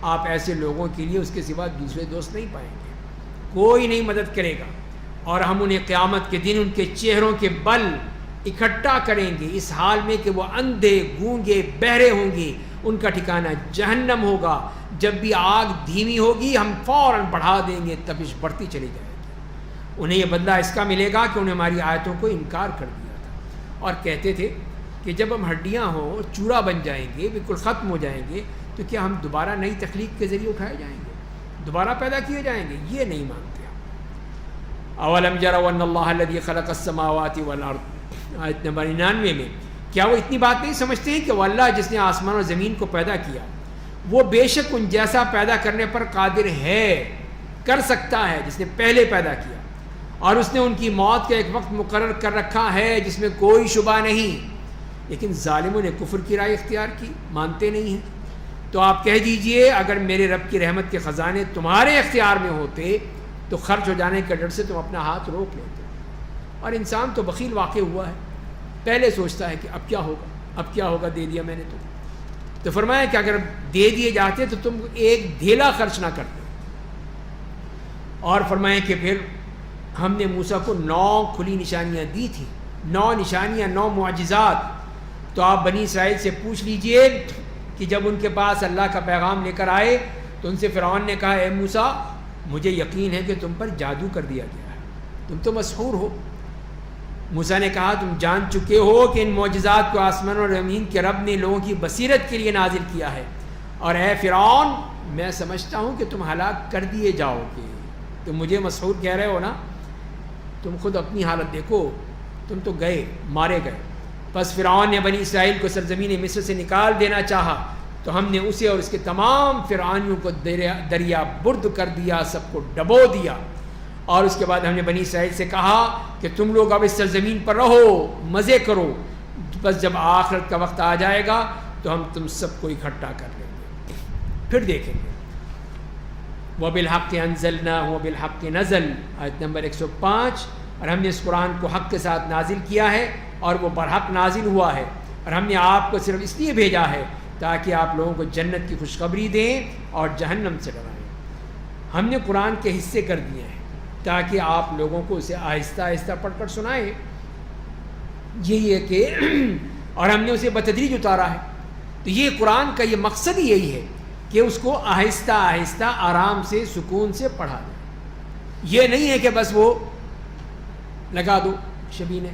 آپ ایسے لوگوں کے لیے اس کے سوا دوسرے دوست نہیں پائیں گے, کوئی نہیں مدد کرے گا. اور ہم انہیں قیامت کے دن ان کے چہروں کے بل اکٹھا کریں گے اس حال میں کہ وہ اندھے گونگے بہرے ہوں گے. ان کا ٹھکانہ جہنم ہوگا. جب بھی آگ دھیمی ہوگی ہم فوراً بڑھا دیں گے, تپش بڑھتی چلی جائے گی. انہیں یہ بدلہ اس کا ملے گا کہ انہیں ہماری آیتوں کو انکار کر دیا تھا اور کہتے تھے کہ جب ہم ہڈیاں ہوں چورا بن جائیں گے, بالکل ختم ہو جائیں گے, تو کیا ہم دوبارہ نئی تخلیق کے ذریعے اٹھائے جائیں گے, دوبارہ پیدا کیے جائیں گے؟ یہ نہیں مانتے. اولم یروا ان اللہ الذی خلق السماوات والارض, آیت نمبر 99 میں, کیا وہ اتنی بات نہیں سمجھتے ہیں کہ وہ اللہ جس نے آسمان اور زمین کو پیدا کیا وہ بے شک ان جیسا پیدا کرنے پر قادر ہے, کر سکتا ہے جس نے پہلے پیدا کیا, اور اس نے ان کی موت کا ایک وقت مقرر کر رکھا ہے جس میں کوئی شبہ نہیں. لیکن ظالموں نے کفر کی رائے اختیار کی, مانتے نہیں ہیں. تو آپ کہہ دیجئے اگر میرے رب کی رحمت کے خزانے تمہارے اختیار میں ہوتے تو خرچ ہو جانے کے ڈر سے تم اپنا ہاتھ روک لیتے. اور انسان تو بخیل واقع ہوا ہے, پہلے سوچتا ہے کہ اب کیا ہوگا, اب کیا ہوگا, دے دیا میں نے تو فرمایا کہ اگر دے دیے جاتے تو تم ایک دھیلا خرچ نہ کرتے. اور فرمایا کہ پھر ہم نے موسیٰ کو 9 کھلی نشانیاں دی تھی, 9 نشانیاں, 9 معجزات. تو آپ بنی اسرائیل سے پوچھ لیجئے کہ جب ان کے پاس اللہ کا پیغام لے کر آئے تو ان سے فرعون نے کہا اے موسیٰ مجھے یقین ہے کہ تم پر جادو کر دیا گیا ہے, تم تو مسحور ہو. موسیٰ نے کہا تم جان چکے ہو کہ ان معجزات کو آسمان اور زمین کے رب نے لوگوں کی بصیرت کے لیے نازل کیا ہے, اور اے فرعون میں سمجھتا ہوں کہ تم ہلاک کر دیے جاؤ گے. تم مجھے مسحور کہہ رہے ہو نا, تم خود اپنی حالت دیکھو, تم تو گئے, مارے گئے. بس فرعون نے بنی اسرائیل کو سرزمین مصر سے نکال دینا چاہا تو ہم نے اسے اور اس کے تمام فرعونیوں کو دریا برد کر دیا, سب کو ڈبو دیا. اور اس کے بعد ہم نے بنی اسرائیل سے کہا کہ تم لوگ اب اس سرزمین پر رہو, مزے کرو, بس جب آخرت کا وقت آ جائے گا تو ہم تم سب کو اکٹھا کر لیں گے, پھر دیکھیں گے. وَبِالْحَقِّ أَنزَلْنَاهُ وَبِالْحَقِّ نَزَلَ, آیت نمبر 105. اور ہم نے اس قرآن کو حق کے ساتھ نازل کیا ہے اور وہ برحق نازل ہوا ہے, اور ہم نے آپ کو صرف اس لیے بھیجا ہے تاکہ آپ لوگوں کو جنت کی خوشخبری دیں اور جہنم سے ڈرائیں. ہم نے قرآن کے حصے کر دیے ہیں تاکہ آپ لوگوں کو اسے آہستہ آہستہ پڑھ کر سنائیں. یہی ہے کہ اور ہم نے اسے بتدریج اتارا ہے. تو یہ قرآن کا یہ مقصد ہی یہی ہے کہ اس کو آہستہ آہستہ آرام سے سکون سے پڑھا دیں. یہ نہیں ہے کہ بس وہ لگا دو شبینے.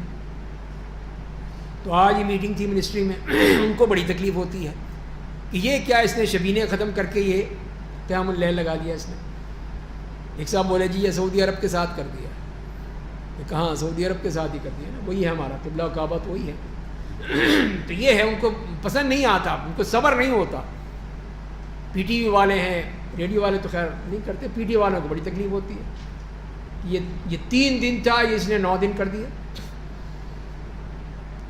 تو آج یہ میٹنگ تھی منسٹری میں, ان کو بڑی تکلیف ہوتی ہے کہ یہ کیا اس نے شبینے ختم کر کے یہ قیام اللیل لگا دیا اس نے. ایک صاحب بولے جی یہ سعودی عرب کے ساتھ کر دیا. کہاں سعودی عرب کے ساتھ ہی کر دیا نا, وہی ہے ہمارا قبلہ و کعبہ تو وہی ہے. تو یہ ہے ان کو پسند نہیں آتا, ان کو صبر نہیں ہوتا. پی ٹی وی والے ہیں, ریڈیو والے تو خیر نہیں کرتے, پی ٹی وی والوں کو بڑی تکلیف ہوتی ہے. یہ 3 دن تھا, یہ اس نے 9 دن کر دیا.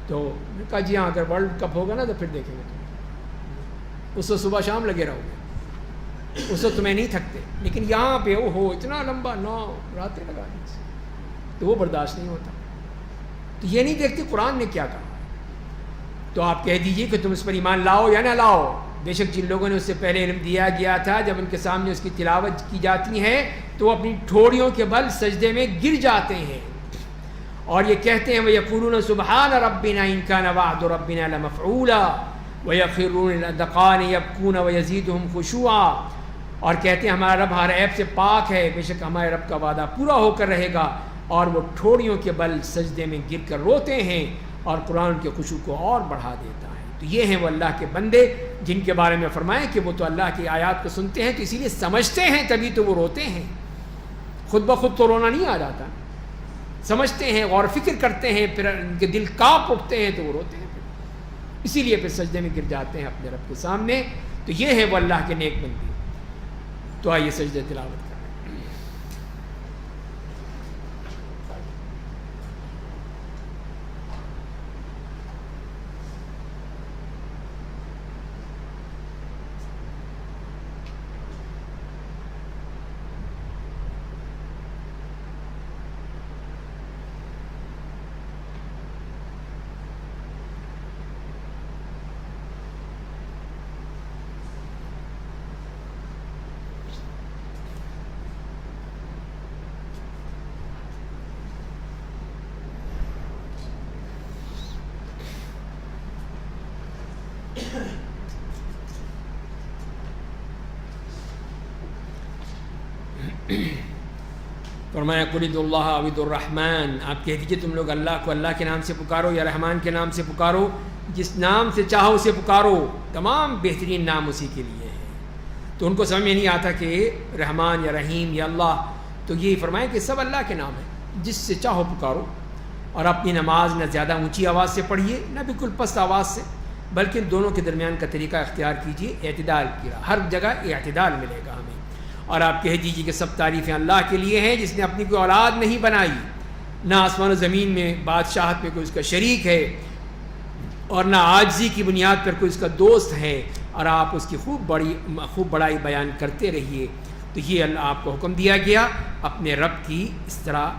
تو میں کہا جی ہاں اگر ورلڈ کپ ہوگا نا تو پھر دیکھیں گے تم, اس وقت صبح شام لگے رہو گے, اس وقت تمہیں نہیں تھکتے. لیکن یہاں پہ ہو اتنا لمبا 9 راتیں لگا دی تو وہ برداشت نہیں ہوتا. تو یہ نہیں دیکھتے قرآن نے کیا کہا. تو آپ کہہ دیجئے کہ تم اس پر ایمان لاؤ یا نہ لاؤ, بے شک جن لوگوں نے اس سے پہلے علم دیا گیا تھا جب ان کے سامنے اس کی تلاوت کی جاتی ہے تو وہ اپنی ٹھوڑیوں کے بل سجدے میں گر جاتے ہیں, اور یہ کہتے ہیں وَيَقُولُونَ سُبْحَانَ رَبِّنَا إِن كَانَ وَعْدُ رَبِّنَا لَمَفْعُولًا وَيَخِرُّونَ لِلْأَذْقَانِ يَبْكُونَ وَيَزِيدُهُمْ خُشُوعًا، اور کہتے ہیں ہمارا رب ہر عیب سے پاک ہے، بے شک ہمارے رب کا وعدہ پورا ہو کر رہے گا، اور وہ ٹھوڑیوں کے بل سجدے میں گر کر روتے ہیں، اور قرآن کے خشوع کو اور بڑھا دیتا ہے۔ تو یہ ہیں وہ اللہ کے بندے جن کے بارے میں فرمائیں کہ وہ تو اللہ کی آیات کو سنتے ہیں تو اسی لیے سمجھتے ہیں، تبھی تو وہ روتے ہیں۔ خود بخود تو رونا نہیں آ جاتا، سمجھتے ہیں، غور و فکر کرتے ہیں، پھر ان کے دل کانپ اٹھتے ہیں تو وہ روتے ہیں، اسی لیے پھر سجدے میں گر جاتے ہیں اپنے رب کے سامنے۔ تو یہ ہے وہ اللہ کے نیک بندے۔ تو آئیے سجدہ تلاوت کریں۔ فرمایا قُلِ ادعوا اللَّهَ أَوِ ادعوا الرَّحْمَنَ، آپ کہہ دیجئے تم لوگ اللہ کو اللہ کے نام سے پکارو یا رحمان کے نام سے پکارو، جس نام سے چاہو اسے پکارو، تمام بہترین نام اسی کے لیے ہیں۔ تو ان کو سمجھ میں نہیں آتا کہ رحمان یا رحیم یا اللہ، تو یہی فرمایا کہ سب اللہ کے نام ہیں، جس سے چاہو پکارو، اور اپنی نماز نہ زیادہ اونچی آواز سے پڑھیے نہ بالکل پست آواز سے، بلکہ دونوں کے درمیان کا طریقہ اختیار کیجیے، اعتدال کی راہ، ہر جگہ اعتدال ملے گا ہمیں۔ اور آپ کہہ دیجیے کہ سب تعریفیں اللہ کے لیے ہیں جس نے اپنی کوئی اولاد نہیں بنائی، نہ آسمان و زمین میں بادشاہت میں کوئی اس کا شریک ہے، اور نہ عاجزی کی بنیاد پر کوئی اس کا دوست ہے، اور آپ اس کی خوب بڑائی بیان کرتے رہیے۔ تو یہ اللہ آپ کو حکم دیا گیا، اپنے رب کی اس طرح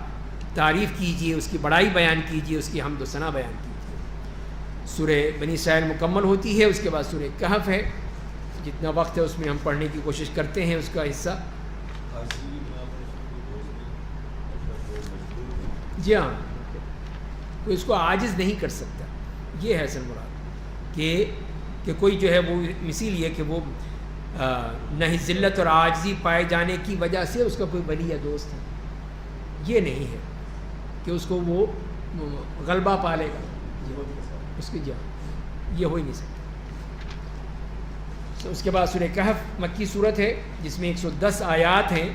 تعریف کیجیے، اس کی بڑائی بیان کیجیے، اس کی حمد و ثنا بیان کیجیے۔ سورہ بنی اسرائیل مکمل ہوتی ہے، اس کے بعد سورہ کہف ہے، جتنا وقت ہے اس میں ہم پڑھنے کی کوشش کرتے ہیں اس کا حصہ۔ جی ہاں، کوئی اس کو عاجز نہیں کر سکتا، یہ ہے اصل مراد، کہ کوئی جو ہے وہ اسی لیے کہ وہ نہ ہی ذلت اور عاجزی پائے جانے کی وجہ سے اس کا کوئی ولی یا دوست ہے، یہ نہیں ہے کہ اس کو وہ غلبہ پالے گا اس کی، یہ ہو ہی نہیں سکتا۔ اس کے بعد سورہ کہف مکی صورت ہے جس میں 110 آیات ہیں،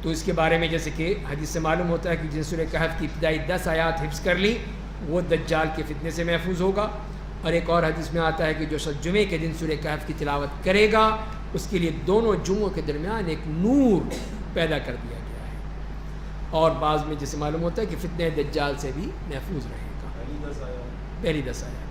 تو اس کے بارے میں جیسے کہ حدیث سے معلوم ہوتا ہے کہ جس سورہ کہف کی ابتدائی 10 آیات حفظ کر لی وہ دجال کے فتنے سے محفوظ ہوگا، اور ایک اور حدیث میں آتا ہے کہ جو شخص جمعے کے دن سورہ کہف کی تلاوت کرے گا اس کے لیے دونوں جمعوں کے درمیان ایک نور پیدا کر دیا گیا ہے، اور بعض میں جیسے معلوم ہوتا ہے کہ فتنہ دجال سے بھی محفوظ رہے گا۔ پہلی 10 آیات۔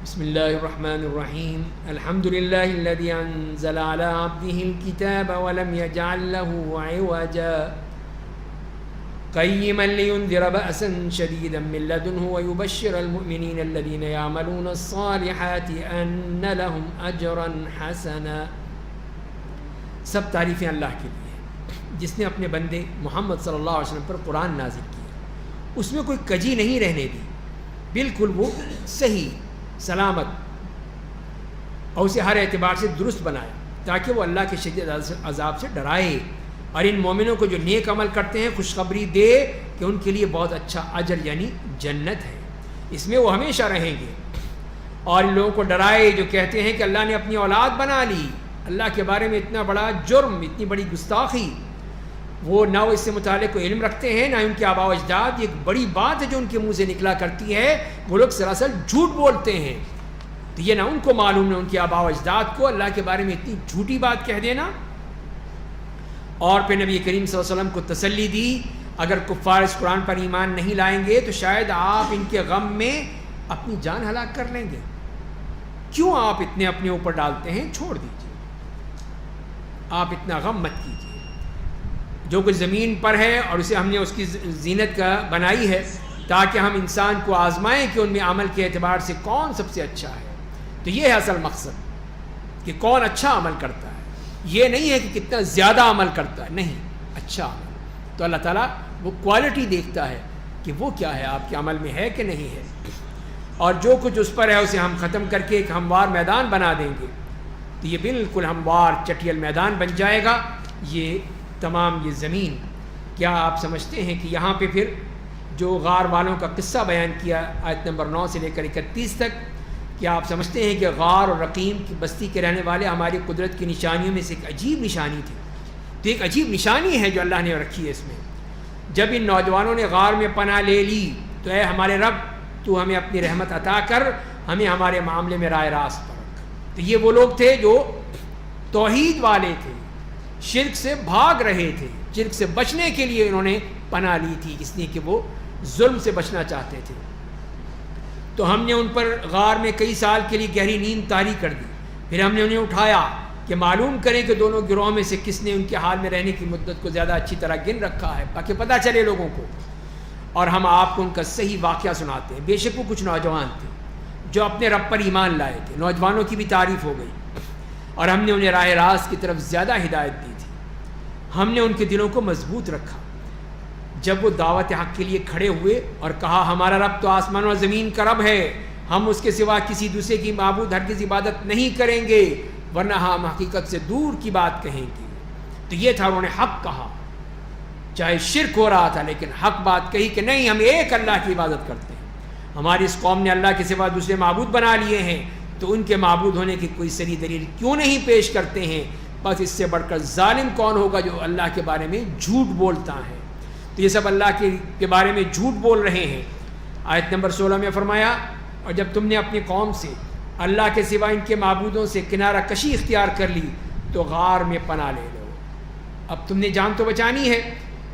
بسم اللہ الرحمن الرحیم، الحمد للہ الذی انزل علی عبدہ الکتاب ولم یجعل له عوجا قیما لینذر بأسا شدیدا من لدنہ ویبشر المؤمنین الذین یعملون الصالحات ان لهم اجرا حسنا۔ سب تعریفیں اللہ کے لیے جس نے اپنے بندے محمد صلی اللہ علیہ وسلم پر قرآن نازل کیا، اس میں کوئی کجی نہیں رہنے دی، بالکل وہ صحیح سلامت، اور اسے ہر اعتبار سے درست بنایا تاکہ وہ اللہ کے شدید عذاب سے ڈرائے، اور ان مومنوں کو جو نیک عمل کرتے ہیں خوشخبری دے کہ ان کے لیے بہت اچھا اجر یعنی جنت ہے، اس میں وہ ہمیشہ رہیں گے، اور ان لوگوں کو ڈرائے جو کہتے ہیں کہ اللہ نے اپنی اولاد بنا لی، اللہ کے بارے میں اتنا بڑا جرم، اتنی بڑی گستاخی، وہ نہ وہ اس سے متعلق کوئی علم رکھتے ہیں نہ ان کے آباء و اجداد، یہ ایک بڑی بات ہے جو ان کے منہ سے نکلا کرتی ہے، وہ لوگ سراسر جھوٹ بولتے ہیں، تو یہ نہ ان کو معلوم نہ ان کے آباء و اجداد کو اللہ کے بارے میں اتنی جھوٹی بات کہہ دینا۔ اور پھر نبی کریم صلی اللہ علیہ وسلم کو تسلی دی اگر کفار اس قرآن پر ایمان نہیں لائیں گے تو شاید آپ ان کے غم میں اپنی جان ہلاک کر لیں گے، کیوں آپ اتنے اپنے اوپر ڈالتے ہیں، چھوڑ دیجیے، آپ اتنا غم مت کیجیے، جو کچھ زمین پر ہے اور اسے ہم نے اس کی زینت کا بنائی ہے تاکہ ہم انسان کو آزمائیں کہ ان میں عمل کے اعتبار سے کون سب سے اچھا ہے، تو یہ ہے اصل مقصد کہ کون اچھا عمل کرتا ہے، یہ نہیں ہے کہ کتنا زیادہ عمل کرتا ہے، نہیں، اچھا عمل۔ تو اللہ تعالیٰ وہ کوالٹی دیکھتا ہے کہ وہ کیا ہے، آپ کے عمل میں ہے کہ نہیں ہے، اور جو کچھ اس پر ہے اسے ہم ختم کر کے ایک ہموار میدان بنا دیں گے تو یہ بالکل ہموار چٹیل میدان بن جائے گا یہ تمام یہ زمین۔ کیا آپ سمجھتے ہیں کہ یہاں پہ پھر جو غار والوں کا قصہ بیان کیا آیت نمبر 9 سے لے کر 31 تک، کیا آپ سمجھتے ہیں کہ غار اور رقیم کی بستی کے رہنے والے ہماری قدرت کی نشانیوں میں سے ایک عجیب نشانی تھی؟ تو ایک عجیب نشانی ہے جو اللہ نے رکھی ہے اس میں۔ جب ان نوجوانوں نے غار میں پناہ لے لی تو اے ہمارے رب تو ہمیں اپنی رحمت عطا کر، ہمیں ہمارے معاملے میں رائے راست پر رکھ۔ تو یہ وہ لوگ تھے جو توحید والے تھے، شرک سے بھاگ رہے تھے، شرک سے بچنے کے لیے انہوں نے پناہ لی تھی، اس لیے کہ وہ ظلم سے بچنا چاہتے تھے۔ تو ہم نے ان پر غار میں کئی سال کے لیے گہری نیند طاری کر دی، پھر ہم نے انہیں اٹھایا کہ معلوم کریں کہ دونوں گروہوں میں سے کس نے ان کے حال میں رہنے کی مدت کو زیادہ اچھی طرح گن رکھا ہے، تاکہ پتہ چلے لوگوں کو، اور ہم آپ کو ان کا صحیح واقعہ سناتے ہیں۔ بے شک وہ کچھ نوجوان تھے جو اپنے رب پر ایمان لائے تھے۔ نوجوانوں کی بھی تعریف ہو گئی، اور ہم نے انہیں راہ راست کی طرف زیادہ ہدایت دی تھی۔ ہم نے ان کے دلوں کو مضبوط رکھا جب وہ دعوت حق کے لیے کھڑے ہوئے اور کہا ہمارا رب تو آسمان اور زمین کا رب ہے، ہم اس کے سوا کسی دوسرے کی معبود ہرگز عبادت نہیں کریں گے، ورنہ ہم حقیقت سے دور کی بات کہیں گے۔ تو یہ تھا، انہوں نے حق کہا، چاہے شرک ہو رہا تھا لیکن حق بات کہی کہ نہیں، ہم ایک اللہ کی عبادت کرتے ہیں۔ ہماری اس قوم نے اللہ کے سوا دوسرے معبود بنا لیے ہیں، تو ان کے معبود ہونے کی کوئی صریح دلیل کیوں نہیں پیش کرتے ہیں؟ بس اس سے بڑھ کر ظالم کون ہوگا جو اللہ کے بارے میں جھوٹ بولتا ہے۔ تو یہ سب اللہ کے بارے میں جھوٹ بول رہے ہیں۔ آیت نمبر 16 میں فرمایا، اور جب تم نے اپنی قوم سے اللہ کے سوا ان کے معبودوں سے کنارہ کشی اختیار کر لی تو غار میں پناہ لے لو۔ اب تم نے جان تو بچانی ہے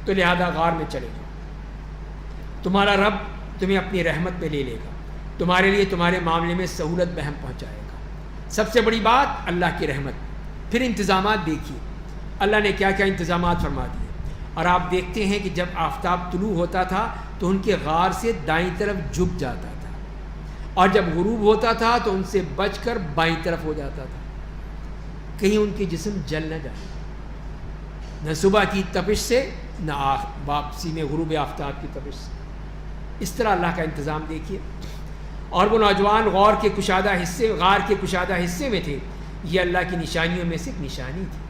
تو لہذا غار میں چلے جاؤ، تمہارا رب تمہیں اپنی رحمت میں لے لے گا، تمہارے لیے تمہارے معاملے میں سہولت بہم پہنچائے گا۔ سب سے بڑی بات اللہ کی رحمت۔ پھر انتظامات دیکھیے، اللہ نے کیا کیا انتظامات فرما دیے۔ اور آپ دیکھتے ہیں کہ جب آفتاب طلوع ہوتا تھا تو ان کے غار سے دائیں طرف جھک جاتا تھا، اور جب غروب ہوتا تھا تو ان سے بچ کر بائیں طرف ہو جاتا تھا، کہیں ان کے جسم جل نہ جائے، نہ صبح کی تپش سے نہ واپسی میں غروب آفتاب کی تپش سے۔ اس طرح اللہ کا انتظام دیکھیے۔ اور وہ نوجوان غار کے کشادہ حصے میں تھے، یہ اللہ کی نشانیوں میں سے ایک نشانی تھی۔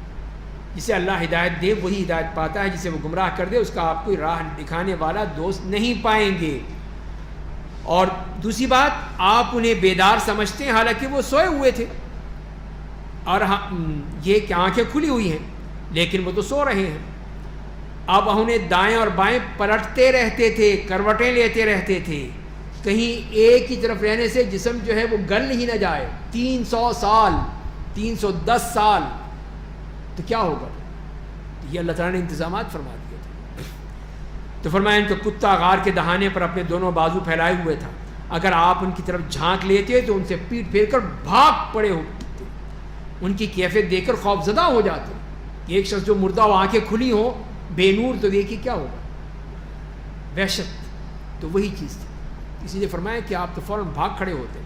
جسے اللہ ہدایت دے وہی ہدایت پاتا ہے، جسے وہ گمراہ کر دے اس کا آپ کوئی راہ دکھانے والا دوست نہیں پائیں گے۔ اور دوسری بات، آپ انہیں بیدار سمجھتے ہیں حالانکہ وہ سوئے ہوئے تھے، اور یہ کہ آنکھیں کھلی ہوئی ہیں لیکن وہ تو سو رہے ہیں۔ اب انہیں دائیں اور بائیں پلٹتے رہتے تھے، کروٹیں لیتے رہتے تھے، کہیں ایک ہی طرف رہنے سے جسم جو ہے وہ گل ہی نہ جائے۔ 300 سال، 310 سال، تو کیا ہوگا؟ یہ اللہ تعالیٰ نے انتظامات فرما دیے تھے۔ تو فرمایا ان کا کتا غار کے دہانے پر اپنے دونوں بازو پھیلائے ہوئے تھا، اگر آپ ان کی طرف جھانک لیتے تو ان سے پیٹ پھیر کر بھاگ پڑے ہوتے، ان کی کیفیت دیکھ کر خوف زدہ ہو جاتے۔ ایک شخص جو مردہ ہو، آنکھیں کھلی ہوں، بے نور، تو دیکھیے کیا ہوگا، وحشت۔ تو وہی چیز تھی، اسی لیے فرمایا کہ آپ تو فوراً بھاگ کھڑے ہوتے۔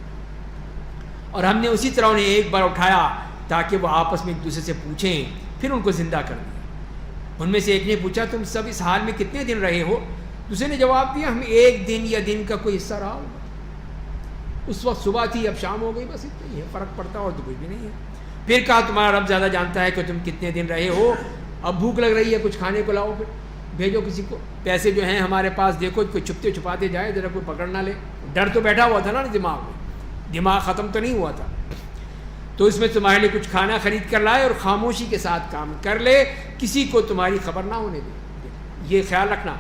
اور ہم نے اسی طرح انہیں ایک بار اٹھایا تاکہ وہ آپس میں ایک دوسرے سے پوچھیں، پھر ان کو زندہ کر دیا۔ ان میں سے ایک نے پوچھا تم سب اس حال میں کتنے دن رہے ہو؟ دوسرے نے جواب دیا ہم ایک دن یا دن کا کوئی حصہ رہا ہوگا، اس وقت صبح تھی اب شام ہو گئی، بس اتنا ہی ہے، فرق پڑتا اور تو کچھ بھی نہیں ہے۔ پھر کہا تمہارا رب زیادہ جانتا ہے کہ تم کتنے دن رہے ہو، اب بھوک لگ رہی ہے، کچھ کھانے کو لاؤ، پھر بھیجو کسی کو، پیسے جو ہیں ہمارے پاس دیکھو کوئی چھپتے چھپاتے جائے، ذرا کوئی پکڑ نہ لے۔ ڈر تو بیٹھا ہوا تھا نا دماغ میں، دماغ ختم تو نہیں ہوا تھا۔ تو اس میں تمہارے لیے کچھ کھانا خرید کر لائے اور خاموشی کے ساتھ کام کر لے، کسی کو تمہاری خبر نہ ہونے دے۔ یہ خیال رکھنا،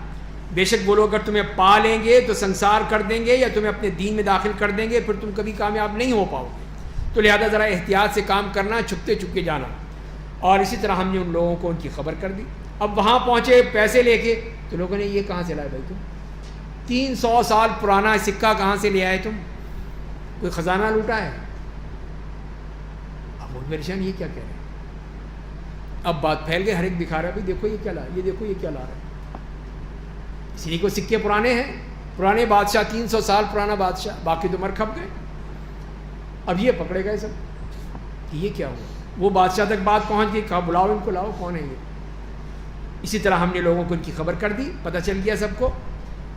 بے شک وہ لوگ اگر تمہیں پا لیں گے تو سنسار کر دیں گے یا تمہیں اپنے دین میں داخل کر دیں گے، پھر تم کبھی کامیاب نہیں ہو پاؤ گے۔ تو لہذا ذرا احتیاط سے کام کرنا، چھپتے چھپکے جانا۔ اور اسی طرح ہم نے ان لوگوں کو ان کی خبر کر دی۔ اب وہاں پہنچے پیسے لے کے، تو لوگوں نے یہ کہاں سے لائے بھائی، تم 300 سال پرانا سکہ کہاں سے لے آئے، تم کوئی خزانہ لوٹا ہے؟ اب وہ پریشان، یہ کیا کہہ رہے ہیں؟ اب بات پھیل گئی، ہر ایک دکھا رہا ہے بھائی دیکھو یہ کیا لا، یہ دیکھو یہ کیا لا رہا ہے۔ اس لیے کو سکے پرانے ہیں، پرانے بادشاہ، 300 سال پرانا بادشاہ، باقی تو مر کھپ گئے۔ اب یہ پکڑے گئے سب کہ یہ کیا ہوا۔ وہ بادشاہ تک بات پہنچ گئی، کہا بلاؤ ان کو، لاؤ کون ہے یہ۔ اسی طرح ہم نے لوگوں کو ان کی خبر کر دی، پتہ چل گیا سب کو،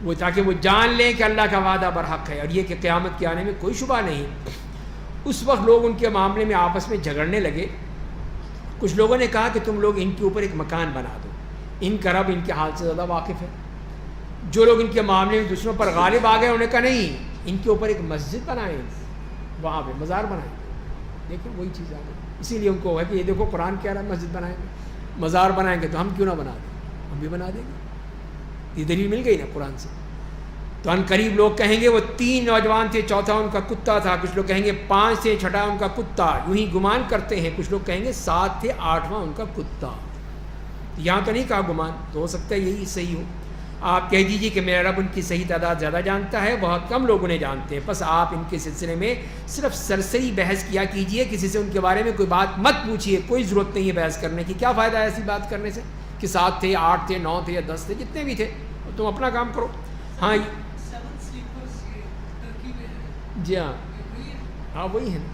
وہ تاکہ وہ جان لیں کہ اللہ کا وعدہ برحق ہے، اور یہ کہ قیامت کے آنے میں کوئی شبہ نہیں۔ اس وقت لوگ ان کے معاملے میں آپس میں جھگڑنے لگے۔ کچھ لوگوں نے کہا کہ تم لوگ ان کے اوپر ایک مکان بنا دو، ان کا رب ان کے حال سے زیادہ واقف ہے۔ جو لوگ ان کے معاملے میں دوسروں پر غالب آ گئے انہوں نے کہا نہیں، ان کے اوپر ایک مسجد بنائیں، وہاں پہ مزار بنائیں۔ دیکھیں وہی چیز آ گئی۔ اسی لیے ان کو ہے کہ یہ دیکھو قرآن کہہ رہا ہے مسجد بنائیں گے، مزار بنائیں گے، تو ہم کیوں نہ بنا دیں، ہم بھی بنا دیں گے۔ یہ دلیل مل گئی نا قرآن سے۔ تو ان قریب لوگ کہیں گے وہ 3 نوجوان تھے، چوتھا ان کا کتا تھا، کچھ لوگ کہیں گے 5 تھے، چھٹا ان کا کتا، یوں ہی گمان کرتے ہیں۔ کچھ لوگ کہیں گے 7 تھے، 8واں ان کا کتا۔ یہاں تو نہیں کہا گمان، تو ہو سکتا ہے یہی صحیح ہو۔ آپ کہہ دیجیے کہ میرا رب ان کی صحیح تعداد زیادہ جانتا ہے، بہت کم لوگ انہیں جانتے ہیں، بس آپ ان کے سلسلے میں صرف سرسری بحث کیا کیجیے، کسی سے ان کے بارے میں کوئی بات مت پوچھیے، کوئی ضرورت نہیں ہے بحث کرنے کی۔ کیا فائدہ ہے ایسی بات کرنے سے کہ 7 تھے، 8 تھے، 9 تھے یا 10 تھے، جتنے بھی تھے، تم اپنا کام کرو۔ ہاں جی ہاں وہی ہے نا۔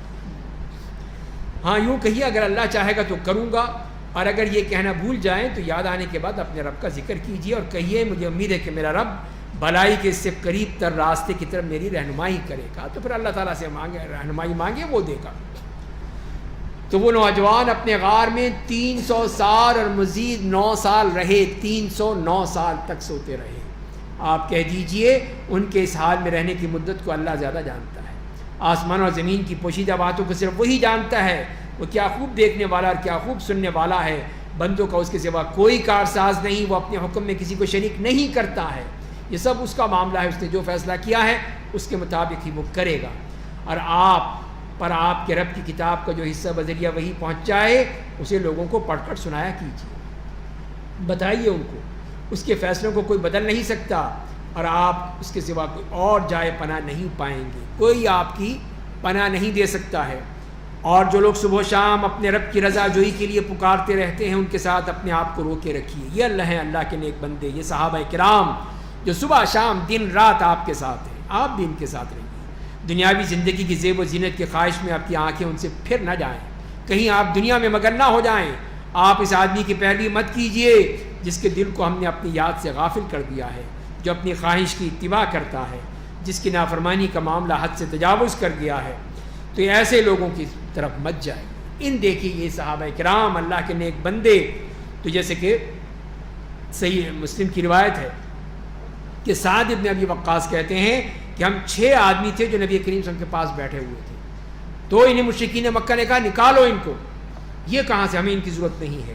ہاں یوں کہیے اگر اللہ چاہے گا تو کروں گا، اور اگر یہ کہنا بھول جائیں تو یاد آنے کے بعد اپنے رب کا ذکر کیجیے اور کہیے مجھے امید ہے کہ میرا رب بھلائی کے اس سے قریب تر راستے کی طرف میری رہنمائی کرے گا۔ تو پھر اللہ تعالیٰ سے مانگے، رہنمائی مانگے، وہ دے گا۔ تو وہ نوجوان اپنے غار میں 300 سال اور مزید 9 سال رہے، 309 سال تک سوتے رہے۔ آپ کہہ دیجئے ان کے اس حال میں رہنے کی مدت کو اللہ زیادہ جانتا ہے۔ آسمان اور زمین کی پوشیدہ باتوں کو صرف وہی جانتا ہے۔ وہ کیا خوب دیکھنے والا اور کیا خوب سننے والا ہے۔ بندوں کا اس کے سوا کوئی کارساز نہیں، وہ اپنے حکم میں کسی کو شریک نہیں کرتا ہے۔ یہ سب اس کا معاملہ ہے، اس نے جو فیصلہ کیا ہے اس کے مطابق ہی وہ کرے گا۔ اور آپ پر آپ کے رب کی کتاب کا جو حصہ بذریعہ وہی پہنچائے اسے لوگوں کو پڑھ کر سنایا کیجیے، بتائیے ان کو اس کے فیصلوں کو کوئی بدل نہیں سکتا، اور آپ اس کے سوا کوئی اور جائے پناہ نہیں پائیں گے، کوئی آپ کی پناہ نہیں دے سکتا ہے۔ اور جو لوگ صبح و شام اپنے رب کی رضا جوئی کے لیے پکارتے رہتے ہیں ان کے ساتھ اپنے آپ کو روکے رکھیے۔ یہ اللہ ہیں، اللہ کے نیک بندے، یہ صحابہ کرام جو صبح شام دن رات آپ کے ساتھ ہیں، آپ بھی ان کے ساتھ رہیے۔ دنیاوی زندگی کی زیب و زینت کی خواہش میں آپ کی آنکھیں ان سے پھر نہ جائیں، کہیں آپ دنیا میں مگن نہ ہو جائیں۔ آپ اس آدمی کی پیروی مت کیجیے جس کے دل کو ہم نے اپنی یاد سے غافل کر دیا ہے، جو اپنی خواہش کی اتباع کرتا ہے، جس کی نافرمانی کا معاملہ حد سے تجاوز کر گیا ہے۔ تو ایسے لوگوں کی طرف مت جائے۔ ان دیکھیے یہ صحابہ کرام اللہ کے نیک بندے، تو جیسے کہ صحیح مسلم کی روایت ہے کہ سعد ابن ابی وقاص کہتے ہیں کہ ہم 6 آدمی تھے جو نبی کریم صلی اللہ علیہ وسلم کے پاس بیٹھے ہوئے تھے، تو انہیں مشرکین مکہ نے کہا نکالو ان کو، یہ کہاں سے، ہمیں ان کی ضرورت نہیں ہے۔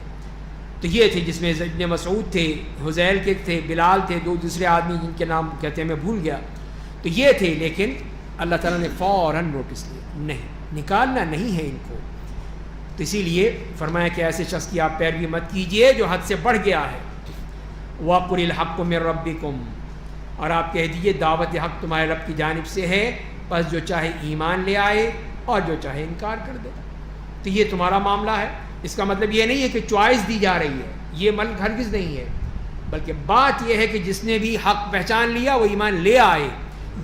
تو یہ تھے جس میں ابن مسعود تھے، حذیل کے تھے، بلال تھے، 2 دوسرے آدمی جن کے نام کہتے ہیں میں بھول گیا، تو یہ تھے۔ لیکن اللہ تعالیٰ نے فوراً نوٹس لیا، نہیں نکالنا نہیں ہے ان کو۔ تو اسی لیے فرمایا کہ ایسے شخص کی آپ پیروی مت کیجئے جو حد سے بڑھ گیا ہے۔ وَقُلِ الْحَقُّ مِن رَبِّكُمْ، اور آپ کہہ دیجئے دعوت حق تمہارے رب کی جانب سے ہے، بس جو چاہے ایمان لے آئے اور جو چاہے انکار کر دے۔ تو یہ تمہارا معاملہ ہے۔ اس کا مطلب یہ نہیں ہے کہ چوائس دی جا رہی ہے، یہ ملک ہرگز نہیں ہے، بلکہ بات یہ ہے کہ جس نے بھی حق پہچان لیا وہ ایمان لے آئے،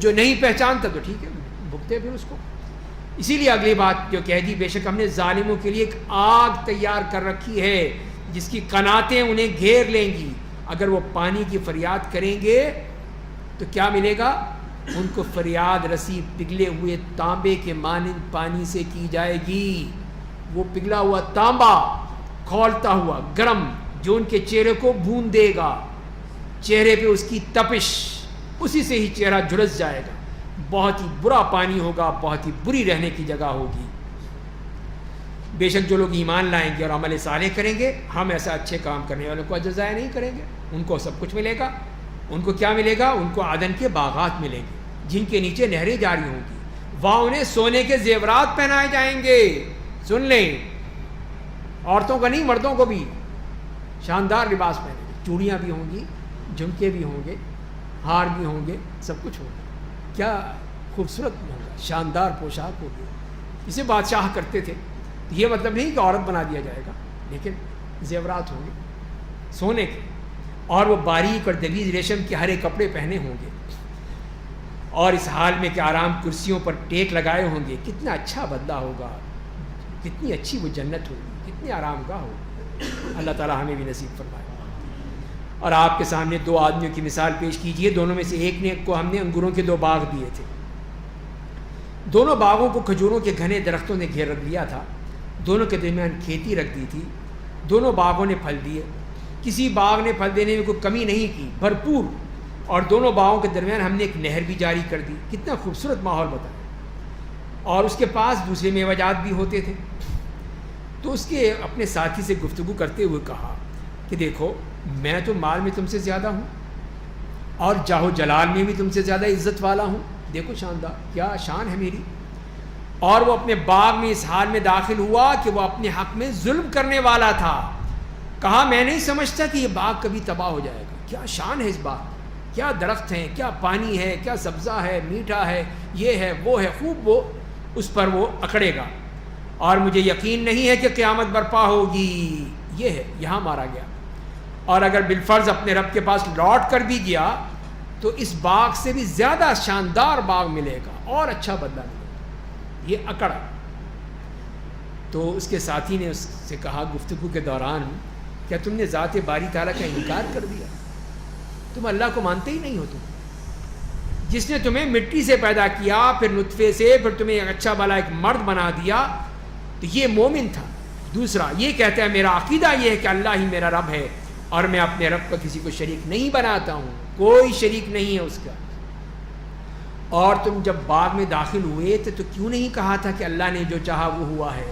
جو نہیں پہچانتا تو ٹھیک ہے بھگتے پھر اس کو۔ اسی لیے اگلی بات جو کہہ دی، بے شک ہم نے ظالموں کے لیے ایک آگ تیار کر رکھی ہے جس کی قناتیں انہیں گھیر لیں گی، اگر وہ پانی کی فریاد کریں گے تو کیا ملے گا؟ ان کو فریاد رسی پگھلے ہوئے تانبے کے مانند پانی سے کی جائے گی۔ وہ پگھلا ہوا تانبا کھولتا ہوا گرم جو ان کے چہرے کو بھون دے گا، چہرے پہ اس کی تپش، اسی سے ہی چہرہ جھلس جائے گا۔ بہت ہی برا پانی ہوگا، بہت ہی بری رہنے کی جگہ ہوگی۔ بے شک جو لوگ ایمان لائیں گے اور عمل صالح کریں گے، ہم ایسا اچھے کام کرنے والوں کو اجر ضائع نہیں کریں گے، ان کو سب کچھ ملے گا۔ ان کو کیا ملے گا؟ ان کو عدن کے باغات ملیں گے جن کے نیچے نہریں جاری ہوں گی، وہاں انہیں سونے کے زیورات پہنائے جائیں گے۔ سن لیں، عورتوں کا نہیں مردوں کو بھی شاندار لباس پہنے گے، چوڑیاں بھی ہوں گی، جھمکے بھی ہوں گے، ہار بھی ہوں گے، سب کچھ ہوگا۔ کیا خوبصورت ہوگا، شاندار پوشاک ہوگی، اسے بادشاہ کرتے تھے۔ یہ مطلب نہیں کہ عورت بنا دیا جائے گا، لیکن زیورات ہوں گے سونے کے، اور وہ باریک اور دبیز ریشم کے ہرے کپڑے پہنے ہوں گے، اور اس حال میں کہ آرام کرسیوں پر ٹیک لگائے ہوں گے۔ کتنا اچھا بدلہ ہوگا، کتنی اچھی وہ جنت ہوگی، کتنی آرام گاہ ہوگی۔ اللہ تعالیٰ ہمیں بھی نصیب فرمائے۔ اور آپ کے سامنے دو آدمیوں کی مثال پیش کیجئے، دونوں میں سے ایک کو ہم نے انگوروں کے 2 باغ دیے تھے، دونوں باغوں کو کھجوروں کے گھنے درختوں نے گھیر رکھ لیا تھا، دونوں کے درمیان کھیتی رکھ دی تھی، دونوں باغوں نے پھل دیے، کسی باغ نے پھل دینے میں کوئی کمی نہیں کی، بھرپور، اور دونوں باغوں کے درمیان ہم نے ایک نہر بھی جاری کر دی۔ کتنا خوبصورت ماحول بتایا، اور اس کے پاس دوسرے میوجات بھی ہوتے تھے۔ تو اس کے اپنے ساتھی سے گفتگو کرتے ہوئے کہا کہ دیکھو میں تو مال میں تم سے زیادہ ہوں اور جاہ و جلال میں بھی تم سے زیادہ عزت والا ہوں، دیکھو شاندار کیا شان ہے میری۔ اور وہ اپنے باغ میں اس حال میں داخل ہوا کہ وہ اپنے حق میں ظلم کرنے والا تھا۔ کہا میں نہیں سمجھتا کہ یہ باغ کبھی تباہ ہو جائے گا، کیا شان ہے اس باغ، کیا درخت ہیں، کیا پانی ہے، کیا سبزہ ہے، میٹھا ہے، یہ ہے وہ ہے، خوب وہ اس پر وہ اکڑے گا، اور مجھے یقین نہیں ہے کہ قیامت برپا ہوگی۔ یہ ہے، یہاں مارا گیا، اور اگر بالفرض اپنے رب کے پاس لوٹ کر بھی گیا تو اس باغ سے بھی زیادہ شاندار باغ ملے گا اور اچھا بدلہ ملے گا، یہ اکڑا۔ تو اس کے ساتھی نے اس سے کہا گفتگو کے دوران، کیا تم نے ذات باری تعالیٰ کا انکار کر دیا؟ تم اللہ کو مانتے ہی نہیں ہو، تم جس نے تمہیں مٹی سے پیدا کیا، پھر نطفے سے، پھر تمہیں ایک اچھا بھلا ایک مرد بنا دیا، تو یہ مومن تھا۔ دوسرا یہ کہتا ہے میرا عقیدہ یہ ہے کہ اللہ ہی میرا رب ہے اور میں اپنے رب کا کسی کو شریک نہیں بناتا ہوں، کوئی شریک نہیں ہے اس کا۔ اور تم جب باغ میں داخل ہوئے تھے تو کیوں نہیں کہا تھا کہ اللہ نے جو چاہا وہ ہوا ہے؟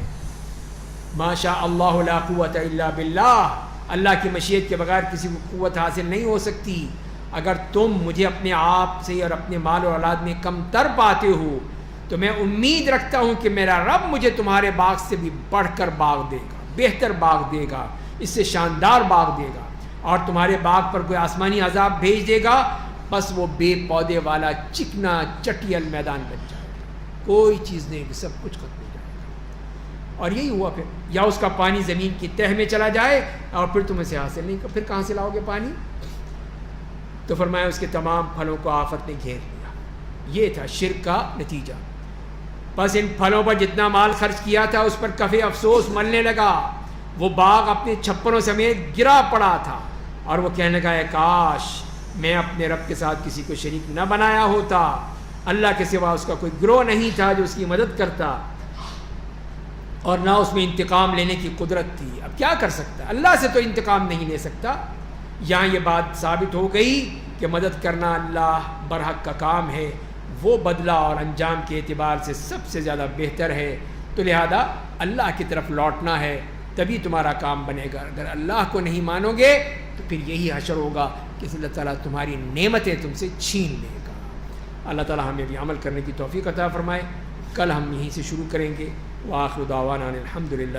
ما شاء اللہ لا قوت الا باللہ، اللہ کی مشیت کے بغیر کسی کو قوت حاصل نہیں ہو سکتی۔ اگر تم مجھے اپنے آپ سے اور اپنے مال و اولاد میں کم تر پاتے ہو تو میں امید رکھتا ہوں کہ میرا رب مجھے تمہارے باغ سے بھی بڑھ کر باغ دے گا، بہتر باغ دے گا، اس سے شاندار باغ دے گا، اور تمہارے باغ پر کوئی آسمانی عذاب بھیج دے گا، بس وہ بے پودے والا چکنا چٹیل میدان بن جائے گا، کوئی چیز نہیں، سب کچھ ختم ہو جائے گا۔ اور یہی ہوا پھر، یا اس کا پانی زمین کی تہ میں چلا جائے اور پھر تم اسے حاصل نہیں، پھر کہاں سے لاؤ گے پانی؟ تو فرمایا اس کے تمام پھلوں کو آفت نے گھیر لیا۔ یہ تھا شرک کا نتیجہ۔ بس ان پھلوں پر جتنا مال خرچ کیا تھا اس پر کفِ افسوس ملنے لگا، وہ باغ اپنے چھپروں سمیت گرا پڑا تھا، اور وہ کہنے لگا ہے کاش میں اپنے رب کے ساتھ کسی کو شریک نہ بنایا ہوتا، اللہ کے سوا اس کا کوئی گروہ نہیں تھا جو اس کی مدد کرتا، اور نہ اس میں انتقام لینے کی قدرت تھی۔ اب کیا کر سکتا، اللہ سے تو انتقام نہیں لے سکتا۔ یہاں یہ بات ثابت ہو گئی کہ مدد کرنا اللہ برحق کا کام ہے، وہ بدلہ اور انجام کے اعتبار سے سب سے زیادہ بہتر ہے، تو لہذا اللہ کی طرف لوٹنا ہے، تبھی تمہارا کام بنے گا۔ اگر اللہ کو نہیں مانو گے تو پھر یہی حشر ہوگا کہ اللہ تعالیٰ تمہاری نعمتیں تم سے چھین لے گا۔ اللہ تعالیٰ ہمیں بھی عمل کرنے کی توفیق عطا فرمائے۔ کل ہم یہیں سے شروع کریں گے۔ وآخر دعوانا الحمد للہ۔